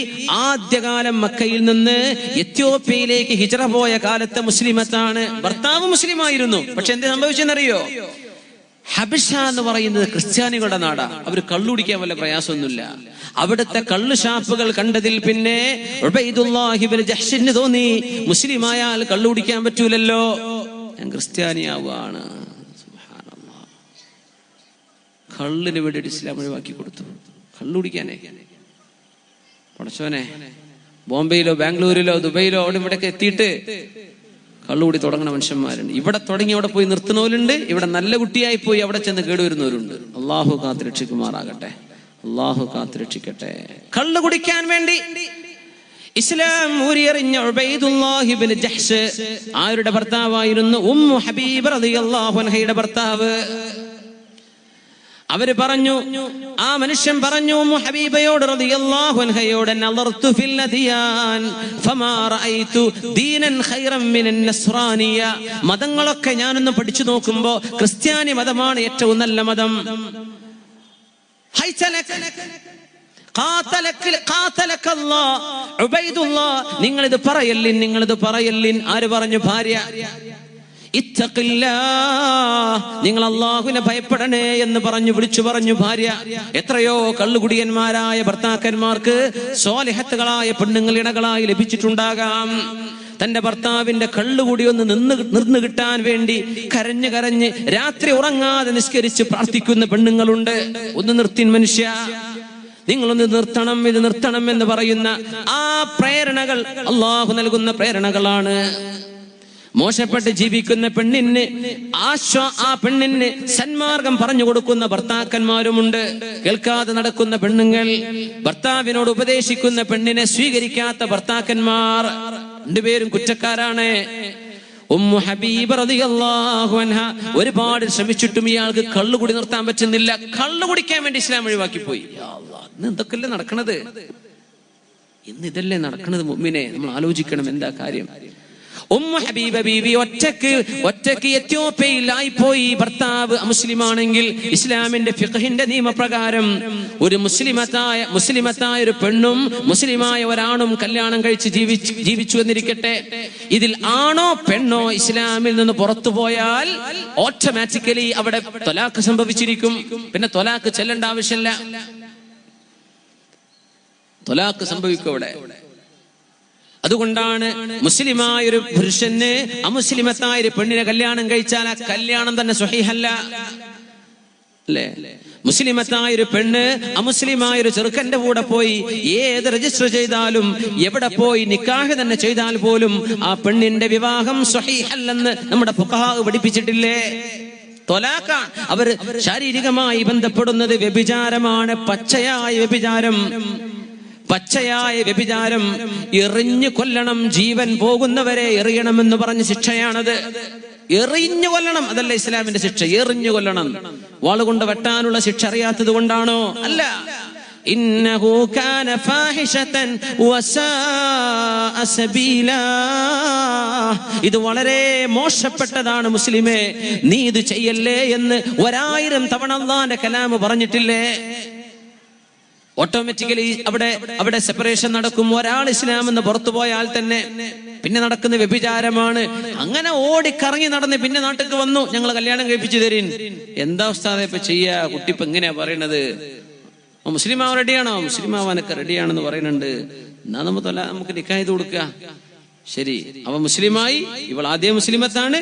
ആദ്യകാലം മക്കയിൽ നിന്ന് എത്യോപ്യയിലേക്ക് ഹിജ്റ പോയ കാലത്തെ മുസ്ലിമത്താണ്. ഭർത്താവ് മുസ്ലിമായിരുന്നു. പക്ഷെ എന്ത് സംഭവിച്ചെന്നറിയോ? ഹബഷ എന്ന് പറയുന്നത് ക്രിസ്ത്യാനികളുടെ നാടാ. അവർ കള്ളുടിക്കാൻ വല്ല പ്രയാസമൊന്നുമില്ല. അവിടുത്തെ കള്ളു ഷാപ്പുകൾ കണ്ടതിൽ പിന്നെ ഉബൈദുല്ലാഹ് ഇബ്നു ജഹ്ശിന് തോന്നി, മുസ്ലിമായാൽ കള്ളുടിക്കാൻ പറ്റൂലല്ലോ, ഞാൻ ക്രിസ്ത്യാനിയാവാണ്. കള്ളിന് വേണ്ടിയിട്ട് ഇസ്ലാം ഒഴിവാക്കി കൊടുത്തു. കള്ളുടിക്കാനേ പടച്ചോനെ, ബോംബെയിലോ ബാംഗ്ലൂരിലോ ദുബൈയിലോ അവിടെ ഇവിടെയൊക്കെ എത്തിയിട്ട് കള്ളുകൂടി തുടങ്ങുന്ന മനുഷ്യന്മാരുണ്ട്. ഇവിടെ തുടങ്ങി അവിടെ പോയി നിർത്തുന്നവരുണ്ട്. ഇവിടെ നല്ല കുട്ടിയായി പോയി അവിടെ ചെന്ന് കേടുവരുന്നവരുണ്ട്. അള്ളാഹു കാത്തുരക്ഷിക്കുമാറാകട്ടെ. അള്ളാഹു കാത്തുരക്ഷിക്കട്ടെ. കള്ളു കുടിക്കാൻ വേണ്ടി ഇസ്ലാം ഊരിയെറിഞ്ഞ ഉബൈദുല്ലാഹ് ഇബ്നു ജഹ്ശ് ആരുടെ ഭർത്താവായിരുന്നു? ഉമ്മു ഹബീബ റളിയല്ലാഹു അൻഹയുടെ ഭർത്താവ്. അവര് പറഞ്ഞു, ആ മനുഷ്യൻ പറഞ്ഞു ഉമ്മു ഹബീബയോട് റളിയല്ലാഹു അൻഹയോട്, നളർതു ഫിൽ അദിയാൻ ഫമാ റഅയ്തു ദീനൻ ഖൈറൻ മിനൻ നസ്റാനിയ. മതങ്ങളൊക്കെ ഞാനൊന്ന് പഠിച്ചു നോക്കുമ്പോ ക്രിസ്ത്യാനി മതമാണ് ഏറ്റവും നല്ല മതം. നിങ്ങളിത് പറയല്ലിൻ, നിങ്ങളിത് പറയല്ലിൻ. ആര് പറഞ്ഞു? ഭാര്യ. നിങ്ങൾ അള്ളാഹുവിനെ ഭയപ്പെടണേ എന്ന് പറഞ്ഞു വിളിച്ചു പറഞ്ഞു ഭാര്യ. എത്രയോ കള്ളുകുടിയന്മാരായ ഭർത്താക്കന്മാർക്ക് സ്വാലിഹത്തുകളായ പെണ്ണുങ്ങൾ ഇണകളായി ലഭിച്ചിട്ടുണ്ടാകാം. തന്റെ ഭർത്താവിന്റെ കള്ളുകൂടി ഒന്ന് നിന്ന് കിട്ടാൻ വേണ്ടി കരഞ്ഞ് കരഞ്ഞ് രാത്രി ഉറങ്ങാതെ നിസ്കരിച്ച് പ്രാർത്ഥിക്കുന്ന പെണ്ണുങ്ങളുണ്ട്. ഒന്ന് നിർത്തിൻ മനുഷ്യ, നിങ്ങളൊന്ന് നിർത്തണം, ഇത് നിർത്തണം എന്ന് പറയുന്ന ആ പ്രേരണകൾ അള്ളാഹു നൽകുന്ന പ്രേരണകളാണ്. മോശപ്പെട്ട് ജീവിക്കുന്ന പെണ്ണിന് ആ പെണ്ണിന് സന്മാർഗം പറഞ്ഞു കൊടുക്കുന്ന ഭർത്താക്കന്മാരുമുണ്ട്. കേൾക്കാതെ നടക്കുന്ന പെണ്ണുങ്ങൾ, ഭർത്താവിനോട് ഉപദേശിക്കുന്ന പെണ്ണിനെ സ്വീകരിക്കാത്ത ഭർത്താക്കന്മാർ, രണ്ടുപേരും കുറ്റക്കാരാണ്. ഉമ്മു ഹബീബ റളിയല്ലാഹു അൻഹ ഒരുപാട് ശ്രമിച്ചിട്ടും ഇയാൾക്ക് കള്ളുകുടി നിർത്താൻ പറ്റുന്നില്ല. കള്ളു കുടിക്കാൻ വേണ്ടി ഇസ്ലാം ഒഴിവാക്കി പോയി. ഇന്ന് എന്തൊക്കെയല്ലേ നടക്കണത്? ഇന്ന് ഇതല്ലേ നടക്കണത്? മുഅ്മിനെ, നമ്മൾ ആലോചിക്കണം എന്താ കാര്യം. ഉമ്മു ഹബീബ ബീവി ഒറ്റക്ക് എത്യോപ്യയിലായി പോയി. ഭർത്താവ് മുസ്ലിമാണെങ്കിൽ ഇസ്ലാമിന്റെ ഫിഖഹിന്റെ നിയമപ്രകാരം ഒരു മുസ്ലിമത്തായ ഒരു പെണ്ണും മുസ്ലിമായ ഒരാണും കല്യാണം കഴിച്ച് ജീവിച്ചു എന്നിരിക്കട്ടെ. ഇതിൽ ആണോ പെണ്ണോ ഇസ്ലാമിൽ നിന്ന് പുറത്തു പോയാൽ ഓട്ടോമാറ്റിക്കലി അവിടെ ത്വലാഖ് സംഭവിച്ചിരിക്കും. പിന്നെ ത്വലാഖ് ചെല്ലേണ്ട ആവശ്യമില്ല. ത്വലാഖ് സംഭവിക്കും അവിടെ. അതുകൊണ്ടാണ് മുസ്ലിമായ ഒരു പുരുഷന് അമുസ്ലിമത്തായ ഒരു പെണ്ണിനെ കല്യാണം കഴിച്ചാൽ ആ കല്യാണം തന്നെ സ്വഹീഹല്ല, അല്ലേ? മുസ്ലിമത്തായ ഒരു പെണ്ണ് അമുസ്ലിമായ ഒരു ചെറുക്കന്റെ കൂടെ പോയി ഏത് രജിസ്റ്റർ ചെയ്താലും എവിടെ പോയി നിക്കാഹ് തന്നെ ചെയ്താൽ പോലും ആ പെണ്ണിന്റെ വിവാഹം സ്വഹീഹല്ലെന്ന് നമ്മുടെ ഫുഖഹാ പഠിപ്പിച്ചിട്ടില്ലേ? ത്വലാഖാണ്. അവർ ശാരീരികമായി ബന്ധപ്പെടുന്നത് വ്യഭിചാരമാണ്, പച്ചയായ വ്യഭിചാരം. പച്ചയായ വ്യഭിചാരം. എറിഞ്ഞു കൊല്ലണം, ജീവൻ പോകുന്നവരെ എറിയണമെന്ന് പറഞ്ഞ ശിക്ഷയാണത്. എറിഞ്ഞു കൊല്ലണം, അതല്ല ഇസ്ലാമിന്റെ ശിക്ഷ. എറിഞ്ഞു കൊല്ലണം. വാളുകൊണ്ട് വെട്ടാനുള്ള ശിക്ഷ അറിയാത്തത് കൊണ്ടാണോ? അല്ല. ഇന്നഹു കാന ഫാഹിശതൻ വസാഅ സബീലാ. ഇത് വളരെ മോശപ്പെട്ടതാണ് മുസ്ലിമേ, നീ ഇത് ചെയ്യല്ലേ എന്ന് 1000 തവണ അല്ലാഹുവിന്റെ കലാം പറഞ്ഞിട്ടില്ലേ? ഓട്ടോമാറ്റിക്കലി അവിടെ സെപ്പറേഷൻ നടക്കും. ഒരാൾ ഇസ്ലാം എന്ന് പുറത്തു പോയാൽ തന്നെ പിന്നെ നടക്കുന്ന വ്യഭിചാരമാണ്. അങ്ങനെ ഓടിക്കറങ്ങി നടന്ന് പിന്നെ നാട്ടിലേക്ക് വന്നു, ഞങ്ങൾ കല്യാണം കഴിപ്പിച്ചു തരീൻ. എന്താ ഉസ്താദേ ഇപ്പൊ ചെയ്യാ? കുട്ടി ഇപ്പൊ എങ്ങനെയാ പറയണത്? മുസ്ലിം ആവാൻ റെഡിയാണോ? മുസ്ലിം ആവാനൊക്കെ റെഡിയാണെന്ന് പറയുന്നുണ്ട്. എന്നാ നമുക്ക് നിക്കാഹ് ചെയ്ത് കൊടുക്കുക. ശരി, അവ മുസ്ലിമായി, ഇവൾ ആദ്യം മുസ്ലിമത്താണ്.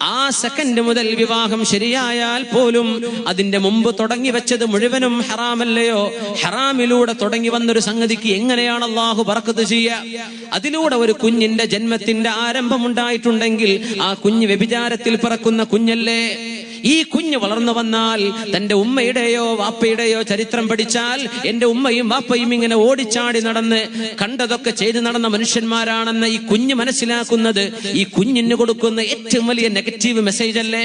ആ സെക്കൻഡ് മുതൽ വിവാഹം ശരിയായാൽ പോലും അതിന്റെ മുമ്പ് തുടങ്ങി വെച്ചത് മുഴുവനും ഹറാമല്ലയോ? ഹറാമിലൂടെ തുടങ്ങി വന്നൊരു സംഗതിക്ക് എങ്ങനെയാണ് അള്ളാഹു ബറക്കത്ത് ചെയ്യുക? അതിലൂടെ ഒരു കുഞ്ഞിന്റെ ജന്മത്തിന്റെ ആരംഭമുണ്ടായിട്ടുണ്ടെങ്കിൽ ആ കുഞ്ഞ് വ്യഭിചാരത്തിൽ പിറക്കുന്ന കുഞ്ഞല്ലേ? ഈ കുഞ്ഞ് വളർന്നു വന്നാൽ തന്റെ ഉമ്മയുടെയോ വാപ്പയുടെയോ ചരിത്രം പഠിച്ചാൽ എന്റെ ഉമ്മയും വാപ്പയും ഇങ്ങനെ ഓടിച്ചാടി നടന്ന് കണ്ടതൊക്കെ ചെയ്ത് നടന്ന മനുഷ്യന്മാരാണെന്ന് ഈ കുഞ്ഞ് മനസ്സിലാക്കുന്നത് ഈ കുഞ്ഞിന് കൊടുക്കുന്ന ഏറ്റവും വലിയ നെഗറ്റീവ് മെസ്സേജ് അല്ലേ?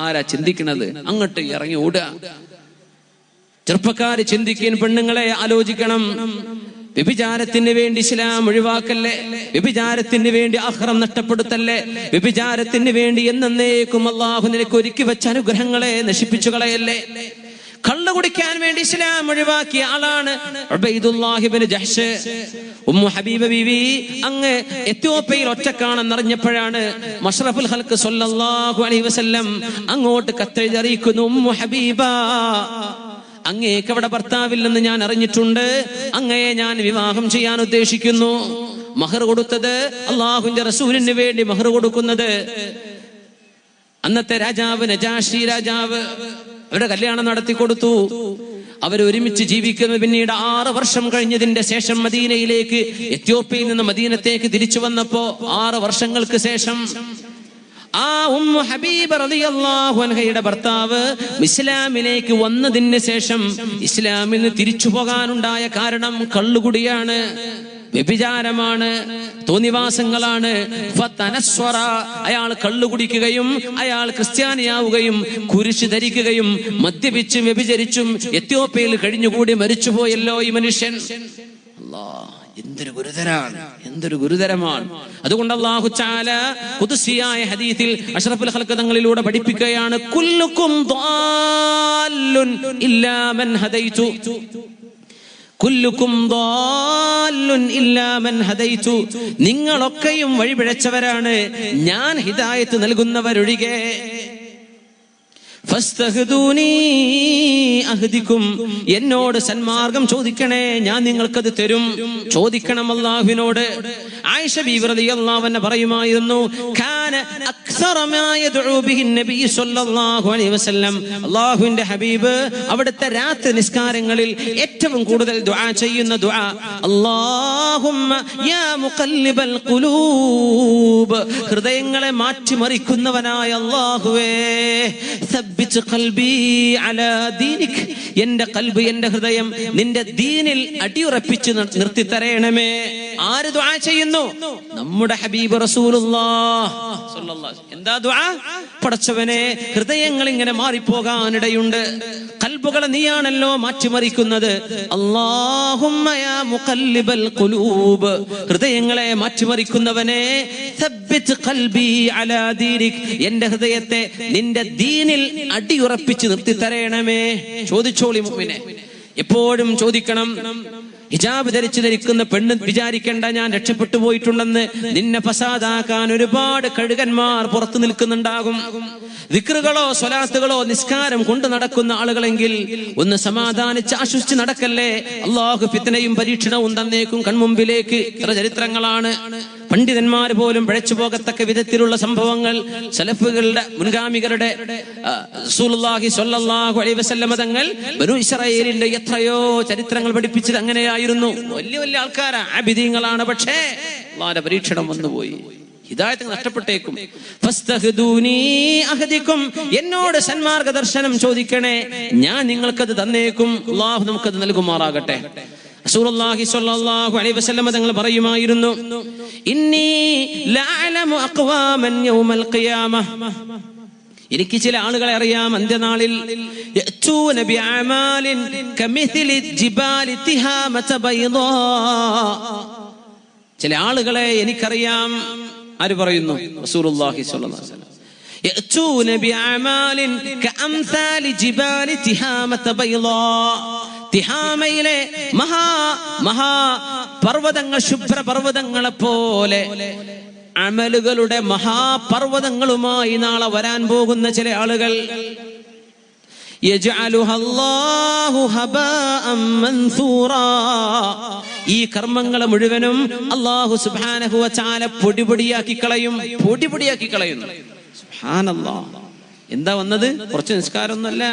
ആരാ ചിന്തിക്കുന്നത്? അങ്ങോട്ട് ഇറങ്ങി ഓടുക. ചെറുപ്പക്കാര് ചിന്തിക്കാൻ, പെണ്ണുങ്ങളെ ആലോചിക്കണം. വ്യഭിചാരത്തിന് വേണ്ടി ഇസ്ലാം ഒഴിവാക്കല്ലേ? വ്യഭിചാരത്തിന് വേണ്ടി ആഖിറം നഷ്ടപ്പെടുത്തല്ലേ? വ്യഭിചാരത്തിന് വേണ്ടി എന്നേക്കും അല്ലാഹു നിനക്ക് ഒരുക്കി വെച്ച അനുഗ്രഹങ്ങളെ നശിപ്പിച്ചു കളയല്ലേ? കള്ളു കുടിക്കാൻ വേണ്ടി ഇസ്ലാം ഒഴിവാക്കിയ ആളാണ് ഉബൈദുല്ലാഹ് ഇബ്നു ജഹ്ഷ്. ഉമ്മു ഹബീബ ബീവി അങ്ങ് എത്യോപ്യയിൽ ഒറ്റക്കാണെന്നറിഞ്ഞപ്പോഴാണ് മശ്റഫുൽ ഖൽഖ് സ്വല്ലല്ലാഹു അലൈഹി വസല്ലം അങ്ങോട്ട് കത്തെഴുതി അറിയിക്കുന്നു, ഉമ്മു ഹബീബ, അങ്ങേക്ക് അവിടെ ഭർത്താവില്ലെന്ന് ഞാൻ അറിഞ്ഞിട്ടുണ്ട്, അങ്ങയെ ഞാൻ വിവാഹം ചെയ്യാൻ ഉദ്ദേശിക്കുന്നു. മഹർ കൊടുത്തത് അള്ളാഹുവിന്റെ റസൂലിന് വേണ്ടി മഹർ കൊടുക്കുന്നത് അന്നത്തെ രാജാവ് നജാഷി രാജാവ്. അവരുടെ കല്യാണം നടത്തി കൊടുത്തു. അവർ ഒരുമിച്ച് ജീവിക്കുന്നത് പിന്നീട് 6 വർഷം കഴിഞ്ഞതിന്റെ ശേഷം മദീനയിലേക്ക്, എത്യോപ്യയിൽ നിന്ന് മദീനത്തേക്ക് തിരിച്ചു വന്നപ്പോ 6 വർഷങ്ങൾക്ക് ശേഷം ആ ഉമ്മു ഹബീബ റളിയല്ലാഹു അൻഹയുടെ ഭർത്താവ് ഇസ്ലാമിലേക്ക് വന്നതിന് ശേഷം ഇസ്ലാമിൽ നിന്ന് തിരിച്ചു പോകാനുണ്ടായ കാരണം കള്ളുകുടിയാണ്, വ്യഭിചാരമാണ്, തോന്നിവാസങ്ങളാണ്. അയാൾ കള്ളുകുടിക്കുകയും അയാൾ ക്രിസ്ത്യാനിയാവുകയും കുരിശ് ധരിക്കുകയും മദ്യപിച്ചും വ്യഭിചരിച്ചും എത്യോപ്യയിൽ കഴിഞ്ഞുകൂടി മരിച്ചുപോയല്ലോ ഈ മനുഷ്യൻ. അല്ലാഹ്, എന്തൊരു ഗുരുതരാണ്, എന്തൊരു ഗുരുതരമാണ്. അതുകൊണ്ട് അല്ലാഹു തആല ഖുദ്സിയായ ഹദീസിൽ അഷ്റഫുൽ ഖൽഖ് തങ്ങളിലൂടെ പഠിപ്പിക്കുകയാണ്, കുല്ലുക്കും ضالٌ ഇല്ലാ മൻ ഹദൈതു, കുല്ലുക്കും ضالٌ ഇല്ലാ മൻ ഹദൈതു, നിങ്ങളൊക്കെയും വഴിപിഴച്ചവരാണ്, ഞാൻ ഹിദായത്ത് നൽകുന്നവരൊഴികെ. ഫസ്തഹ്ദൂനി അഹ്ദികും, എന്നോട് സന്മാർഗം ചോദിക്കണേ, ഞാൻ നിങ്ങൾക്കത് തരും. ചോദിക്കണം അല്ലാഹുവിനോട്. ആയിഷ ബീവി റളിയല്ലാഹു അൻഹ പറയുമായിരുന്നു, കാന അക്സറ മാ യദ്ഉ ബിഹി നബി സ്വല്ലല്ലാഹു അലൈഹി വസല്ലം, അല്ലാഹുവിന്റെ ഹബീബ് അവിടുത്തെ രാത്രി നിസ്കാരങ്ങളിൽ ഏറ്റവും കൂടുതൽ ദുആ ചെയ്യുന്ന ദുആ, അല്ലാഹുമ്മ യാ മുഖല്ലിബൽ ഖുലൂബ്, ഹൃദയങ്ങളെ മാറ്റിമറിക്കുന്നവനായ അല്ലാഹുവേ, എന്റെ ഖൽബ്, എന്റെ ഹൃദയം നിന്റെ ദീനിൽ അടിയുറപ്പിച്ച് നിർത്തി തരണമേ. ആര് ദുആ ചെയ്യുന്നു? നമ്മുടെ ഹബീബ് റസൂലുള്ളാഹ് സ്വല്ലല്ലാഹു അലൈഹി വസല്ലം. എന്താ ദുആ? പടച്ചവനെ, ഹൃദയങ്ങൾ ഇങ്ങനെ മാറിപ്പോകാനിടയുണ്ട്, ഖൽബുകളെ നീയാണല്ലോ മാറ്റിമറിക്കുന്നത്. അല്ലാഹുമ്മ യാ മുഖല്ലിബൽ ഖുലൂബ്, ഹൃദയങ്ങളെ മാറ്റിമറിക്കുന്നവനെ, സബ്ബിത് ഖൽബി അലാ ദീനിക്, എന്റെ ഹൃദയത്തെ നിന്റെ ദീനിൽ അടിയുറപ്പിച്ച് നിർത്തി തരണമേ. ചോദിച്ചോളി മുഅ്മിനെ, എപ്പോഴും ചോദിക്കണം. ഹിജാബ് ധരിക്കുന്ന പെണ്ണ് വിചാരിക്കേണ്ട ഞാൻ രക്ഷപ്പെട്ടു പോയിട്ടുണ്ടെന്ന്. നിന്നെ ഫസാദാക്കാൻ ഒരുപാട് കഴുകന്മാർ പുറത്തു നിൽക്കുന്നുണ്ടാകും. ദിക്റുകളോ സ്വലാത്തുകളോ നിസ്കാരം കൊണ്ട് നടക്കുന്ന ആളുകളെങ്കിൽ ഒന്ന് സമാധാനിച്ച് ആശ്വസിച്ച് നടക്കല്ലേ. അള്ളാഹു ഫിത്നയും പരീക്ഷണവും തന്നേക്കും കൺമുമ്പിലേക്ക്. ഇത്ര ചരിത്രങ്ങളാണ്. പണ്ഡിതന്മാർ പോലും പിഴച്ചു പോകത്തക്ക വിധത്തിലുള്ള സംഭവങ്ങൾ സലഫുകളുടെ മുൻഗാമികളുടെ റസൂലുള്ളാഹി സ്വല്ലല്ലാഹു അലൈഹി വസല്ലം തങ്ങൾ ബനൂ ഇസ്രായേലിന്റെ എത്രയോ ചരിത്രങ്ങൾ പഠിപ്പിച്ചത് അങ്ങനെയായിരുന്നു. വലിയ വലിയ ആൾക്കാരാ, ആബിദീങ്ങളാണ്. പക്ഷേ അല്ലാഹുവിന്റെ പരീക്ഷണം വന്നുപോയി, ഹിദായത്ത് നഷ്ടപ്പെട്ടേക്കും. ഫസ്തഹ്ദൂനി അഹദികും, എന്നോട് സന്മാർഗ ദർശനം ചോദിക്കണേ, ഞാൻ നിങ്ങൾക്കത് തന്നേക്കും. അല്ലാഹു നമുക്കത് നൽകുമാറാകട്ടെ. റസൂലുള്ളാഹി സ്വല്ലല്ലാഹു അലൈഹി വസല്ലം തങ്ങൾ പറയുമായിരുന്നു, ഇന്നി ലഅലമു അഖ്വാമൻ യൗമൽ ഖിയാമah, എനിക്ക് ചില ആളുകളെ അറിയാം അന്ത്യനാളിൽ, യഅ്തൂന ബിഅമാലിൻ കമിഥിലി ജിബാലി തിഹാമത ബൈദാ, ചില ആളുകളെ എനിക്കറിയാം. ആര് പറയുന്നു? റസൂലുള്ളാഹി സ്വല്ലല്ലാഹു അലൈഹി വസല്ലം. യഅ്തൂന ബിഅമാലിൻ കഅംസാലി ജിബാലി തിഹാമത ബൈദാ, തിഹാമയിലെ മഹാ പർവ്വതങ്ങൾ, ശുഭ്രപർവ്വതങ്ങളെ പോലെ അമലുകളുടെ മഹാപർവ്വതങ്ങളുമായി നാളെ വരാൻ പോകുന്ന ചില ആളുകൾ, യജ്അലുഹല്ലാഹു ഹബാഅൻ മൻസൂറാ, ഈ കർമ്മങ്ങളെ മുഴുവനും അല്ലാഹു സുബ്ഹാനഹു വ തആല പൊടിപൊടിയാക്കി കളയും. പൊടിപൊടിയാക്കി കളയുന്നു. സുബ്ഹാനല്ലാഹ്. എന്താ വന്നത്? കുറച്ച് നിസ്കാരമൊന്നുമല്ല,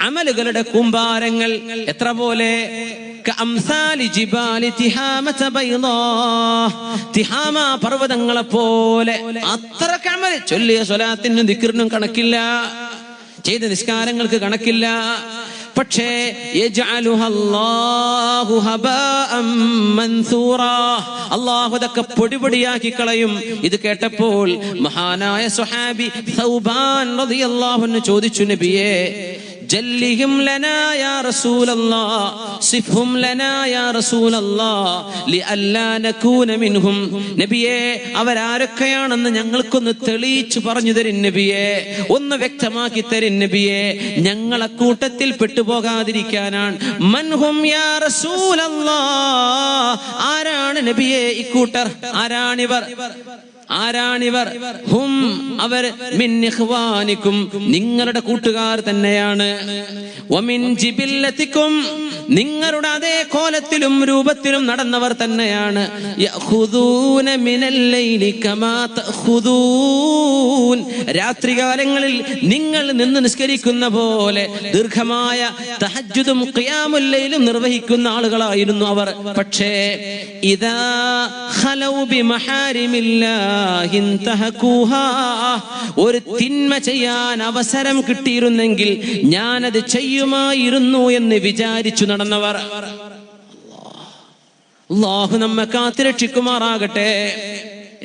അമലുകളുടെ കൂമ്പാരങ്ങൾ. എത്ര പോലെ? തിഹാമ പർവ്വതങ്ങളെ പോലെ അത്രക്ക് അമൽ. ചൊല്ലിയ സ്വലാത്തിനും ദിക്റിനും കണക്കില്ല, ചെയ്ത നിസ്കാരങ്ങൾക്ക് കണക്കില്ല. പക്ഷേ അല്ലാഹു അതൊക്കെ പൊടിപൊടിയാക്കി കളയും. ഇത് കേട്ടപ്പോൾ മഹാനായ സ്വഹാബി സൗബാൻ റളിയല്ലാഹു അൻഹു ചോദിച്ചു, നബിയേ ജല്ലിഹിം ലനാ യാ റസൂലല്ലാഹ്, സിഫ്ഹും ലനാ യാ റസൂലല്ലാഹ് ലിഅല്ലാ നകൂന മിൻഹും. നബിയേ അവരാരൊക്കെയാണെന്ന് ഞങ്ങൾക്കൊന്ന് തെളിയിച്ചു പറഞ്ഞു തരിൻ നബിയേ, ഒന്ന് വ്യക്തമാക്കി തരിൻ നബിയേ, ഞങ്ങളെ കൂട്ടത്തിൽ പെട്ടുപോകാതിരിക്കാനാണ്. മൻഹും യാ റസൂലല്ലാഹ്, ആരാണ് നബിയേ ഇക്കൂട്ടർ? ആരാണിവർ? ഹും, അവർ മിൻ ഇഖ്വാനിക്കും, നിങ്ങളുടെ കൂട്ടുകാർ തന്നെയാണ്. വമിൻ ജിബില്ലതിക്കും, നിങ്ങളുടെ അതേ കോലത്തിലും രൂപത്തിലും നടന്നവർ തന്നെയാണ്. യഖുദൂന മിനൽ ലൈലി കമാ തഖുദൂൻ, രാത്രികാലങ്ങളിൽ നിങ്ങൾ നിന്ന് നിസ്കരിക്കുന്ന പോലെ ദീർഘമായ തഹജ്ജുദും ഖിയാമുൽ ലൈലും നിർവഹിക്കുന്ന ആളുകളായിരുന്നു അവർ. പക്ഷേ ഇദാ ഖലൗ ബിമഹാരിമില്ലാഹി ഒരു തിന്മ ചെയ്യാൻ അവസരം കിട്ടിയിരുന്നെങ്കിൽ ഞാനത് ചെയ്യുമായിരുന്നു എന്ന് വിചാരിച്ചു നടന്നവർ. അല്ലാഹു നമ്മെ കാത്തുരക്ഷിക്കുമാറാകട്ടെ.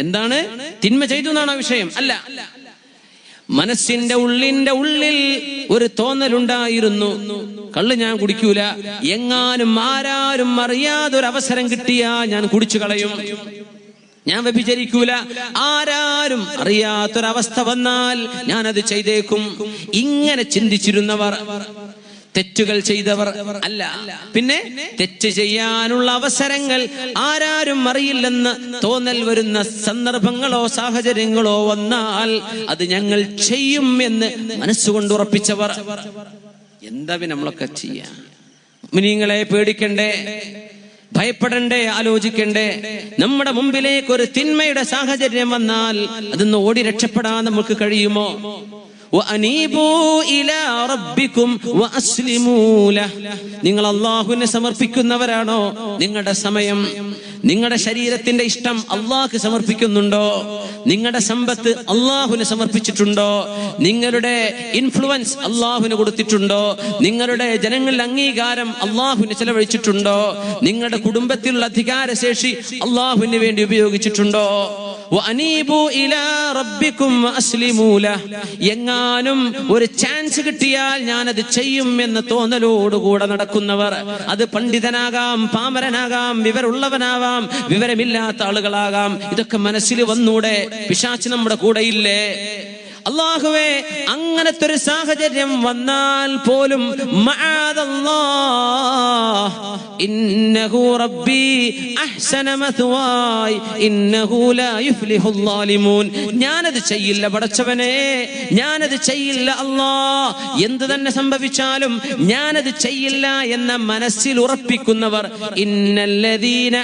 എന്താണ് തിന്മ ചെയ്തു എന്നാണ് വിഷയം? അല്ല, മനസ്സിന്റെ ഉള്ളിൽ ഒരു തോന്നലുണ്ടായിരുന്നു, കള്ള് ഞാൻ കുടിക്കൂല, എങ്ങാനും ആരാരും അറിയാതൊരവസരം കിട്ടിയാ ഞാൻ കുടിച്ചു കളയും, ഞാൻ വ്യഭിചരിക്കൂല, ആരാരും അറിയാത്തൊരവസ്ഥ വന്നാൽ ഞാനത് ചെയ്തേക്കും. ഇങ്ങനെ ചിന്തിച്ചിരുന്നവർ തെറ്റുകൾ ചെയ്തവർ അല്ല. പിന്നെ തെറ്റ് ചെയ്യാനുള്ള അവസരങ്ങൾ ആരാരും അറിയില്ലെന്ന് തോന്നൽ വരുന്ന സന്ദർഭങ്ങളോ സാഹചര്യങ്ങളോ വന്നാൽ അത് ഞങ്ങൾ ചെയ്യും എന്ന് മനസ്സുകൊണ്ട് ഉറപ്പിച്ചവർ. എന്താ നമ്മളൊക്കെ ചെയ്യാ? മുഅ്മിനീങ്ങളെ പേടിക്കണ്ടേ, ഭയപ്പെടണ്ടേ, ആലോചിക്കണ്ടേ? നമ്മുടെ മുമ്പിലേക്ക് ഒരു തിന്മയുടെ സാഹചര്യം വന്നാൽ അതിന്ന് ഓടി രക്ഷപ്പെടാൻ നമുക്ക് കഴിയുമോ? നിങ്ങൾ അല്ലാഹുവിനെ സമർപ്പിക്കുന്നവരാണോ? നിങ്ങളുടെ സമയം, നിങ്ങളുടെ ശരീരത്തിന്റെ ഇഷ്ടം അല്ലാഹുക്ക് സമർപ്പിക്കുന്നുണ്ടോ? നിങ്ങളുടെ സമ്പത്ത് അല്ലാഹുവിന് സമർപ്പിച്ചിട്ടുണ്ടോ? നിങ്ങളുടെ ഇൻഫ്ലുവൻസ് അല്ലാഹുവിന് കൊടുത്തിട്ടുണ്ടോ? നിങ്ങളുടെ ജനങ്ങളുടെ അംഗീകാരം അല്ലാഹുവിന് ചെലവഴിച്ചിട്ടുണ്ടോ? നിങ്ങളുടെ കുടുംബത്തിലുള്ള അധികാരശേഷി അല്ലാഹുവിന് വേണ്ടി ഉപയോഗിച്ചിട്ടുണ്ടോ? എങ്ങാനും ഒരു ചാൻസ് കിട്ടിയാൽ ഞാനത് ചെയ്യും എന്ന തോന്നലോടുകൂടെ നടക്കുന്നവർ, അത് പണ്ഡിതനാകാം, പാമരനാകാം, വിവരമുള്ളവനാവാം, വിവരമില്ലാത്ത ആളുകളാകാം, ഇതൊക്കെ മനസ്സിൽ വന്നൂടെ? പിശാച് നമ്മുടെ കൂടെയില്ലേ? അല്ലാഹുവേ, അങ്ങനത്തെ ഒരു സാഹചര്യം വന്നാൽ പോലും ഇന്നഹു റബ്ബി അഹ്സന മത്വായ് ഇന്നഹു ലാ യുഫ്ലിഹുൽ ളാലിമൂൻ, ഞാനത് ചെയ്യില്ല പടച്ചവനെ, ഞാനത് ചെയ്യില്ല അല്ലാഹ്, എന്ത് തന്നെ സംഭവിച്ചാലും ഞാനത് ചെയ്യില്ല എന്ന മനസ്സിൽ ഉറപ്പിക്കുന്നവർ. ഇന്നല്ലദീന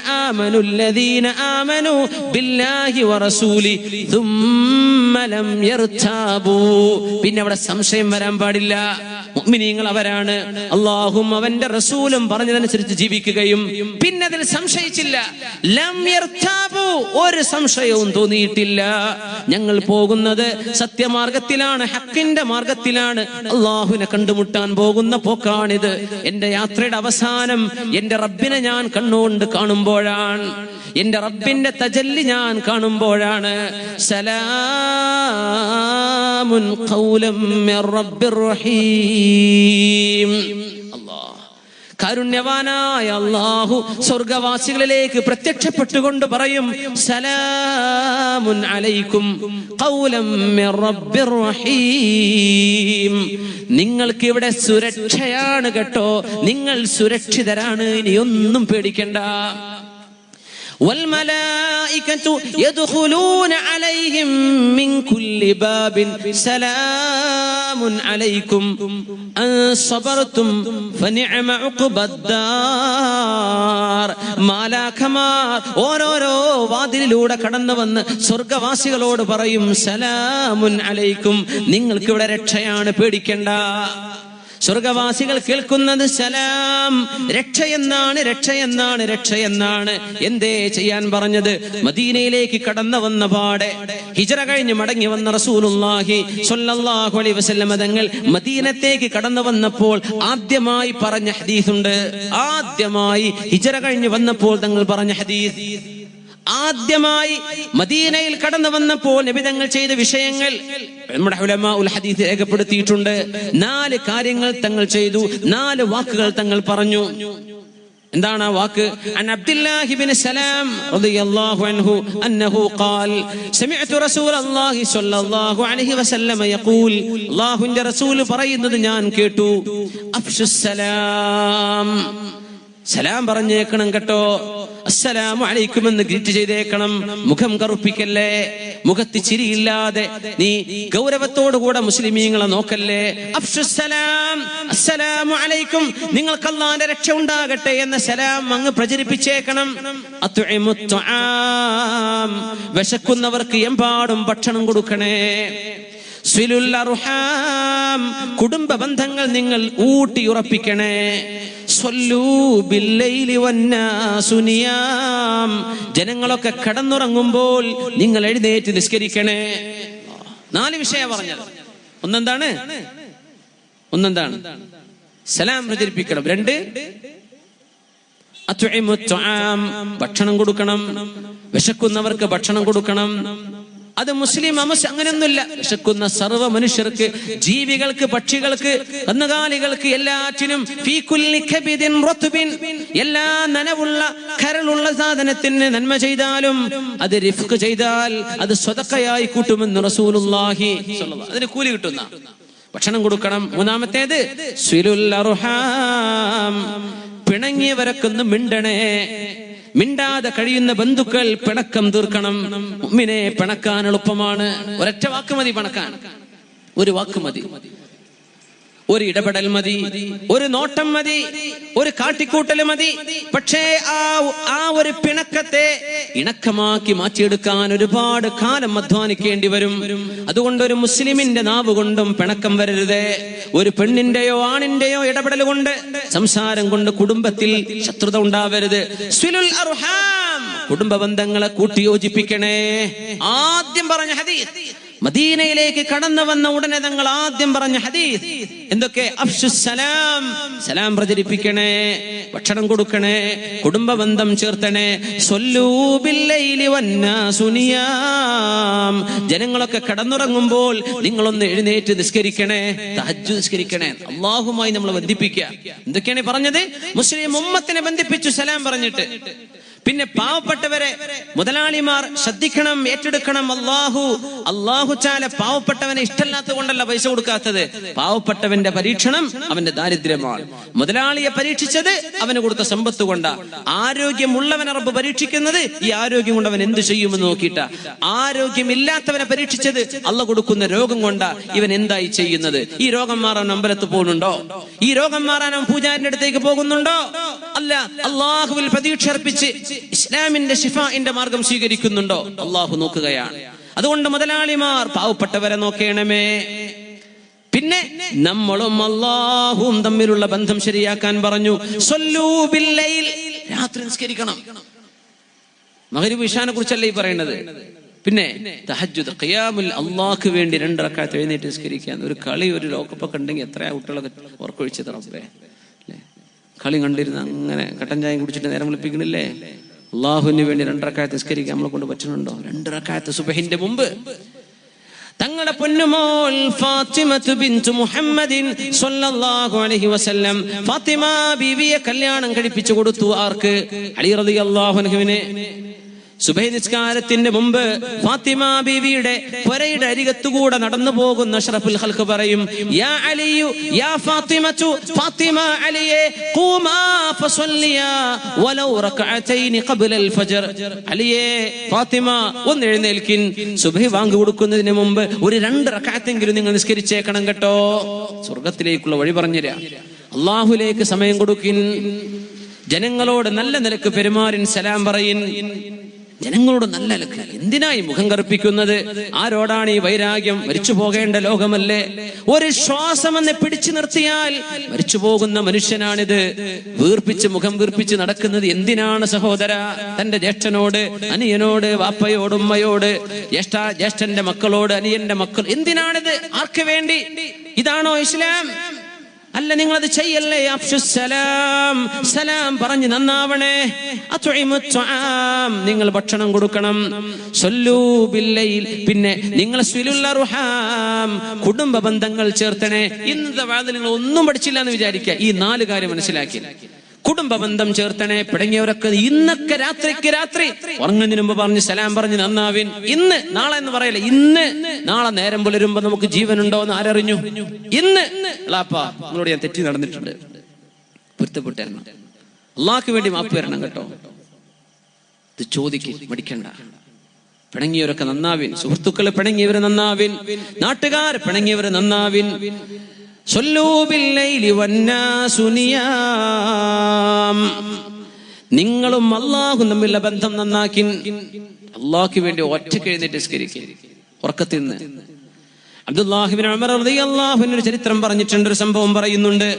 ആമനു ബില്ലാഹി വറസൂലി തുമ്മ ലം യർതാബു, പിന്നെ അവിടെ സംശയം വരാൻ പാടില്ല. മുഅ്മിനീങ്ങൾ അവരാണ് അല്ലാഹും അവന്റെ റസൂലും പറഞ്ഞതനുസരിച്ച് ജീവിക്കുകയും പിന്നെ അതിൽ സംശയിച്ചില്ല. ലം യർതാബു, ഒരു സംശയവും തോന്നിയിട്ടില്ല. ഞങ്ങൾ പോകുന്നത് സത്യമാർഗത്തിലാണ്, ഹക്കിന്റെ മാർഗത്തിലാണ്, അല്ലാഹുവിനെ കണ്ടുമുട്ടാൻ പോകുന്ന പോക്കാണിത്. എന്റെ യാത്രയുടെ അവസാനം എന്റെ റബ്ബിനെ ഞാൻ കണ്ണുകൊണ്ട് കാണുമ്പോഴാണ്, എന്റെ റബ്ബിന്റെ തജല്ലി ഞാൻ കാണുമ്പോഴാണ്. സലാമുൻ ഖൗലം മിർ റബ്ബിർ റഹീം. അല്ലാഹ്, കാരുണ്യവാനായ അല്ലാഹു സ്വർഗവാസികളിലേക്ക് പ്രത്യക്ഷപ്പെട്ടുകൊണ്ട് പറയും, സലാമുൻ അലൈക്കും ഖൗലം മിർ റബ്ബിർ റഹീം. നിങ്ങൾക്ക് ഇവിടെ സുരക്ഷയാണ് കേട്ടോ, നിങ്ങൾ സുരക്ഷിതരാണ്, ഇനിയൊന്നും പേടിക്കണ്ട. والملائكة يدخلون عليهم من كل باب سلام عليكم أن صبرتم فنعم عقبى الدار. മാലാഖമാർ ഓരോരോ വാതിലിലൂടെ കടന്നു വന്ന് സ്വർഗവാസികളോട് പറയും, സലാമുൻ അലൈക്കും, നിങ്ങൾക്ക് ഇവിടെ രക്ഷയാണ്, പേടിക്കണ്ട. സ്വർഗവാസികൾ കേൾക്കുന്നത് സലാം, രക്ഷയെന്നാണ്, രക്ഷയെന്നാണ്, രക്ഷയെന്നാണ്. എന്തേ ചെയ്യാൻ പറഞ്ഞത്? മദീനയിലേക്ക് കടന്നു വന്ന പാടെ ഹിജ്റ കഴിഞ്ഞ് മടങ്ങി വന്ന റസൂലുള്ളാഹി സ്വല്ലല്ലാഹു അലൈഹി വസല്ലം തങ്ങൾ മദീനത്തേക്ക് കടന്നു വന്നപ്പോൾ ആദ്യമായി പറഞ്ഞ ഹദീസുണ്ട്. ആദ്യമായി ഹിജ്റ കഴിഞ്ഞ് വന്നപ്പോൾ തങ്ങൾ പറഞ്ഞ ഹദീസ്, ആദ്യമായി മദീനയിൽ കടന്നു വന്നപ്പോൾ നബി തങ്ങൾ ചെയ്ത വിഷയങ്ങൾ നമ്മുടെ ഉലമാഉൽ ഹദീസ് രേഖപ്പെടുത്തിയിട്ടുണ്ട്. 4 കാര്യങ്ങൾ തങ്ങൾ ചെയ്തു, 4 വാക്കുകൾ തങ്ങൾ പറഞ്ഞു. എന്താണ് ആ വാക്ക്? അൻ അബ്ദുല്ലാഹി ഇബ്നു സലാം റളിയല്ലാഹു അൻഹു അന്നഹു ഖാൽ സമിഅതു റസൂലല്ലാഹി സ്വല്ലല്ലാഹു അലൈഹി വസല്ലം യഖൂൽ, അല്ലാഹുവിന്റെ റസൂൽ പറയുന്നത് ഞാൻ കേട്ടു, അഫ്ശുസ് സലാം, സലാം പറഞ്ഞേക്കണം കേട്ടോ, അസ്സലാമു അലൈക്കും എന്ന് ഗ്രീറ്റ് ചെയ്തേക്കണം. മുഖം കറുപ്പിക്കല്ലേ, മുഖത്ത് ചിരിയില്ലാതെ നീ ഗൗരവത്തോടുകൂടെ മുസ്ലിമീങ്ങളെ നോക്കല്ലേ. അഫ്ശുസ്സലാം, അസ്സലാമു അലൈക്കും, നിങ്ങൾക്ക് അല്ലാഹുവിന്റെ രക്ഷ ഉണ്ടാകട്ടെ എന്ന സലാം അങ്ങ് പ്രചരിപ്പിച്ചേക്കണം. അത്ഇമുത് തുആം, വിശക്കുന്നവർക്ക് എമ്പാടും ഭക്ഷണം കൊടുക്കണേ. സിലുൽ അർഹാം, കുടുംബ ബന്ധങ്ങൾ നിങ്ങൾ ഊട്ടിയുറപ്പിക്കണേ. സ്വല്ലൂ ബില്ലൈലി വന്നാസു നിയാം, ജനങ്ങളൊക്കെ കടന്നുറങ്ങുമ്പോൾ നിങ്ങൾ എഴുന്നേറ്റ് നിസ്കരിക്കണേ. 4 വിഷയം പറഞ്ഞത്. ഒന്നെന്താണ്? സലാം പ്രചരിപ്പിക്കണം. 2 അത്ഇമുത് തുആം, ഭക്ഷണം കൊടുക്കണം. വിശക്കുന്നവർക്ക് ഭക്ഷണം കൊടുക്കണം. അത് മുസ്ലിം അങ്ങനെയൊന്നുമില്ല. വിശക്കുന്ന സർവ്വ മനുഷ്യർക്ക്, ജീവികൾക്ക്, പക്ഷികൾക്ക്, കന്നുകാലികൾക്ക്, എല്ലാറ്റിനും ഫീ കുല്ലി കബിദിൻ റത്ബിൻ, എല്ലാ നനവുള്ള കരളുള്ള സാധനത്തിന് നന്മ ചെയ്താലും അത് റിഫ്ഖ് ചെയ്താൽ അത് സ്വതക്കയായി കൂട്ടുമെന്ന് റസൂലുള്ളാഹി സ്വല്ലല്ലാഹു, അതിന് കൂലി കിട്ടുന്ന ഭക്ഷണം കൊടുക്കണം. 3-ാമത്തേത് സിലുൽ അർഹാം, പിണങ്ങിയവരൊക്കെ മിണ്ടണേ. മിണ്ടാതെ കഴിയുന്ന ബന്ധുക്കൾ പിണക്കം തീർക്കണം. മുഅ്മിനെ പിണക്കാൻ എളുപ്പമാണ്. ഒരൊറ്റ വാക്ക് മതി പിണക്കാൻ. ഒരു വാക്ക് മതി, ഒരു ഇടപെടൽ മതി, ഒരു നോട്ടം മതി, ഒരു കാട്ടിക്കൂട്ടൽ മതി. പക്ഷേ ആ ഒരു പിണക്കത്തെ ഇണക്കമാക്കി മാറ്റിയെടുക്കാൻ ഒരുപാട് കാലം അധ്വാനിക്കേണ്ടി വരും. അതുകൊണ്ട് ഒരു മുസ്ലിമിന്റെ നാവ് കൊണ്ടും പിണക്കം വരരുത്. ഒരു പെണ്ണിന്റെയോ ആണിന്റെയോ ഇടപെടൽ കൊണ്ട്, സംസാരം കൊണ്ട് കുടുംബത്തിൽ ശത്രുത ഉണ്ടാവരുത്. സിലുൽ അർഹാം, കുടുംബ ബന്ധങ്ങളെ കൂട്ടിയോജിപ്പിക്കണേ. ആദ്യം പറഞ്ഞ ഹദീസ്, മദീനയിലേക്ക് കടന്നു വന്ന ഉടനെ തങ്ങൾ ആദ്യം പറഞ്ഞ ഹദീസ് എന്തൊക്കെ? അഫ്ശുസ് സലാം, സലാം പ്രചരിപ്പിക്കണേ, ഭക്ഷണം കൊടുക്കണേ, കുടുംബ ബന്ധം ചേർത്തണേ. സ്വല്ലൂ ബില്ലൈലി വന്നാസു നിയാം, ജനങ്ങളൊക്കെ കടന്നുറങ്ങുമ്പോൾ നിങ്ങളൊന്ന് എഴുന്നേറ്റ് നിസ്കരിക്കണേ, തഹജ്ജുദ് നിസ്കരിക്കണേ. അല്ലാഹുമായി നമ്മൾ ബന്ധിപ്പിക്കുക. എന്തൊക്കെയാണ് പറഞ്ഞത്? മുസ്ലിം ഉമ്മത്തിനെ ബന്ധിപ്പിച്ചു സലാം പറഞ്ഞിട്ട്. പിന്നെ പാവപ്പെട്ടവരെ, മുതലാളിമാർ ശ്രദ്ധിക്കണം, ഏറ്റെടുക്കണം. അല്ലാഹു ചാല പാവപ്പെട്ടവനെ ഇഷ്ടമില്ലാത്തത് കൊണ്ടല്ല പൈസ കൊടുക്കാത്തത്. പാവപ്പെട്ടവന്റെ പരീക്ഷണം അവന്റെ ദാരിദ്ര്യമാണ്. മുതലാളിയെ പരീക്ഷിച്ചത് അവന് കൊടുത്ത സമ്പത്ത് കൊണ്ടാ. ആരോഗ്യമുള്ളവനെ റബ്ബ് പരീക്ഷിക്കുന്നത് ഈ ആരോഗ്യം കൊണ്ട് അവൻ എന്ത് ചെയ്യുമെന്ന് നോക്കിയിട്ടാ. ആരോഗ്യമില്ലാത്തവനെ പരീക്ഷിച്ചത് അള്ളാഹ് കൊടുക്കുന്ന രോഗം കൊണ്ടാ. ഇവൻ എന്തായി ചെയ്യുന്നത്? ഈ രോഗം മാറാൻ അമ്പലത്തിൽ പോകുന്നുണ്ടോ? ഈ രോഗം മാറാൻ അവൻ പൂജാരിന്റെ അടുത്തേക്ക് പോകുന്നുണ്ടോ? അല്ല, അള്ളാഹുവിൽ പ്രതീക്ഷ അർപ്പിച്ച് ഇസ്ലാമിന്റെ ശിഫാഇന്റെ മാർഗം സ്വീകരിക്കുന്നുണ്ടോ? അള്ളാഹു നോക്കുകയാണ്. അതുകൊണ്ട് മുതലാളിമാർ പാവപ്പെട്ടവരെ നോക്കണമേ. പിന്നെ നമ്മളും അള്ളാഹുവും തമ്മിലുള്ള ബന്ധം ശരിയാക്കാൻ പറഞ്ഞു. സ്വല്ലൂ ബില്ലൈൽ, രാത്രി നിസ്കരിക്കണം. മഗ്രിബ് ഇശാനെ കുറിച്ചല്ല ഈ പറയുന്നത്. പിന്നെ തഹജ്ജുദ്, ഖിയാമുൽ, അള്ളാഹ്ക്ക് വേണ്ടി 2 റക്അത്ത് എഴുന്നേറ്റ് നിസ്കരിക്കാൻ. ഒരു കളി, ഒരു ലോകകപ്പൊക്കെ ഉണ്ടെങ്കിൽ എത്രയാ കുട്ടികളൊക്കെ ഓർക്കൊഴിച്ചത് റബ്ബേ. കളി കണ്ടിരുന്ന അങ്ങനെ കട്ടൻ ചായം കുടിച്ചിട്ട് നേരം വിളിപ്പിക്കണില്ലേ? അള്ളാഹുവിന് വേണ്ടി 2 റക്അത്ത് നിസ്കരിക്കാൻ നമ്മളെ കൊണ്ട് പറ്റുന്നുണ്ടോ? 2 റക്അത്ത് സുബ്ഹിന്റെ മുമ്പ്. തങ്ങളുടെ പൊന്നുമോൾ ഫാത്തിമത്തു ബിൻതു മുഹമ്മദിൻ സ്വല്ലല്ലാഹു അലൈഹി വസല്ലം, ഫാത്തിമ ബീവിയെ കല്യാണം കഴിപ്പിച്ചു കൊടുത്തു. ആർക്ക്? അലി റളിയല്ലാഹു അൻഹുവിനെ. സുബഹി നിസ്കാരത്തിന്റെ മുമ്പ് ഫാത്തിമ ബീവിയുടെ പുരയുടെ അരികത്തുകൂടെ നടന്നു പോകുന്ന അഷ്റഫുൽ ഖൽഖ് പറയും, യാ അലിയു യാ ഫാത്തിമതു, ഫാത്തിമ അലിയെ, ഖൂമാ ഫസല്ലിയാ വലൗ റക്അതൈനി ഖബ്ലൽ ഫജ്ർ. അലിയെ, ഫാത്തിമ ഒന്ന് എഴുന്നേൽക്കിൻ, സുബഹി വാങ്ക് കൊടുക്കുന്നതിന് മുമ്പ് ഒരു 2 റക്അത്തെങ്കിലും നിങ്ങൾ നിസ്കരിച്ചേക്കണം കേട്ടോ. സ്വർഗ്ഗത്തിലേക്കുള്ള വഴി പറഞ്ഞുതരാം. അല്ലാഹുവിലേക്ക് സമയം കൊടുക്കിൻ. ജനങ്ങളോട് നല്ല നിലക്ക് പെരുമാറിൻ, സലാം പറയിൻ. ജനങ്ങളോട് നല്ല നിലക്ക്. എന്തിനായി മുഖം കറുപ്പിക്കുന്നത്? ആരോടാണ് ഈ വൈരാഗ്യം? മരിച്ചു പോകേണ്ട ലോകമല്ലേ? ഒരു ശ്വാസം എന്നെ പിടിച്ചു നിർത്തിയാൽ മരിച്ചു പോകുന്ന മനുഷ്യനാണിത്. മുഖം വീർപ്പിച്ച് നടക്കുന്നത് എന്തിനാണ് സഹോദര? തന്റെ ജ്യേഷ്ഠനോട്, അനിയനോട്, വാപ്പയോട്, ഉമ്മയോട്, ജ്യേഷ്ഠന്റെ മക്കളോട്, അനിയന്റെ മക്കൾ, എന്തിനാണിത്? ആർക്ക് വേണ്ടി? ഇതാണോ ഇസ്ലാം? അല്ല, നിങ്ങളത് ചെയ്യല്ലേ. അഫ്ശുസ്സലാം, സലാം പറഞ്ഞ് നന്നാവണേ. നിങ്ങൾ ഭക്ഷണം കൊടുക്കണം. സല്ലൂ ബില്ലൈൽ, പിന്നെ നിങ്ങൾ സിലുൽ അർഹാം, കുടുംബ ബന്ധങ്ങൾ ചേർത്തണേ. ഇന്നത്തെ വാതിൽ നിങ്ങൾ ഒന്നും പഠിച്ചില്ല എന്ന് വിചാരിക്കുക. ഈ 4 കാര്യം മനസ്സിലാക്കി. കുടുംബ ബന്ധം ചേർത്തണേ. പിടങ്ങിയവരൊക്കെ ഇന്നൊക്കെ രാത്രി ഉറങ്ങുന്നതിന് മുമ്പ് പറഞ്ഞ് സലാം പറഞ്ഞ് നന്നാവിൻ. ഇന്ന്, നാളെ എന്ന് പറയല്ലേ, ഇന്ന്. നാളെ നേരം പുലരുമ്പോ നമുക്ക് ജീവനുണ്ടോ എന്ന് ആരറിഞ്ഞു? ഇന്ന് നിങ്ങളോട് ഞാൻ തെറ്റി നടന്നിട്ടുണ്ട്, പൊരുത്തപ്പെട്ടു തരണം. അള്ളാഹ്ക്ക് വേണ്ടി മാപ്പ് തരണം കേട്ടോ. ഇത് ചോദിക്കും, മടിക്കണ്ട. പിണങ്ങിയവരൊക്കെ നന്നാവിൻ. സുഹൃത്തുക്കളെ പിണങ്ങിയവര് നന്നാവിൻ. നാട്ടുകാർ പിണങ്ങിയവര് നന്നാവിൻ. നിങ്ങളും അള്ളാഹും തമ്മിലുള്ള ബന്ധം നന്നാക്കി. അള്ളാഹ്ക്ക് വേണ്ടി ഒറ്റയ്ക്ക് എഴുന്നേറ്റ് നിസ്കരിക്കുക ഉറക്കത്തിൽ നിന്ന്. അബ്ദുല്ലാഹി ഇബ്നു ഉമർ റളിയല്ലാഹു അൻഹു ചരിത്രം പറഞ്ഞിട്ടുണ്ട്. ഒരു സംഭവം പറയുന്നുണ്ട്.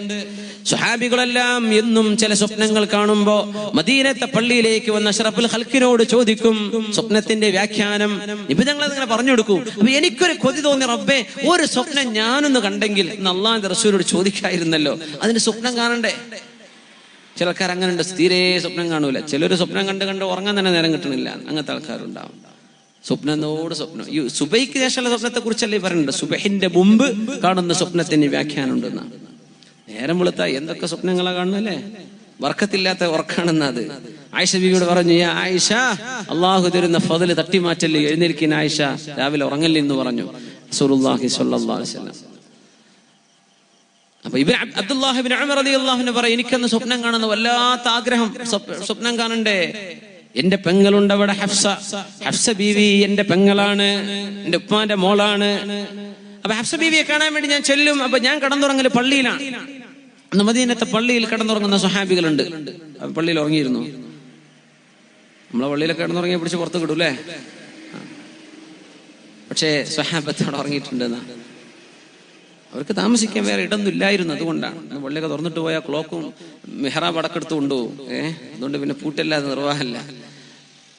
സ്വഹാബികളെല്ലാം എന്നും ചില സ്വപ്നങ്ങൾ കാണുമ്പോ മദീനത്തെ പള്ളിയിലേക്ക് വന്ന അഷ്റഫുൽ ഖൽഖിനോട് ചോദിക്കും സ്വപ്നത്തിന്റെ വ്യാഖ്യാനം. നിബിധങ്ങൾ അതിങ്ങനെ പറഞ്ഞു കൊടുക്കും. അപ്പൊ എനിക്കൊരു കൊതി തോന്നി, റബ്ബേ, ഒരു സ്വപ്നം ഞാനൊന്ന് കണ്ടെങ്കിൽ എന്ന് അള്ളാഹുവിന്റെ റസൂലോട് ചോദിക്കായിരുന്നല്ലോ. അതിന് സ്വപ്നം കാണണ്ടേ? ചിലക്കാർ അങ്ങനെ ഉണ്ട്, തീരെ സ്വപ്നം കാണൂല. ചിലര് സ്വപ്നം കണ്ട് ഉറങ്ങാൻ തന്നെ നേരം കിട്ടണില്ല. അങ്ങനത്തെ ആൾക്കാരുണ്ടാവും. സ്വപ്നത്തോട് സ്വപ്നം. ഈ സുബൈക്ക് ശേഷമുള്ള സ്വപ്നത്തെ കുറിച്ചല്ലേ പറയുന്നുണ്ട്. സുബഹിന്റെ മുമ്പ് കാണുന്ന സ്വപ്നത്തിന് വ്യാഖ്യാനം ഉണ്ടെന്നാണ്. നേരം വെളുത്ത എന്തൊക്കെ സ്വപ്നങ്ങളാ കാണുന്നല്ലേ? വർക്കത്തില്ലാത്ത ഉറക്കാണെന്നത്. ആയിഷ ബീവിയോട് പറഞ്ഞു, യാ ആയിഷ, അള്ളാഹു തരുന്ന ഫضل തട്ടിമാറ്റല്ലേ, എഴുന്നേൽക്കിൻ ആയിഷ, രാവിലെ ഉറങ്ങല്ലേ എന്ന് പറഞ്ഞു റസൂലുള്ളാഹി സ്വല്ലല്ലാഹു അലൈഹി വസല്ലം. അപ്പൊ അബ്ദുല്ലാഹി ഇബ്നു ഉമർ റളിയല്ലാഹു അൻഹു പറയും, എനിക്കന്ന് സ്വപ്നം കാണുന്ന വല്ലാത്ത ആഗ്രഹം. സ്വപ്നം കാണണ്ടേ? എന്റെ പെങ്ങളുണ്ട് അവിടെ, ഹഫ്സ ബീവി എന്റെ പെങ്ങളാണ്, എന്റെ ഉപ്പാന്റെ മോളാണ്. അപ്പൊ ഹഫ്സ ബീവിയെ കാണാൻ വേണ്ടി ഞാൻ ചെല്ലും. അപ്പൊ ഞാൻ കിടന്നുറങ്ങല് പള്ളിയിലാണ്. അന്ന് മദീനത്തെ പള്ളിയിൽ കിടന്നുറങ്ങുന്ന സ്വഹാബികളുണ്ട്. പള്ളിയിൽ ഉറങ്ങിയിരുന്നു. നമ്മളെ പള്ളിയിലൊക്കെ കിടന്നുറങ്ങിയ പിടിച്ച് പുറത്ത് കിടൂല്ലേ? പക്ഷേ സ്വഹാബത്തോടെ ഉറങ്ങിയിട്ടുണ്ടെന്നാ. അവർക്ക് താമസിക്കാൻ വേറെ ഇടൊന്നും ഇല്ലായിരുന്നു. അതുകൊണ്ടാണ് പള്ളിയൊക്കെ തുറന്നിട്ട് പോയാൽ ക്ലോക്കും മെഹ്റാബ് അടക്കെടുത്ത് കൊണ്ടുപോകും. അതുകൊണ്ട് പിന്നെ പൂട്ടല്ലാതെ നിർവാഹമല്ല.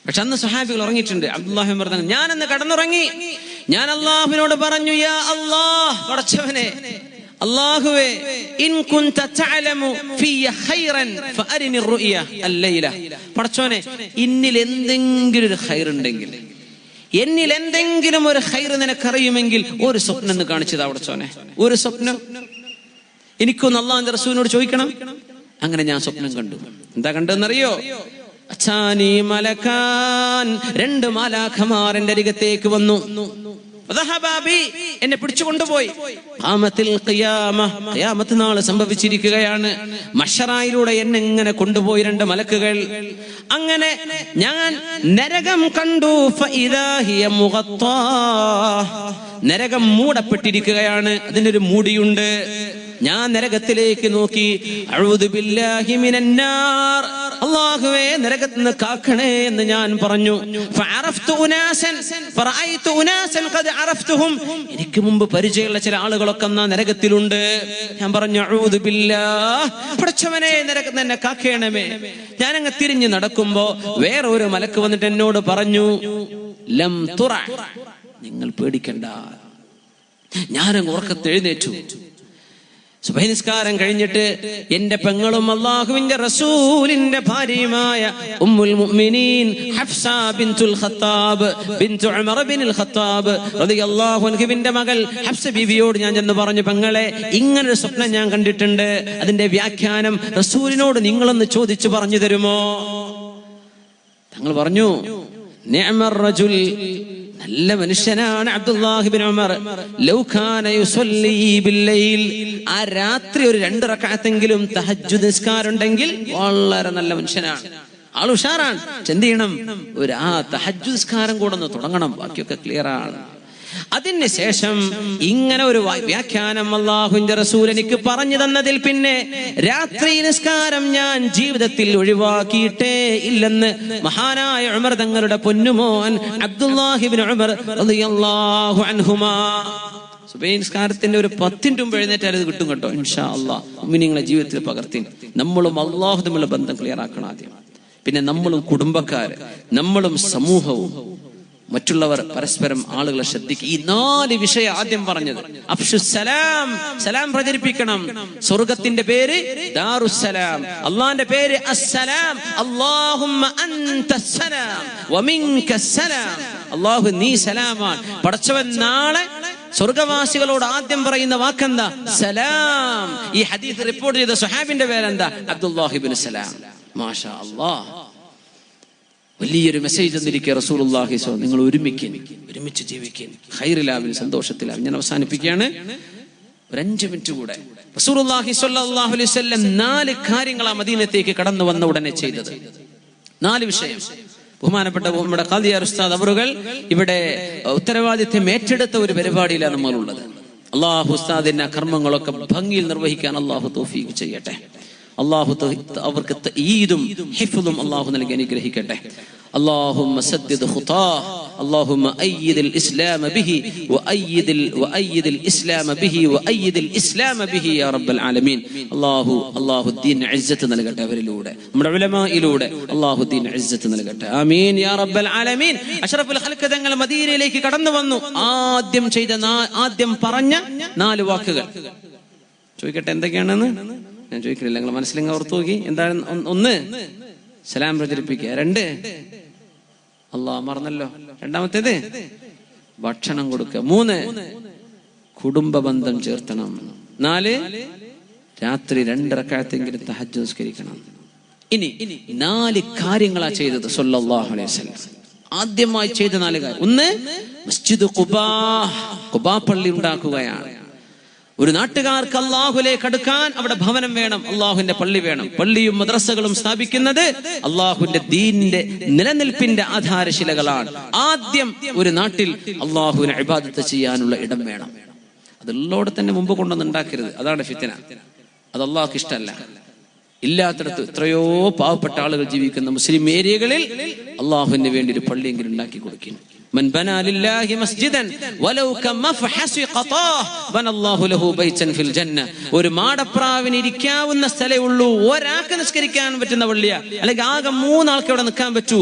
പക്ഷെ അന്ന് സ്വഹാബികൾ ഉറങ്ങിയിട്ടുണ്ട്. അബ്ദുല്ലാഹി പറഞ്ഞു, ഞാനന്ന് കടന്നുറങ്ങി. ഞാൻ അള്ളാഹുവിനോട് പറഞ്ഞു, യാ അല്ലാഹ്, പടച്ചവനെ, അല്ലാഹുവേ, ഇൻ കുൻത തഅലമു ഫിയ ഖൈറൻ ഫഅരിനി റുയ അല്ലൈല. പടച്ചവനെ, എന്നിൽ എന്തെങ്കിലും ഒരു ഖൈർ ഉണ്ടെങ്കിൽ, എന്നിൽ എന്തെങ്കിലും ഒരു ഖൈർ നിനക്കറിയുമെങ്കിൽ ഒരു സ്വപ്നം എന്ന് കാണിച്ചതാ പടച്ചവനെ. ഒരു സ്വപ്നം എനിക്കൊന്ന് അള്ളാഹുവിന്റെ റസൂലിനോട് ചോദിക്കണം. അങ്ങനെ ഞാൻ സ്വപ്നം കണ്ടു. എന്താ കണ്ടെന്നറിയോ? അച്ചാനി മലക്കാൻ, 2 മാലാഖമാർ എന്റെ അരികത്തേക്ക് വന്നു. എന്നെ പിടിച്ചു കൊണ്ടുപോയി. ഖിയാമത്ത് നാൾ സംഭവിച്ചിരിക്കുകയാണ്. മഹ്ശറായിലൂടെ എന്നെ ഇങ്ങനെ കൊണ്ടുപോയി 2 മലക്കുകൾ. അങ്ങനെ ഞാൻ നരകം കണ്ടു. നരകം മൂടപ്പെട്ടിരിക്കുകയാണ്. അതിനൊരു മൂടിയുണ്ട്. ഞാൻ നരകത്തിലേക്ക് നോക്കി. അഊദു ബില്ലാഹി മിനന്നാർ, അല്ലാഹുവേ, നരകത്തിൽ നിന്ന് കാക്കണേ എന്ന് ഞാൻ പറഞ്ഞു. ഫഅറഫ്തു ഉനാസൻ ഫറഅയ്തു ഉനാസൻ ഖദ് അറഫ്തുഹും, എനിക്ക് മുമ്പ് പരിചയമുള്ള ചില ആളുകളൊക്കെ നരകത്തിലുണ്ട്. ഞാൻ പറഞ്ഞു, അഊദു ബില്ലാഹ്, പടച്ചവനെ, നരകത്തിൽ എന്നെ കാക്കണമേ. ഞാൻ അങ്ങ് തിരിഞ്ഞു നടക്കുമ്പോ വേറെ ഒരു മലക്ക് വന്നിട്ട് എന്നോട് പറഞ്ഞു, ലം തുറ, നിങ്ങൾ പേടിക്കണ്ട. ഞാനങ്ങ് ഉറക്കത്ത് എഴുന്നേറ്റു. സുബഹി നിസ്കാരം കഴിഞ്ഞിട്ട് എന്റെ പെങ്ങളും അല്ലാഹുവിന്റെ റസൂലിന്റെ ഭാര്യയുമായ ഉമ്മുൽ മുഅ്മിനീൻ ഹഫ്സ ബിൻതുൽ ഖത്താബ് ബിൻതു ഉമർ ബിനുൽ ഖത്താബ് റളിയല്ലാഹു അൻഹുവിന്റെ മകൾ ഹഫ്സ ബീവിയോട് ഞാൻ ചെന്ന് പറഞ്ഞു, പെങ്ങളെ, ഇങ്ങനൊരു സ്വപ്നം ഞാൻ കണ്ടിട്ടുണ്ട്. അതിന്റെ വ്യാഖ്യാനം റസൂലിനോട് നിങ്ങളൊന്ന് ചോദിച്ചു പറഞ്ഞു തരുമോ? തങ്ങൾ പറഞ്ഞു, നിഅമർ റജുൽ, നല്ല മനുഷ്യനാണ് അബ്ദുല്ലാഹി ഇബ്നു ഉമർ. ലൗ കാന യുസല്ലി ബില്ലൈൽ, ആ രാത്രി ഒരു 2 റക്അത്തെങ്കിലും തഹജ്ജുദ് നിസ്കാരം ഉണ്ടെങ്കിൽ വളരെ നല്ല മനുഷ്യനാണ്, ആൾ ഉഷാറാണ്. എന്ത് ചെയ്യണം? ഒരു തഹജ്ജുദ് നിസ്കാരം കൂടെ ഒന്ന് തുടങ്ങണം. ബാക്കിയൊക്കെ ക്ലിയർ ആണ്. അതിന് ശേഷം ഇങ്ങനെ ഒരു വ്യാഖ്യാനം അല്ലാഹുവിന്റെ റസൂൽ എനിക്ക് പറഞ്ഞു തന്നതിൽ പിന്നെ രാത്രി നിസ്കാരം ഞാൻ ജീവിതത്തിൽ ഒഴിവാക്കിയിട്ടേ ഇല്ലെന്ന് മഹാനായ ഉമർ തങ്ങളുടെ പൊന്നുമോൻ അബ്ദുല്ലാഹി ഇബ്നു ഉമർ റളിയല്ലാഹു അൻഹുമാ. സുബഹി നിസ്കാരത്തിന്റെ ഒരു 10 മിനിറ്റ് മുമ്പ് എഴുന്നേറ്റാൽ അത് കിട്ടും കേട്ടോ, ഇൻഷാ അല്ലാഹ്. മുഅ്മിനീങ്ങളെ ജീവിതത്തിൽ പകർത്തി നമ്മളും അല്ലാഹു തമ്മിലുള്ള ബന്ധം ക്ലിയർ ആക്കണം ആദ്യം. പിന്നെ നമ്മളും കുടുംബക്കാര്, നമ്മളും സമൂഹവും, മറ്റുള്ളവർ പരസ്പരം ആളുകളെ ശ്രദ്ധിക്കുക. ഈ 4 വിഷയം ആദ്യം പറഞ്ഞത്. അഫ്ഷുസ്സലാം, സലാം പ്രചരിപ്പിക്കണം. സ്വർഗത്തിന്റെ പേര് ദാറുസ്സലാം, അല്ലാഹുവിന്റെ പേര് അസ്സലാം. അല്ലാഹുമ്മ അൻതസ്സലാം വമിൻകസ്സലാം. അല്ലാഹു നീ സലാമാണ്. പടച്ചവൻ നാളെ സ്വർഗവാസികളോട് ആദ്യം പറയുന്ന വാക്കെന്താ? സലാം. ഈ ഹദീസ് റിപ്പോർട്ട് ചെയ്ത സ്വഹാബിന്റെ പേരെന്താ? അബ്ദുല്ലാഹി ഇബ്നു സലാം. മാഷാ അല്ലാഹ്. വലിയൊരു മെസ്സേജ് തന്നിരിക്കുക റസൂലുള്ളാഹി സ്വല്ലല്ലാഹു അലൈഹി വസല്ലം. നിങ്ങൾ ഒരുമിച്ച് ജീവിക്കാൻ, ഖൈറിലാവിൻ, സന്തോഷത്തിലാവിൻ. ഞാൻ അവസാനിപ്പിക്കുകയാണ്. ഒരു 5 മിനിറ്റ് കൂടെ. റസൂലുള്ളാഹി സ്വല്ലല്ലാഹു അലൈഹി വസല്ലം 4 കാര്യങ്ങളാ മദീനത്തേക്ക് കടന്നു വന്ന ഉടനെ ചെയ്തത്. 4 വിഷയം. ബഹുമാനപ്പെട്ട നമ്മുടെ ഖാദിയാർ ഉസ്താദ് അവറുകൾ ഇവിടെ ഉത്തരവാദിത്വം ഏറ്റെടുത്ത ഒരു പരിപാടിയിലാണ് നമ്മളുള്ളത്. അല്ലാഹു ഉസ്താദിന്റെ കർമ്മങ്ങളൊക്കെ ഭംഗിയിൽ നിർവഹിക്കാൻ അല്ലാഹു തൗഫീഖ് ചെയ്യട്ടെ. അല്ലാഹു അവർക്ക് ഈദും ഹിഫ്ളും അല്ലാഹു നൽകി അനുഗ്രഹിക്കട്ടെ. اللهم سدد خطاه اللهم أيد الإسلام به وأيد الإسلام به وأيد الإسلام به يا رب العالمين. الله الدين عزة നൽകട്ടെ അവരിലൂടെ, നമ്മുടെ ഉലമായിലൂടെ അല്ലാഹു ദീൻ ഇസ്സത്ത് നൽകട്ടെ. ആമീൻ യാ റബ്ബൽ ആലമീൻ. അഷ്റഫുൽ ഖൽഖ് തങ്ങൾ മദീനയിലേക്ക് കടന്നു വന്നു. ആദ്യം പറഞ്ഞ 4 വാക്കുകൾ ചോദിക്കട്ടെ എന്തൊക്കെയാണെന്ന്? ഞാൻ ചോദിക്കില്ല, നിങ്ങൾ മനസ്സിലെങ്കിൽ ഓർത്തു നോക്കി. എന്താണ്? 1 സലാം പ്രചരിപ്പിക്കുക. 2 അല്ലാഹ് മറന്നല്ലോ. 2ാമത്തേത് ഭക്ഷണം കൊടുക്കുക. 3 കുടുംബ ബന്ധം ചേർത്തണം. 4 രാത്രി 2 റക്അത്തെങ്കിലും തഹജ്ജുദ് നിസ്കരിക്കണം. ഇനി 4 കാര്യങ്ങളാ ചെയ്തത് സ്വല്ലല്ലാഹു അലൈഹി വസല്ലം. ആദ്യമായി ചെയ്ത 4 കാര്യം. 1 മസ്ജിദ് ഖുബാ പള്ളി ഉണ്ടാക്കുകയാണ്. ഒരു നാട്ടുകാർക്ക് അല്ലാഹുവിലേക്ക് അടുക്കാൻ അവിടെ ഭവനം വേണം, അല്ലാഹുവിന്റെ പള്ളി വേണം. പള്ളിയും മദ്രസകളും സ്ഥാപിക്കുന്നത് അല്ലാഹുവിന്റെ ദീനിന്റെ നിലനിൽപ്പിന്റെ ആധാരശിലകളാണ്. ആദ്യം ഒരു നാട്ടിൽ അല്ലാഹുവിനെ ഇബാദത്ത് ചെയ്യാനുള്ള ഇടം വേണം. അതുള്ളോടെ തന്നെ മുമ്പ് കൊണ്ടൊന്നുണ്ടാക്കരുത്. അതാണ് ഫിത്ന. അത് അല്ലാഹുക്ക് ഇഷ്ടമല്ല. ഇല്ലാത്തടത്ത് എത്രയോ പാവപ്പെട്ട ആളുകൾ ജീവിക്കുന്ന മുസ്ലിം ഏരിയകളിൽ അല്ലാഹുവിന് വേണ്ടി ഒരു പള്ളിയെങ്കിലും ഉണ്ടാക്കി കൊടുക്കുന്നു. من بنى لله مسجدا ولو كمفحص قطاه بنى الله له بيتا في الجنه. ഒരു മാടപ്രാവിന് ഇരിക്കാവുന്ന സ്ഥലമേ ഉള്ളൂ, ഒരാൾക്ക് നിസ്കരിക്കാൻ പറ്റുന്ന പള്ളിയാ, അല്ലെങ്കിൽ ആകെ 3 ആൾക്ക് അവിടെ നിൽക്കാൻ പറ്റൂ.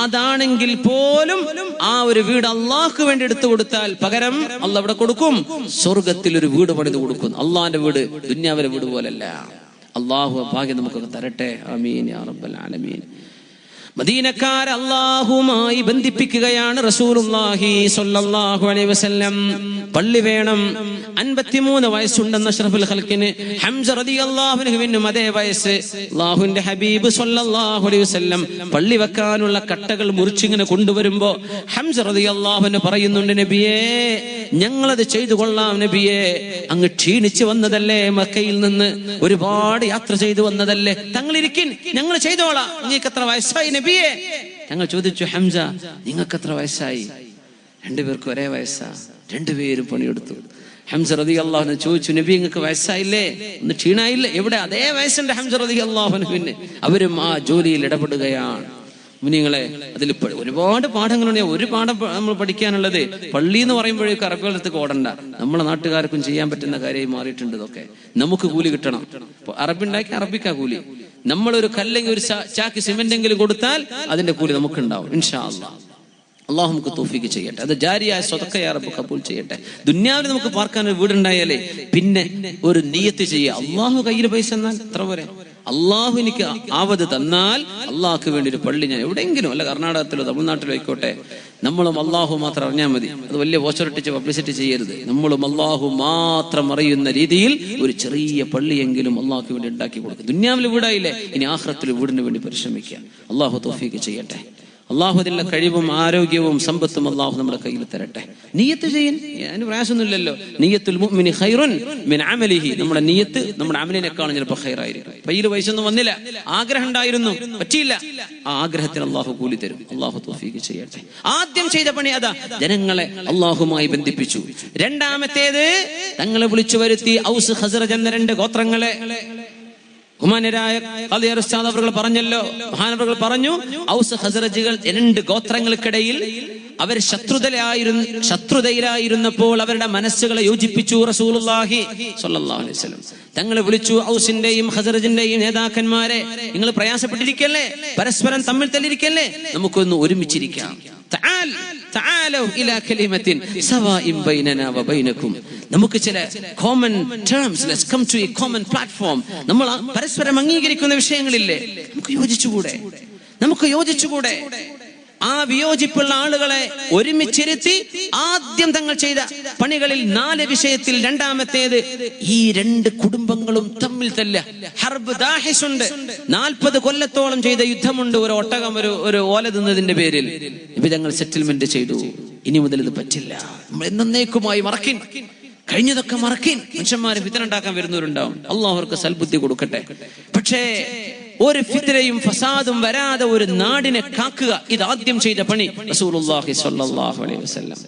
അതാണെങ്കിൽ പോലും ആ ഒരു വീട് അള്ളാഹ്ക്ക് വേണ്ടി എടുത്തു കൊടുത്താൽ പകരം അള്ളാഹ് അവിടെ കൊടുക്കും. സ്വർഗത്തിൽ ഒരു വീട് പണിത് കൊടുക്കും. അള്ളാഹിന്റെ വീട് ദുനിയാവിലെ വീട് പോലല്ല. അള്ളാഹു ഭാഗ്യം നമുക്കൊക്കെ തരട്ടെ. ആമീൻ യാ റബ്ബൽ ആലമീൻ. മദീനക്കാർ അല്ലാഹുമായി ബന്ധിപ്പിക്കുകയാണ് റസൂലുള്ളാഹി സ്വല്ലല്ലാഹു അലൈഹി വസല്ലം. പള്ളി വേണം. 53 വയസ്സുണ്ടെന്ന അഷ്റഫുൽ ഖൽഖിന് ഹംസ റളിയല്ലാഹു അൻഹുവിനും അതേ വയസ്സ്. അല്ലാഹുവിന്റെ ഹബീബ് സ്വല്ലല്ലാഹു അലൈഹി വസല്ലം പള്ളി വെക്കാനുള്ള കട്ടകൾ മുറിച്ചിങ്ങനെ കൊണ്ടുവരുമ്പോ ഹംസ റളിയല്ലാഹു അൻഹു പറയുന്നുണ്ട്, നബിയേ ഞങ്ങളത് ചെയ്തു കൊള്ളാം നബിയേ, അങ്ങ് ക്ഷീണിച്ചു വന്നതല്ലേ, മക്കയിൽ നിന്ന് ഒരുപാട് യാത്ര ചെയ്തു വന്നതല്ലേ, തങ്ങളിരിക്കിൻ ഞങ്ങൾ ചെയ്തോളാം, നിങ്ങൾക്ക് എത്ര വയസ്സായി നബിയേ? ഞങ്ങൾ ചോദിച്ചു, ഹംസ നിങ്ങൾക്ക് എത്ര വയസ്സായി? 2 പേർക്കും ഒരേ വയസ്സാ. 2 പേരും പണിയെടുത്തു. ഹംസ റളിയല്ലാഹു അൻഹു ചോദിച്ചു, നബി നിങ്ങൾക്ക് വയസ്സായില്ലേ, ഒന്ന് ക്ഷീണായില്ലേ? എവിടെ? അതേ വയസ്സുണ്ട് ഹംസ റളിയല്ലാഹു അൻഹുവിന്. അവരും ആ ജോലിയിൽ ഇടപെടുകയാണ്. മുനിങ്ങളെ അതിൽ ഒരുപാട് പാഠങ്ങളുണ്ട്. ഒരു പാഠം നമ്മൾ പഠിക്കാനുള്ളത്, പള്ളി എന്ന് പറയുമ്പോഴേക്കും അറബികളടുത്തേക്ക് ഓടണ്ട. നമ്മളെ നാട്ടുകാർക്കും ചെയ്യാൻ പറ്റുന്ന കാര്യമായി മാറിയിട്ടുണ്ട്. ഇതൊക്കെ നമുക്ക് കൂലി കിട്ടണം. അറബി ഉണ്ടാക്കി അറബിക്കാ കൂലി. നമ്മളൊരു കല്ലെങ്കിൽ ഒരു ചാക്ക് സിമെന്റെങ്കിലും കൊടുത്താൽ അതിന്റെ കൂലി നമുക്കുണ്ടാവും ഇൻഷാ അല്ലാഹ്. അള്ളാഹു നമുക്ക് തൗഫീഖ് ചെയ്യട്ടെ. അത് ജാരിയായ സ്വതക്ക യാ റബ്ബ് കബൂൽ ചെയ്യട്ടെ. ദുനിയാവിൽ നമുക്ക് പാർക്കാൻ ഒരു വീടുണ്ടായാലേ പിന്നെ ഒരു നിയ്യത്ത് ചെയ്യുക, അള്ളാഹു കയ്യിൽ പൈസ എന്നാൽ എത്ര പോരെ, അള്ളാഹു എനിക്ക് ആവത് തന്നാൽ അള്ളാഹ്ക്ക് വേണ്ടി ഒരു പള്ളി ഞാൻ എവിടെയെങ്കിലും, അല്ല കർണാടകത്തിലോ തമിഴ്നാട്ടിലോ ആയിക്കോട്ടെ, നമ്മളും അള്ളാഹു മാത്രം അറിഞ്ഞാൽ മതി. അത് വലിയ പോസ്റ്ററിട്ടിച്ച് പബ്ലിസിറ്റി ചെയ്യരുത്. നമ്മളും അള്ളാഹു മാത്രം അറിയുന്ന രീതിയിൽ ഒരു ചെറിയ പള്ളിയെങ്കിലും അള്ളാഹ്ക്ക് വേണ്ടി ഉണ്ടാക്കി കൊടുക്കുക. ദുനിയാവിൽ വീടായില്ലേ, ഇനി ആഖിറത്തിൽ വീടിന് വേണ്ടി പരിശ്രമിക്കുക. അള്ളാഹു തൗഫീഖ് ചെയ്യട്ടെ. അള്ളാഹു അതിനുള്ള കഴിവും ആരോഗ്യവും സമ്പത്തും അള്ളാഹു നമ്മുടെ കയ്യിൽ തരട്ടെ. നിയ്യത്ത് ചെയ്യാൻ അതിന് പ്രയാസമൊന്നുമില്ലല്ലോ. നിയ്യത്തുൽ മുഅ്മിനി ഖൈറുൻ മിൻ അമലിഹി. നമ്മുടെ നിയ്യത്ത് നമ്മുടെ അമലിനേക്കാളും ചിലപ്പോൾ ഖൈറായിരിക്കും. കയ്യിൽ പൈസ ഒന്നും വന്നില്ല, ആഗ്രഹം ഉണ്ടായിരുന്നു, പറ്റിയില്ല, ആ ആഗ്രഹത്തിന് അള്ളാഹു കൂലി തരും. അള്ളാഹു തൗഫീഖ് ചെയ്യട്ടെ. ആദ്യം ചെയ്ത പണി അതാ, ജനങ്ങളെ അള്ളാഹുമായി ബന്ധിപ്പിച്ചു. രണ്ടാമത്തേത്, തങ്ങളെ വിളിച്ചു വരുത്തി ഔസ് ഖസ്റജ് എന്ന രണ്ട് ഗോത്രങ്ങളെ. ബഹുമാന്യരായ ഖാദി ഉസ്താദ് അവർ പറഞ്ഞല്ലോ, മഹാനവറുകൾ പറഞ്ഞു, ഔസ് ഖസ്റജുകൾ രണ്ട് ഗോത്രങ്ങൾക്കിടയിൽ അവർ ശത്രുതയിലായിരുന്നപ്പോൾ അവരുടെ മനസ്സുകളെ യോജിപ്പിച്ചു റസൂലുള്ളാഹി സ്വല്ലല്ലാഹു അലൈഹി വസല്ലം. തങ്ങളെ വിളിച്ചു, ഔസിന്റെയും ഖസ്റജിന്റെയും നേതാക്കന്മാരെ, നിങ്ങൾ പ്രയാസപ്പെട്ടിരിക്കല്ലേ, പരസ്പരം തമ്മിൽ തല്ലിരിക്കല്ലേ, നമുക്കൊന്ന് ഒരുമിച്ചിരിക്കാം. നമുക്ക് ചില common terms, let's come to a common platform. നമ്മൾ പരസ്പരം അംഗീകരിക്കുന്ന വിഷയങ്ങളില്ലേ, നമുക്ക് യോജിച്ചുകൂടെ? ആ വിയോജിപ്പുള്ള ആളുകളെ ഒരുമിച്ചിരുത്തി ആദ്യം തങ്ങൾ ചെയ്ത പണികളിൽ 4 വിഷയത്തിൽ രണ്ടാമത്തേത്, ഈ രണ്ട് കുടുംബങ്ങളും തമ്മിൽ തല്ല. ഹർബ് ദാഹിസ് ഉണ്ട്, 40 കൊല്ലത്തോളം ചെയ്ത യുദ്ധമുണ്ട്. ഒരു ഒട്ടകം ഒരു ഓല തിന്നതിന്റെ പേരിൽ ഇപ്പൊ തങ്ങൾ സെറ്റിൽമെന്റ് ചെയ്തു. ഇനി മുതൽ ഇത് പറ്റില്ല, നമ്മൾ എന്നേക്കുമായി മറക്കിൻ, കഴിഞ്ഞതൊക്കെ മറക്കിൻ. മനുഷ്യന്മാര് ഫിത്ന ഉണ്ടാക്കാൻ വരുന്നവരുണ്ടാവും, അല്ലാഹു അവർക്ക് സൽബുദ്ധി കൊടുക്കട്ടെ. പക്ഷേ ഒരു ഫിത്നയും ഫസാദും വരാതെ ഒരു നാടിനെ കാക്കുക, ഇത് ആദ്യം ചെയ്ത പണി റസൂലുള്ളാഹി സ്വല്ലല്ലാഹു അലൈഹി വസല്ലം.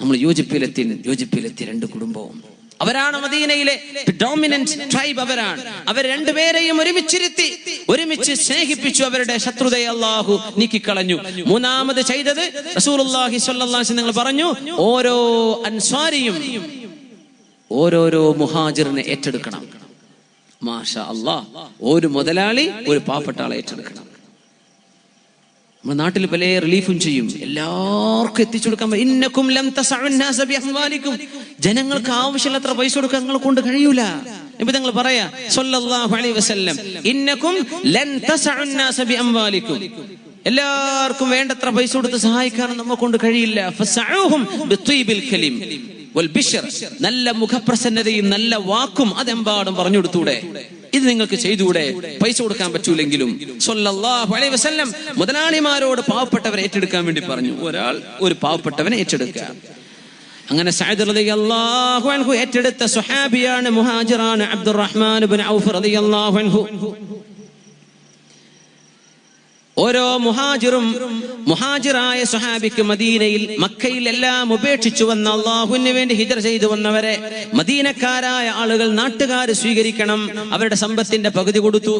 നമ്മൾ യോജിപ്പിലെത്തി രണ്ട് കുടുംബവും. അവരാണ് മദീനയിലെ ഡോമിനന്റ് ട്രൈബ്. അവർ രണ്ടുപേരെയും ഒരുമിച്ച് സ്നേഹിപ്പിച്ചു. അവരുടെ ശത്രുതയെ അല്ലാഹു നീക്കിക്കളഞ്ഞു. മൂന്നാമത് ചെയ്തത് റസൂലുള്ളാഹി സ്വല്ലല്ലാഹു അലൈഹി വസല്ലം പറഞ്ഞു, ഓരോ അൻസ്വാരിയും ഓരോരോ മുഹാജിറിനെ ഏറ്റെടുക്കണം. മാഷാ അല്ലാഹ്, ഒരു മുതലാളി ഒരു പാവപ്പെട്ട ആളെ ഏറ്റെടുക്കണം. നമ്മുടെ നാട്ടിൽ പല റിലീഫും ചെയ്യും, എല്ലാവർക്കും എത്തിച്ചു കൊടുക്കാൻ. ഇന്നക്കും ലം തസഉൻ നാസ ബിഅംവാലിക്കും, ജനങ്ങൾക്ക് ആവശ്യമുള്ളത്ര പൈസ കൊടുക്കാൻ നിങ്ങളെ കൊണ്ട് കഴിയൂല. നബി തങ്ങൾ പറയാ സ്വല്ലല്ലാഹു അലൈഹി വസല്ലം, ഇന്നക്കും ലൻ തസഉൻ നാസ ബിഅംവാലിക്കും, എല്ലാവർക്കും വേണ്ടത്ര പൈസ കൊടുത്ത് സഹായിക്കാൻ നമ്മെ കൊണ്ട് കഴിയില്ല. ഫസഉഹും ബിത്വീബിൽ കലിം വൽ ബിശ്ർ, നല്ല മുഖപ്രസന്നതയും നല്ല വാക്കും അതെമ്പാടും പറഞ്ഞു കൊടുത്തൂടെ? ഇത് നിങ്ങൾക്ക് ചെയ്തുകൂടെ? പൈസ കൊടുക്കാൻ പറ്റൂലെങ്കിലും സ്വല്ലല്ലാഹു അലൈഹി വസല്ലം മുതലാളിമാരോട് പാവപ്പെട്ടവരെ ഏറ്റെടുക്കാൻ വേണ്ടി പറഞ്ഞു. ഒരാൾ ഒരു പാവപ്പെട്ടവനെ ഏറ്റെടുക്കുക. അങ്ങനെ സഅദ് റളിയല്ലാഹു അൻഹു ഏറ്റെടുത്ത സ്വഹാബിയാണ്, മുഹാജിറാണ് അബ്ദുറഹ്മാൻ ഇബ്നു ഔഫ് റളിയല്ലാഹു അൻഹു. ഓരോ മുഹാജിറായ സ്വഹാബിക്ക് മദീനയിൽ, മക്കയിൽ എല്ലാം ഉപേക്ഷിച്ചു വന്ന, അല്ലാഹുവിന് വേണ്ടി ഹിജ്റ ചെയ്തു വന്നവരെ മദീനക്കാരായ ആളുകൾ, നാട്ടുകാർ സ്വീകരിക്കണം. അവരുടെ സമ്പത്തിന്റെ പകുതി കൊടുത്തു.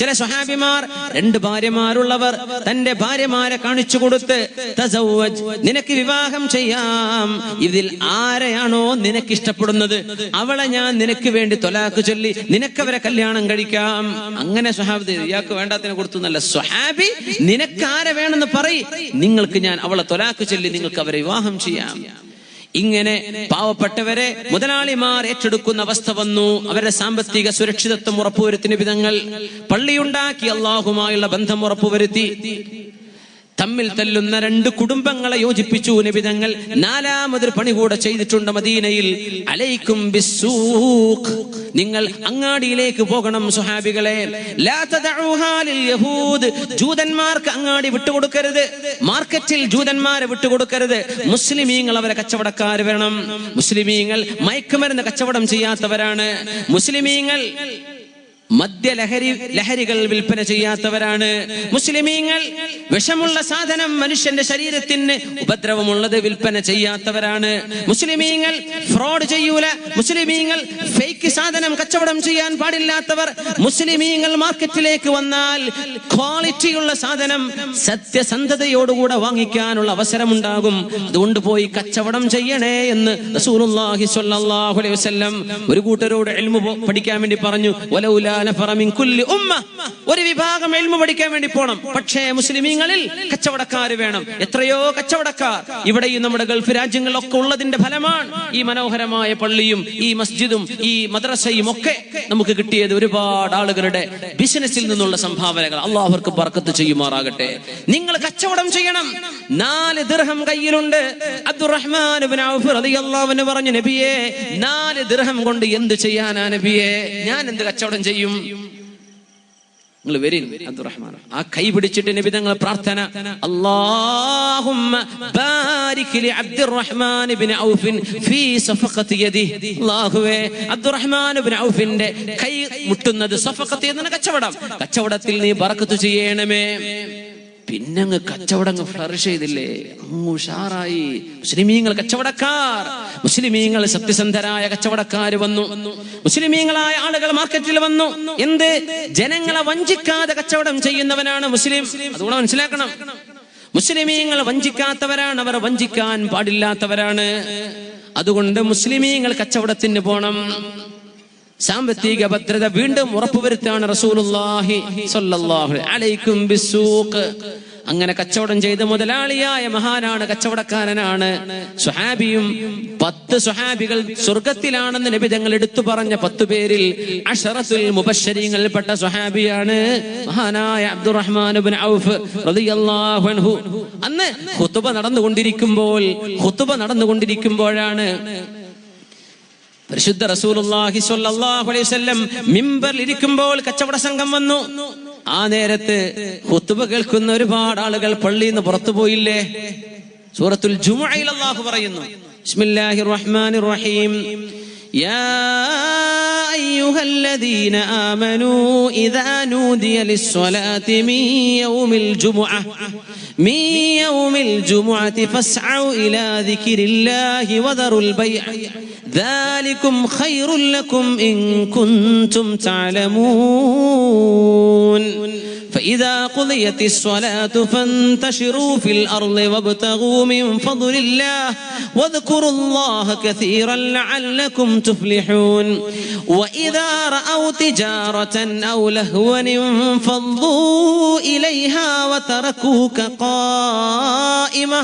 ചില സ്വഹാബിമാർ 2 ഭാര്യമാരുള്ളവർ തന്റെ ഭാര്യമാരെ കാണിച്ചു കൊടുത്ത്, തസവ്വജ്, നിനക്ക് വിവാഹം ചെയ്യാം, ഇതിൽ ആരെയാണോ നിനക്ക് ഇഷ്ടപ്പെടുന്നത് അവളെ ഞാൻ നിനക്ക് വേണ്ടി തൊലാഖ് ചൊല്ലി നിനക്കവരെ കല്യാണം കഴിക്കാം. അങ്ങനെ സ്വഹാബി, ഇയാൾക്ക് വേണ്ടാത്തതിനെ കൊടുത്തു എന്നല്ല, സ്വഹാബി നിനക്ക് ആരെ വേണമെന്ന് പറയ്, നിങ്ങൾക്ക് ഞാൻ അവളെ തൊലാഖ് ചൊല്ലി നിങ്ങൾക്ക് അവരെ വിവാഹം ചെയ്യാം. ഇങ്ങനെ പാവപ്പെട്ടവരെ മുതലാളിമാർ ഏറ്റെടുക്കുന്ന അവസ്ഥ വന്നു. അവരുടെ സാമ്പത്തിക സുരക്ഷിതത്വം ഉറപ്പുവരുത്തിയ വിധങ്ങൾ പള്ളിയുണ്ടാക്കി, അല്ലാഹുമായുള്ള ബന്ധം ഉറപ്പുവരുത്തി. തമ്മിൽ തല്ലുന്ന 2 കുടുംബങ്ങളെ യോജിപ്പിച്ചു നബിതങ്ങൾ. 4ാമതൊരു പണി കൂടെ ചെയ്തിട്ടുണ്ട് മദീനയിൽ. അലൈക്കും ബിസ്സൂഖ്, നിങ്ങൾ അങ്ങാടിയിലേക്ക് പോകണം സ്വഹാബികളെ. ലാ തദഉഹാ ലിൽ യഹൂദ്, ജൂതന്മാർക്ക് അങ്ങാടി വിട്ടുകൊടുക്കരുത്, മാർക്കറ്റിൽ ജൂതന്മാരെ വിട്ടുകൊടുക്കരുത്. മുസ്ലിമീങ്ങൾ അവരെ കച്ചവടക്കാർ വേണം. മുസ്ലിമീങ്ങൾ മയക്കുമരുന്ന് കച്ചവടം ചെയ്യാത്തവരാണ്. മുസ്ലിമീങ്ങൾ ലഹരികൾ വിൽപ്പന ചെയ്യാത്തവരാണ്. മുസ്ലിമീങ്ങൾ വിഷമുള്ള സാധനം, മനുഷ്യന്റെ ശരീരത്തിന് ഉപദ്രവമുള്ളത് വിൽപ്പന ചെയ്യാത്തവരാണ്. മുസ്ലിമീങ്ങൾ ഫ്രോഡ് ചെയ്യൂല. മുസ്ലിമീങ്ങൾ ഫേക്ക് സാധനം കച്ചവടം ചെയ്യാൻ പാടില്ലാത്തവർ. മുസ്ലിമീങ്ങൾ മാർക്കറ്റിലേക്ക് വന്നാൽ ക്വാളിറ്റിയുള്ള സാധനം സത്യസന്ധതയോടുകൂടെ വാങ്ങിക്കാനുള്ള അവസരമുണ്ടാകും. അതുകൊണ്ട് പോയി കച്ചവടം ചെയ്യണേ എന്ന് റസൂലുള്ളാഹി സ്വല്ലല്ലാഹു അലൈഹി വസല്ലം ഒരു കൂട്ടരോട് ഇൽമു പഠിക്കാൻ വേണ്ടി പറഞ്ഞു. വലൗലാ നഫറ മിൻ കുല്ലി ഉമ്മ, ഒരു വിഭാഗം ഇൽമു പഠിക്കാൻ വേണ്ടി പോണം. പക്ഷേ മുസ്ലിമീങ്ങളിൽ കച്ചവടക്കാർ വേണം. എത്രയോ കച്ചവടക്കാർ ഇവിടെയും നമ്മുടെ ഗൾഫ് രാജ്യങ്ങളിലൊക്കെ ഉള്ളതിന്റെ ഫലമാണ് ഈ മനോഹരമായ പള്ളിയും ഈ മസ്ജിദും ഈ മദ്രസയും ഒക്കെ നമുക്ക് കിട്ടിയത്. ഒരുപാട് ആളുകളുടെ ബിസിനസ്സിൽ നിന്നുള്ള സംഭാവനകൾ. അല്ലാഹു അവർക്ക് ബർക്കത്ത് ചെയ്യുമാറാകട്ടെ. നിങ്ങൾ കച്ചവടം ചെയ്യണം. 4 ദിർഹം കയ്യിലുണ്ട്. അബ്ദുറഹ്മാൻ ഇബ്നു ഔഫ് റളിയല്ലാഹു അൻഹു പറഞ്ഞു, നബിയേ 4 ദിർഹം കൊണ്ട് എന്ത് ചെയ്യാനാ നബിയേ, ഞാൻ എന്ത് കച്ചവടം ചെയ്യും? നിങ്ങൾ വരീൻ അബ്ദുറഹ്മാൻ. ആ കൈ പിടിച്ചിട്ട് നബി തങ്ങൾ പ്രാർത്ഥന, അല്ലാഹുമ്മ ബാരിക് ലി അബ്ദുറഹ്മാൻ ഇബ്നു ഔഫ് ഫീ സഫഖതി യദിഹി. അല്ലാഹുവേ, അബ്ദുറഹ്മാൻ ഇബ്നു ഔഫിന്റെ കൈ മുട്ടുന്നത് സഫഖത്ത് എന്ന കച്ചവടത്തിൽ നീ ബറക്കത്ത് ചെയ്യണമേ. പിന്നെ അങ്ങ് കച്ചവടം ഫ്ലറിഷ് ചെയ്തില്ലേ, അങ്ങ് ഉഷാറായി. മുസ്ലിമീങ്ങൾ കച്ചവടക്കാർ, മുസ്ലിമീങ്ങൾ സത്യസന്ധരായ കച്ചവടക്കാർ വന്നു, മുസ്ലിമീങ്ങളായ ആളുകൾ മാർക്കറ്റിൽ വന്നു. എന്ത്? ജനങ്ങളെ വഞ്ചിക്കാതെ കച്ചവടം ചെയ്യുന്നവനാണ് മുസ്ലിം. അതുകൊണ്ട് മനസ്സിലാക്കണം, മുസ്ലിമീങ്ങൾ വഞ്ചിക്കാത്തവരാണ്, അവർ വഞ്ചിക്കാൻ പാടില്ലാത്തവരാണ്. അതുകൊണ്ട് മുസ്ലിമീങ്ങൾ കച്ചവടത്തിന് പോണം. സാമ്പത്തിക ഭദ്രത വീണ്ടും ഉറപ്പുവരുത്താണ് റസൂലുള്ളാഹി സ്വല്ലല്ലാഹു അലൈക്കും ബിസ്സൂഖ്. അങ്ങനെ കച്ചവടം ചെയ്ത് മുതലാളിയായ മഹാനാണ്, കച്ചവടക്കാരനാണ്. സ്വഹാബിയും 10 സ്വഹാബികൾ സ്വർഗത്തിലാണെന്ന് നബി തങ്ങൾ എടുത്തു പറഞ്ഞ 10 പേരിൽ അശറത്തുൽ മുബശ്ശരീങ്ങളിൽപ്പെട്ട സ്വഹാബിയാണ് മഹാനായ അബ്ദുറഹ്മാൻ ഇബ്നു ഔഫ് റളിയല്ലാഹു അൻഹു. അന്ന് ഖുതുബ നടന്നുകൊണ്ടിരിക്കുമ്പോഴാണ് പരിശുദ്ധ റസൂലുള്ളാഹി സ്വല്ലല്ലാഹു അലൈഹി വസല്ലം മിമ്പറിൽ ഇരിക്കുമ്പോൾ കച്ചവട സംഘം വന്നു. ആ നേരത്ത് ഖുതുബ കേൾക്കുന്ന ഒരുപാട് ആളുകൾ പള്ളിയിൽ നിന്ന് പുറത്തു പോയില്ലേ? സൂറത്തുൽ ജുമുഅയിൽ അല്ലാഹു പറയുന്നു, ബിസ്മില്ലാഹിർ റഹ്മാനിർ റഹീം, യാ അയ്യുഹല്ലദീന ആമനൂ ഇദാ നൂദിയ ലിസ്സലാത്തി മിൻ യൗമിൽ ജുമുഅത്തി ഫസ്ഔ ഇലാ ദിക്രില്ലാഹി വദറുൽ ബൈഅ ذلكم خير لكم إن كنتم تعلمون فإذا قضيت الصلاة فانتشروا في الأرض وابتغوا من فضل الله واذكروا الله كثيرا لعلكم تفلحون وإذا رأوا تجارة أو لهوا انفضوا إليها وتركوك قائمة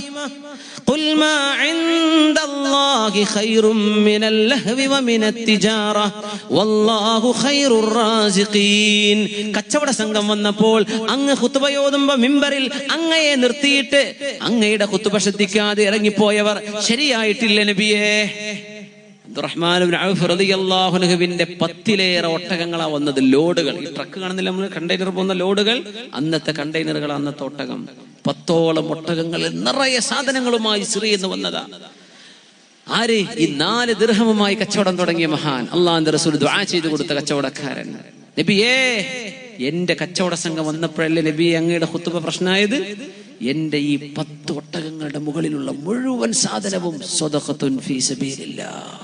قل ما عند الله خير من اللهو ومن التجارة والله خير الرازقين. കച്ചവട സംഘം വന്നപ്പോൾ അങ്ങ് ഖുതുബയോതുമ്പോ മിമ്പറിൽ അങ്ങയെ നിർത്തിയിട്ട് അങ്ങയുടെ ഖുതുബ ശ്രദ്ധിക്കാതെ ഇറങ്ങിപ്പോയവർ ശരിയായിട്ടില്ല നബിയേ. അബ്ദുറഹ്മാൻ ഇബ്നു ഔഫ് റളിയല്ലാഹു അൻഹുവിന്റെ 10ലേറെ ഒട്ടകങ്ങളാ വന്നത്. ലോഡുകൾ, ഈ ട്രക്ക് കാണുന്നില്ല നമ്മൾ, കണ്ടെയ്നർ പോകുന്ന ലോഡുകൾ, അന്നത്തെ കണ്ടെയ്നറുകൾ, അന്നത്തെ ഒട്ടകം. 10ഓളം ഒട്ടകങ്ങൾ നിറയെ സാധനങ്ങളുമായി സിറിയെന്ന് വന്നതാ. ആര്? ഈ 4 ദിർഹമുമായി കച്ചവടം തുടങ്ങിയ മഹാൻ, അല്ലാഹുവിന്റെ റസൂൽ ദുആ ചെയ്തു കൊടുത്ത കച്ചവടക്കാരൻ. നബിയേ, എന്റെ കച്ചവട സംഘം വന്നപ്പോഴല്ലേ നബി അങ്ങയുടെ ഖുതുബ പ്രശ്നമായത്? എന്റെ ഈ 10 ഒട്ടകങ്ങളുടെ മുകളിലുള്ള മുഴുവൻ സാധനവും സ്വദഖത്തുൻ ഫീ സബീലില്ലാഹ്,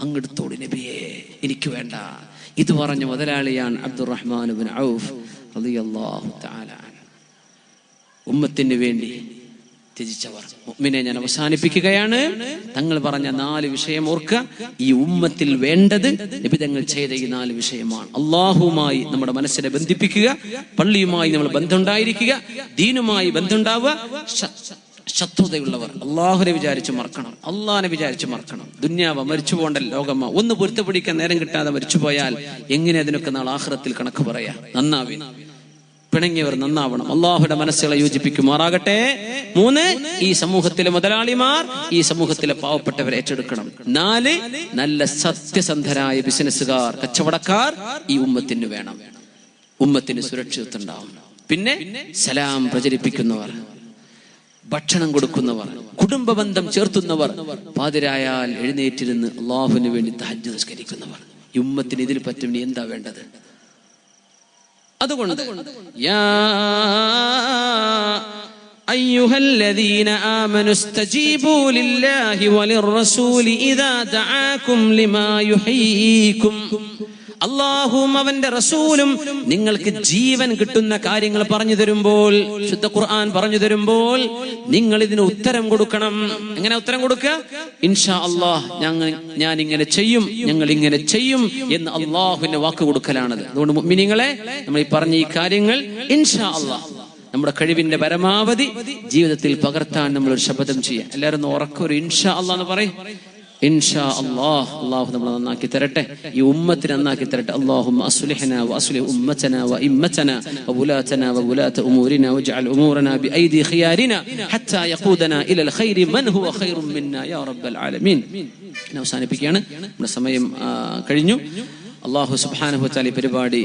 അങ്ങെടുത്തോട് നബിയേ, എനിക്ക് വേണ്ട. ഇത് പറഞ്ഞ മുതലാളിയാണ് അബ്ദുറഹ്മാൻ ഇബ്നു ഔഫ് റളിയല്ലാഹു തആല. ഉമ്മത്തിന് വേണ്ടി ത്യജിച്ചവർ. മുഅ്മിനെ, ഞാൻ അവസാനിപ്പിക്കുകയാണ്. തങ്ങൾ പറഞ്ഞ 4 വിഷയം ഓർക്കുക. ഈ ഉമ്മത്തിൽ വേണ്ടത് നബി തങ്ങൾ ചെയ്ത ഈ 4 വിഷയമാണ്. അല്ലാഹുവുമായി നമ്മുടെ മനസ്സിനെ ബന്ധിപ്പിക്കുക, പള്ളിയുമായി നമ്മൾ ബന്ധമുണ്ടായിരിക്കുക, ദീനുമായി ബന്ധമുണ്ടാവുക. ശത്രുതയുള്ളവർ അള്ളാഹുനെ വിചാരിച്ച് മറക്കണം, അള്ളാഹിനെ വിചാരിച്ച് മറക്കണം. ദുന്യാവ മരിച്ചു പോകേണ്ട ലോകമ്മ, ഒന്ന് പൊരുത്തപ്പിടിക്കാൻ നേരം കിട്ടാതെ മരിച്ചുപോയാൽ എങ്ങനെ അതിനൊക്കെ നാളെ ആഖിറത്തിൽ കണക്ക് പറയാ? നന്നാവി പിണങ്ങിയവർ നന്നാവണം. അള്ളാഹുയുടെ മനസ്സുകളെ യോജിപ്പിക്കുമാറാകട്ടെ. 3, ഈ സമൂഹത്തിലെ മുതലാളിമാർ ഈ സമൂഹത്തിലെ പാവപ്പെട്ടവരെ ഏറ്റെടുക്കണം. 4, നല്ല സത്യസന്ധരായ ബിസിനസ്സുകാർ, കച്ചവടക്കാർ ഈ ഉമ്മത്തിന് വേണം. ഉമ്മത്തിന് സുരക്ഷിതത്വം ഉണ്ടാവും. പിന്നെ സലാം പ്രചരിപ്പിക്കുന്നവർ, ഭക്ഷണം കൊടുക്കുന്നവർ, കുടുംബ ബന്ധം ചേർത്തുന്നവർ, പാതിരായാൽ എഴുന്നേറ്റിരുന്ന് അള്ളാഹുവിന് വേണ്ടി തഹജ്ജുദ് നിസ്കരിക്കുന്നവർ. ഈ ഉമ്മത്തിന് ഇതിൽ പറ്റും. നീ എന്താ വേണ്ടത്? അതുകൊണ്ട് യാ അയ്യുഹല്ലദീന ആമനു ഇസ്തജീബൂ ലില്ലാഹി വലിർറസൂലി ഇദാ ദഅാകും ലിമാ യുഹീകും. അല്ലാഹുവും അവന്റെ റസൂലും നിങ്ങൾക്ക് ജീവൻ കിട്ടുന്ന കാര്യങ്ങൾ പറഞ്ഞു തരുമ്പോൾ, ശുദ്ധ ഖുർആൻ പറഞ്ഞു തരുമ്പോൾ നിങ്ങൾ ഇതിന് ഉത്തരം കൊടുക്കണം. എങ്ങനെ ഉത്തരം കൊടുക്കുക? ഇൻഷാ അല്ലാഹ്, ഞാൻ ഇങ്ങനെ ചെയ്യും, ഞങ്ങൾ ഇങ്ങനെ ചെയ്യും എന്ന് അള്ളാഹുവിന്റെ വാക്ക് കൊടുക്കലാണത്. അതുകൊണ്ട് മുഅ്മിനീങ്ങളെ, നമ്മൾ ഈ പറഞ്ഞ ഈ കാര്യങ്ങൾ ഇൻഷാ അല്ലാഹ് നമ്മുടെ കഴിവിന്റെ പരമാവധി ജീവിതത്തിൽ പകർത്താൻ നമ്മൾ ഒരു ശപഥം ചെയ്യാം. എല്ലാവരും ഉറക്കൊരു ഇൻഷാ അല്ലാഹ് എന്ന് പറയും. ഇൻഷാ അല്ലാഹ്, അല്ലാഹു നമ്മളെ നന്നാക്കി തരട്ടെ, ഈ ഉമ്മത്തിനെ നന്നാക്കി തരട്ടെ. അല്ലാഹുമ്മ അസ്ലിഹ്നാ വഅസ്ലിഹ് ഉമ്മതനാ വഇമ്മതനാ വവുലാതനാ വവുലാത ഉമൂരിനാ വജ്അൽ ഉമൂറനാ ബിഐദി ഖിയാരിനാ ഹത്താ യഖൂദനാ ഇലൽ ഖൈരി മൻ ഹുവ ഖൈറും മിന്നാ യാ റബ്ബൽ ആലമീൻ. അവസാനിപ്പിക്കുകയാണ്. നമ്മുടെ സമയം കഴിഞ്ഞു. അല്ലാഹു സുബ്ഹാനഹു വ തആല പരിപാടി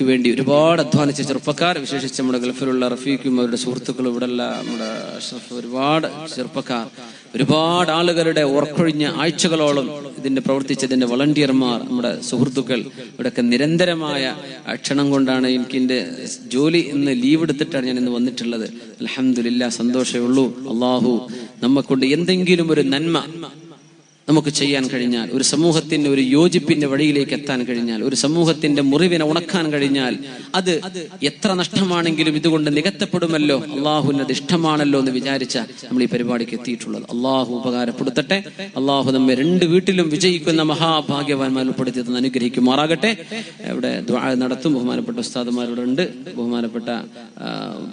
വേണ്ടി ഒരുപാട് അധ്വാനിച്ച ചെറുപ്പക്കാർ, വിശേഷിച്ച് നമ്മുടെ ഗൾഫിലുള്ള റഫീഖും അവരുടെ സുഹൃത്തുക്കളും, ഇവിടെയുള്ള നമ്മുടെ അഷ്റഫ്, ഒരുപാട് ചെറുപ്പക്കാർ, ഒരുപാട് ആളുകളുടെ ഉറക്കൊഴിഞ്ഞ ആഴ്ചകളോളം ഇതിന്റെ പ്രവർത്തിച്ചതിന്റെ വളണ്ടിയർമാർ, നമ്മുടെ സുഹൃത്തുക്കൾ, ഇവിടെയൊക്കെ നിരന്തരമായ ക്ഷണം കൊണ്ടാണ് എനിക്ക് എൻ്റെ ജോലി ഇന്ന് ലീവ് എടുത്തിട്ടാണ് ഞാൻ ഇന്ന് വന്നിട്ടുള്ളത്. അൽഹംദുലില്ലാഹ്, സന്തോഷമേ ഉള്ളൂ. അള്ളാഹു നമ്മെക്കൊണ്ട് എന്തെങ്കിലും ഒരു നന്മ നമുക്ക് ചെയ്യാൻ കഴിഞ്ഞാൽ, ഒരു സമൂഹത്തിന്റെ ഒരു യോജിപ്പിന്റെ വഴിയിലേക്ക് എത്താൻ കഴിഞ്ഞാൽ, ഒരു സമൂഹത്തിന്റെ മുറിവിനെ ഉണക്കാൻ കഴിഞ്ഞാൽ, അത് എത്ര നഷ്ടമാണെങ്കിലും ഇതുകൊണ്ട് നികത്തപ്പെടുമല്ലോ, അള്ളാഹുവിന് അത് ഇഷ്ടമാണല്ലോ എന്ന് വിചാരിച്ച നമ്മൾ ഈ പരിപാടിക്ക് എത്തിയിട്ടുള്ളത്. അള്ളാഹു ഉപകാരപ്പെടുത്തട്ടെ. അള്ളാഹു നമ്മെ രണ്ട് വീട്ടിലും വിജയിക്കുന്ന മഹാഭാഗ്യവാന്മാർ ഉൾപ്പെടുത്തി അനുഗ്രഹിക്കുമാറാകട്ടെ. ഇവിടെ ദുആ നടത്തും. ബഹുമാനപ്പെട്ട ഉസ്താദുമാരുടെ ഉണ്ട്, ബഹുമാനപ്പെട്ട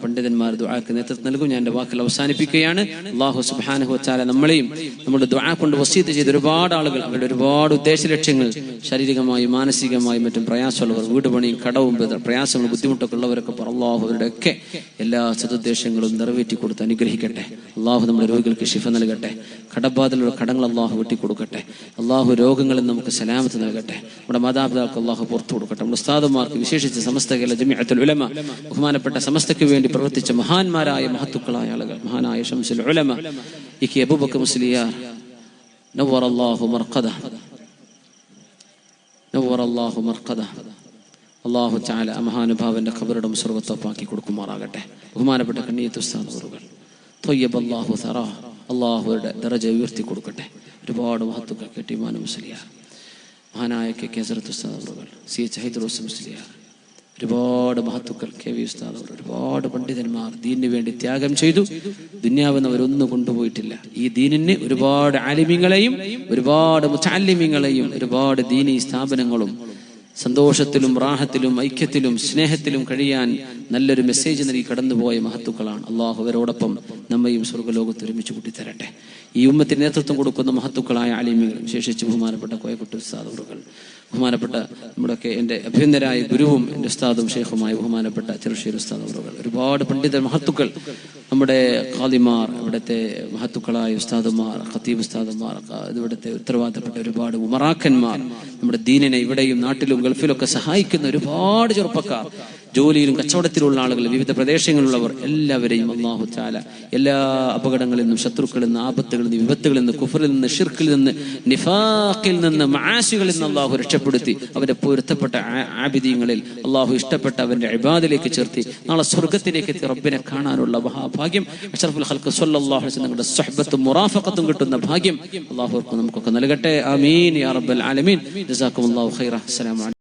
പണ്ഡിതന്മാർ ദുആക്ക് നേതൃത്വം നൽകും. ഞാൻ എൻ്റെ വാക്കുകൾ അവസാനിപ്പിക്കുകയാണ്. അള്ളാഹു സുബ്ഹാനഹു വ തആല നമ്മളെയും നമ്മുടെ ദുആ കൊണ്ട് വസീയത്ത് ചെയ്ത ഒരുപാട് ആളുകൾ, അവരുടെ ഒരുപാട് ഉദ്ദേശ ലക്ഷ്യങ്ങൾ, ശാരീരികമായും മാനസികമായും മറ്റും പ്രയാസമുള്ളവർ, വീട് പണിയും കടവും പ്രയാസങ്ങളും ബുദ്ധിമുട്ടൊക്കെ ഉള്ളവരൊക്കെ അള്ളാഹു അവരുടെയൊക്കെ എല്ലാ സതുദ്ദേശങ്ങളും നിറവേറ്റി കൊടുത്ത് അനുഗ്രഹിക്കട്ടെ. അള്ളാഹു നമ്മുടെ രോഗികൾക്ക് ശിഫ നൽകട്ടെ. കടബാധലുള്ള കടങ്ങൾ അള്ളാഹു വെട്ടിക്കൊടുക്കട്ടെ. അള്ളാഹു രോഗങ്ങളിൽ നമുക്ക് സലാമത്ത് നൽകട്ടെ. നമ്മുടെ മാതാപിതാക്കൾക്ക് അള്ളാഹു പുറത്തു കൊടുക്കട്ടെ. നമ്മുടെ ഉസ്താദുമാർക്ക്, വിശേഷിച്ച് സമസ്ത കേരള ജമിഅത്തുൽ ഉലമ, ബഹുമാനപ്പെട്ട സമസ്തയ്ക്ക് വേണ്ടി പ്രവർത്തിച്ച മഹാന്മാരായ മഹത്തുക്കളായ ആളുകൾ, മഹാനായ ശംസുൽ ഉലമ ഇ കെ അബൂബക്കർ മുസ്ലിയാർ, نور الله مرقده نور الله مرقده. അള്ളാഹു തആല മഹാനുഭാവന്റെ ഖബറിടം സ്വർഗ്ഗത്തോപ്പാക്കി കൊടുക്കുമാറാകട്ടെ. ബഹുമാനപ്പെട്ട കണ്ണിയത്ത് ഉസ്താദ് അവറുകൾ, ത്വയ്യബ അല്ലാഹു സറാ, അള്ളാഹുയുടെ ദറജ ഉയർത്തി കൊടുക്കട്ടെ. ഒരുപാട് മഹത്തുക്കൾ, കെട്ടിമാൻ മുസ്ലിയാർ, മഹാനായ കെ ഹസ്രത്ത് ഉസ്താദ് അവറുകൾ, സി എച്ച് ഹൈദറുസ് മുസ്ലിയാർ, ഒരുപാട് മഹത്തുക്കൾ, കെ വി ഉസ്താദ് അവർ, ഒരുപാട് പണ്ഡിതന്മാർ ദീനിന് വേണ്ടി ത്യാഗം ചെയ്തു. ദുനിയാവെന്ന് അവരൊന്നും കൊണ്ടുപോയിട്ടില്ല. ഈ ദീനിന് ഒരുപാട് ആലിമീങ്ങളെയും ഒരുപാട് മുതഅല്ലിമീങ്ങളെയും ഒരുപാട് ദീനി സ്ഥാപനങ്ങളും സന്തോഷത്തിലും റാഹത്തിലും ഐക്യത്തിലും സ്നേഹത്തിലും കഴിയാൻ നല്ലൊരു മെസ്സേജ് നൽകി കടന്നുപോയ മഹത്തുക്കളാണ്. അള്ളാഹു അവരോടൊപ്പം നമ്മയും സ്വർഗ്ഗലോകത്ത് ഒരുമിച്ച് കൂട്ടിത്തരട്ടെ. ഈ ഉമ്മത്തിന് നേതൃത്വം കൊടുക്കുന്ന മഹത്തുക്കളായ ആലിമീങ്ങൾ, വിശേഷിച്ച് ബഹുമാനപ്പെട്ട കോയക്കുട്ടി ഉസ്താദ് അവറുകൾ, ബഹുമാനപ്പെട്ട നമ്മുടെയൊക്കെ എൻ്റെ അഭ്യന്തരായ ഗുരുവും എൻ്റെ ഉസ്താദും ഷെയ്ഖുമായ ബഹുമാനപ്പെട്ട ചെറുശ്ശേരി ഉസ്താദ് അവറുകൾ, ഒരുപാട് പണ്ഡിത മഹത്തുക്കൾ, നമ്മുടെ ഖാദിമാർ, ഇവിടുത്തെ മഹത്തുക്കളായ ഉസ്താദുമാർ, ഖത്തീബ് ഉസ്താദുമാർ, ഇവിടുത്തെ ഉത്തരവാദിത്തപ്പെട്ട ഒരുപാട് ഉമറാക്കന്മാർ, നമ്മുടെ ദീനിനെ ഇവിടെയും നാട്ടിലും ഗൾഫിലൊക്കെ സഹായിക്കുന്ന ഒരുപാട് ചെറുപ്പക്കാർ, ജോലിയിലും കച്ചവടത്തിലുള്ള ആളുകൾ, വിവിധ പ്രദേശങ്ങളിലുള്ളവർ, എല്ലാവരെയും അല്ലാഹു തആല എല്ലാ അപകടങ്ങളിൽ നിന്നും, ശത്രുക്കളിൽ നിന്ന്, ആപത്തുകളിൽ നിന്ന്, വിപത്തുകളിൽ നിന്ന്, കുഫറിൽ നിന്ന്, ഷിർക്കിൽ നിന്ന്, നിഫാഖിൽ നിന്ന്, മആസികളിൽ നിന്ന് അല്ലാഹു രക്ഷപ്പെടുത്തി അവന്റെ പൊരുത്തപ്പെട്ട ആബിദീങ്ങളിൽ അല്ലാഹു ഇഷ്ടപ്പെട്ട അവന്റെ ഇബാദത്തിലേക്ക് ചേർത്തി നാളെ സ്വർഗ്ഗത്തിലേക്ക് എത്തി റബ്ബിനെ കാണാനുള്ള മഹാഭാഗ്യം, അഷ്റഫുൽ ഖൽഖ് സ്വല്ലല്ലാഹു അലൈഹി വസല്ലമയുടെ സ്വഹബത്തും മുറാഫഖത്തും കിട്ടുന്ന ഭാഗ്യം അല്ലാഹു നമുക്കൊക്കെ നൽകട്ടെ. ആമീൻ യാ റബ്ബൽ ആലമീൻ. ജസാക്കുമുല്ലാഹു ഖൈറ. അസ്സലാമു അലൈക്കും.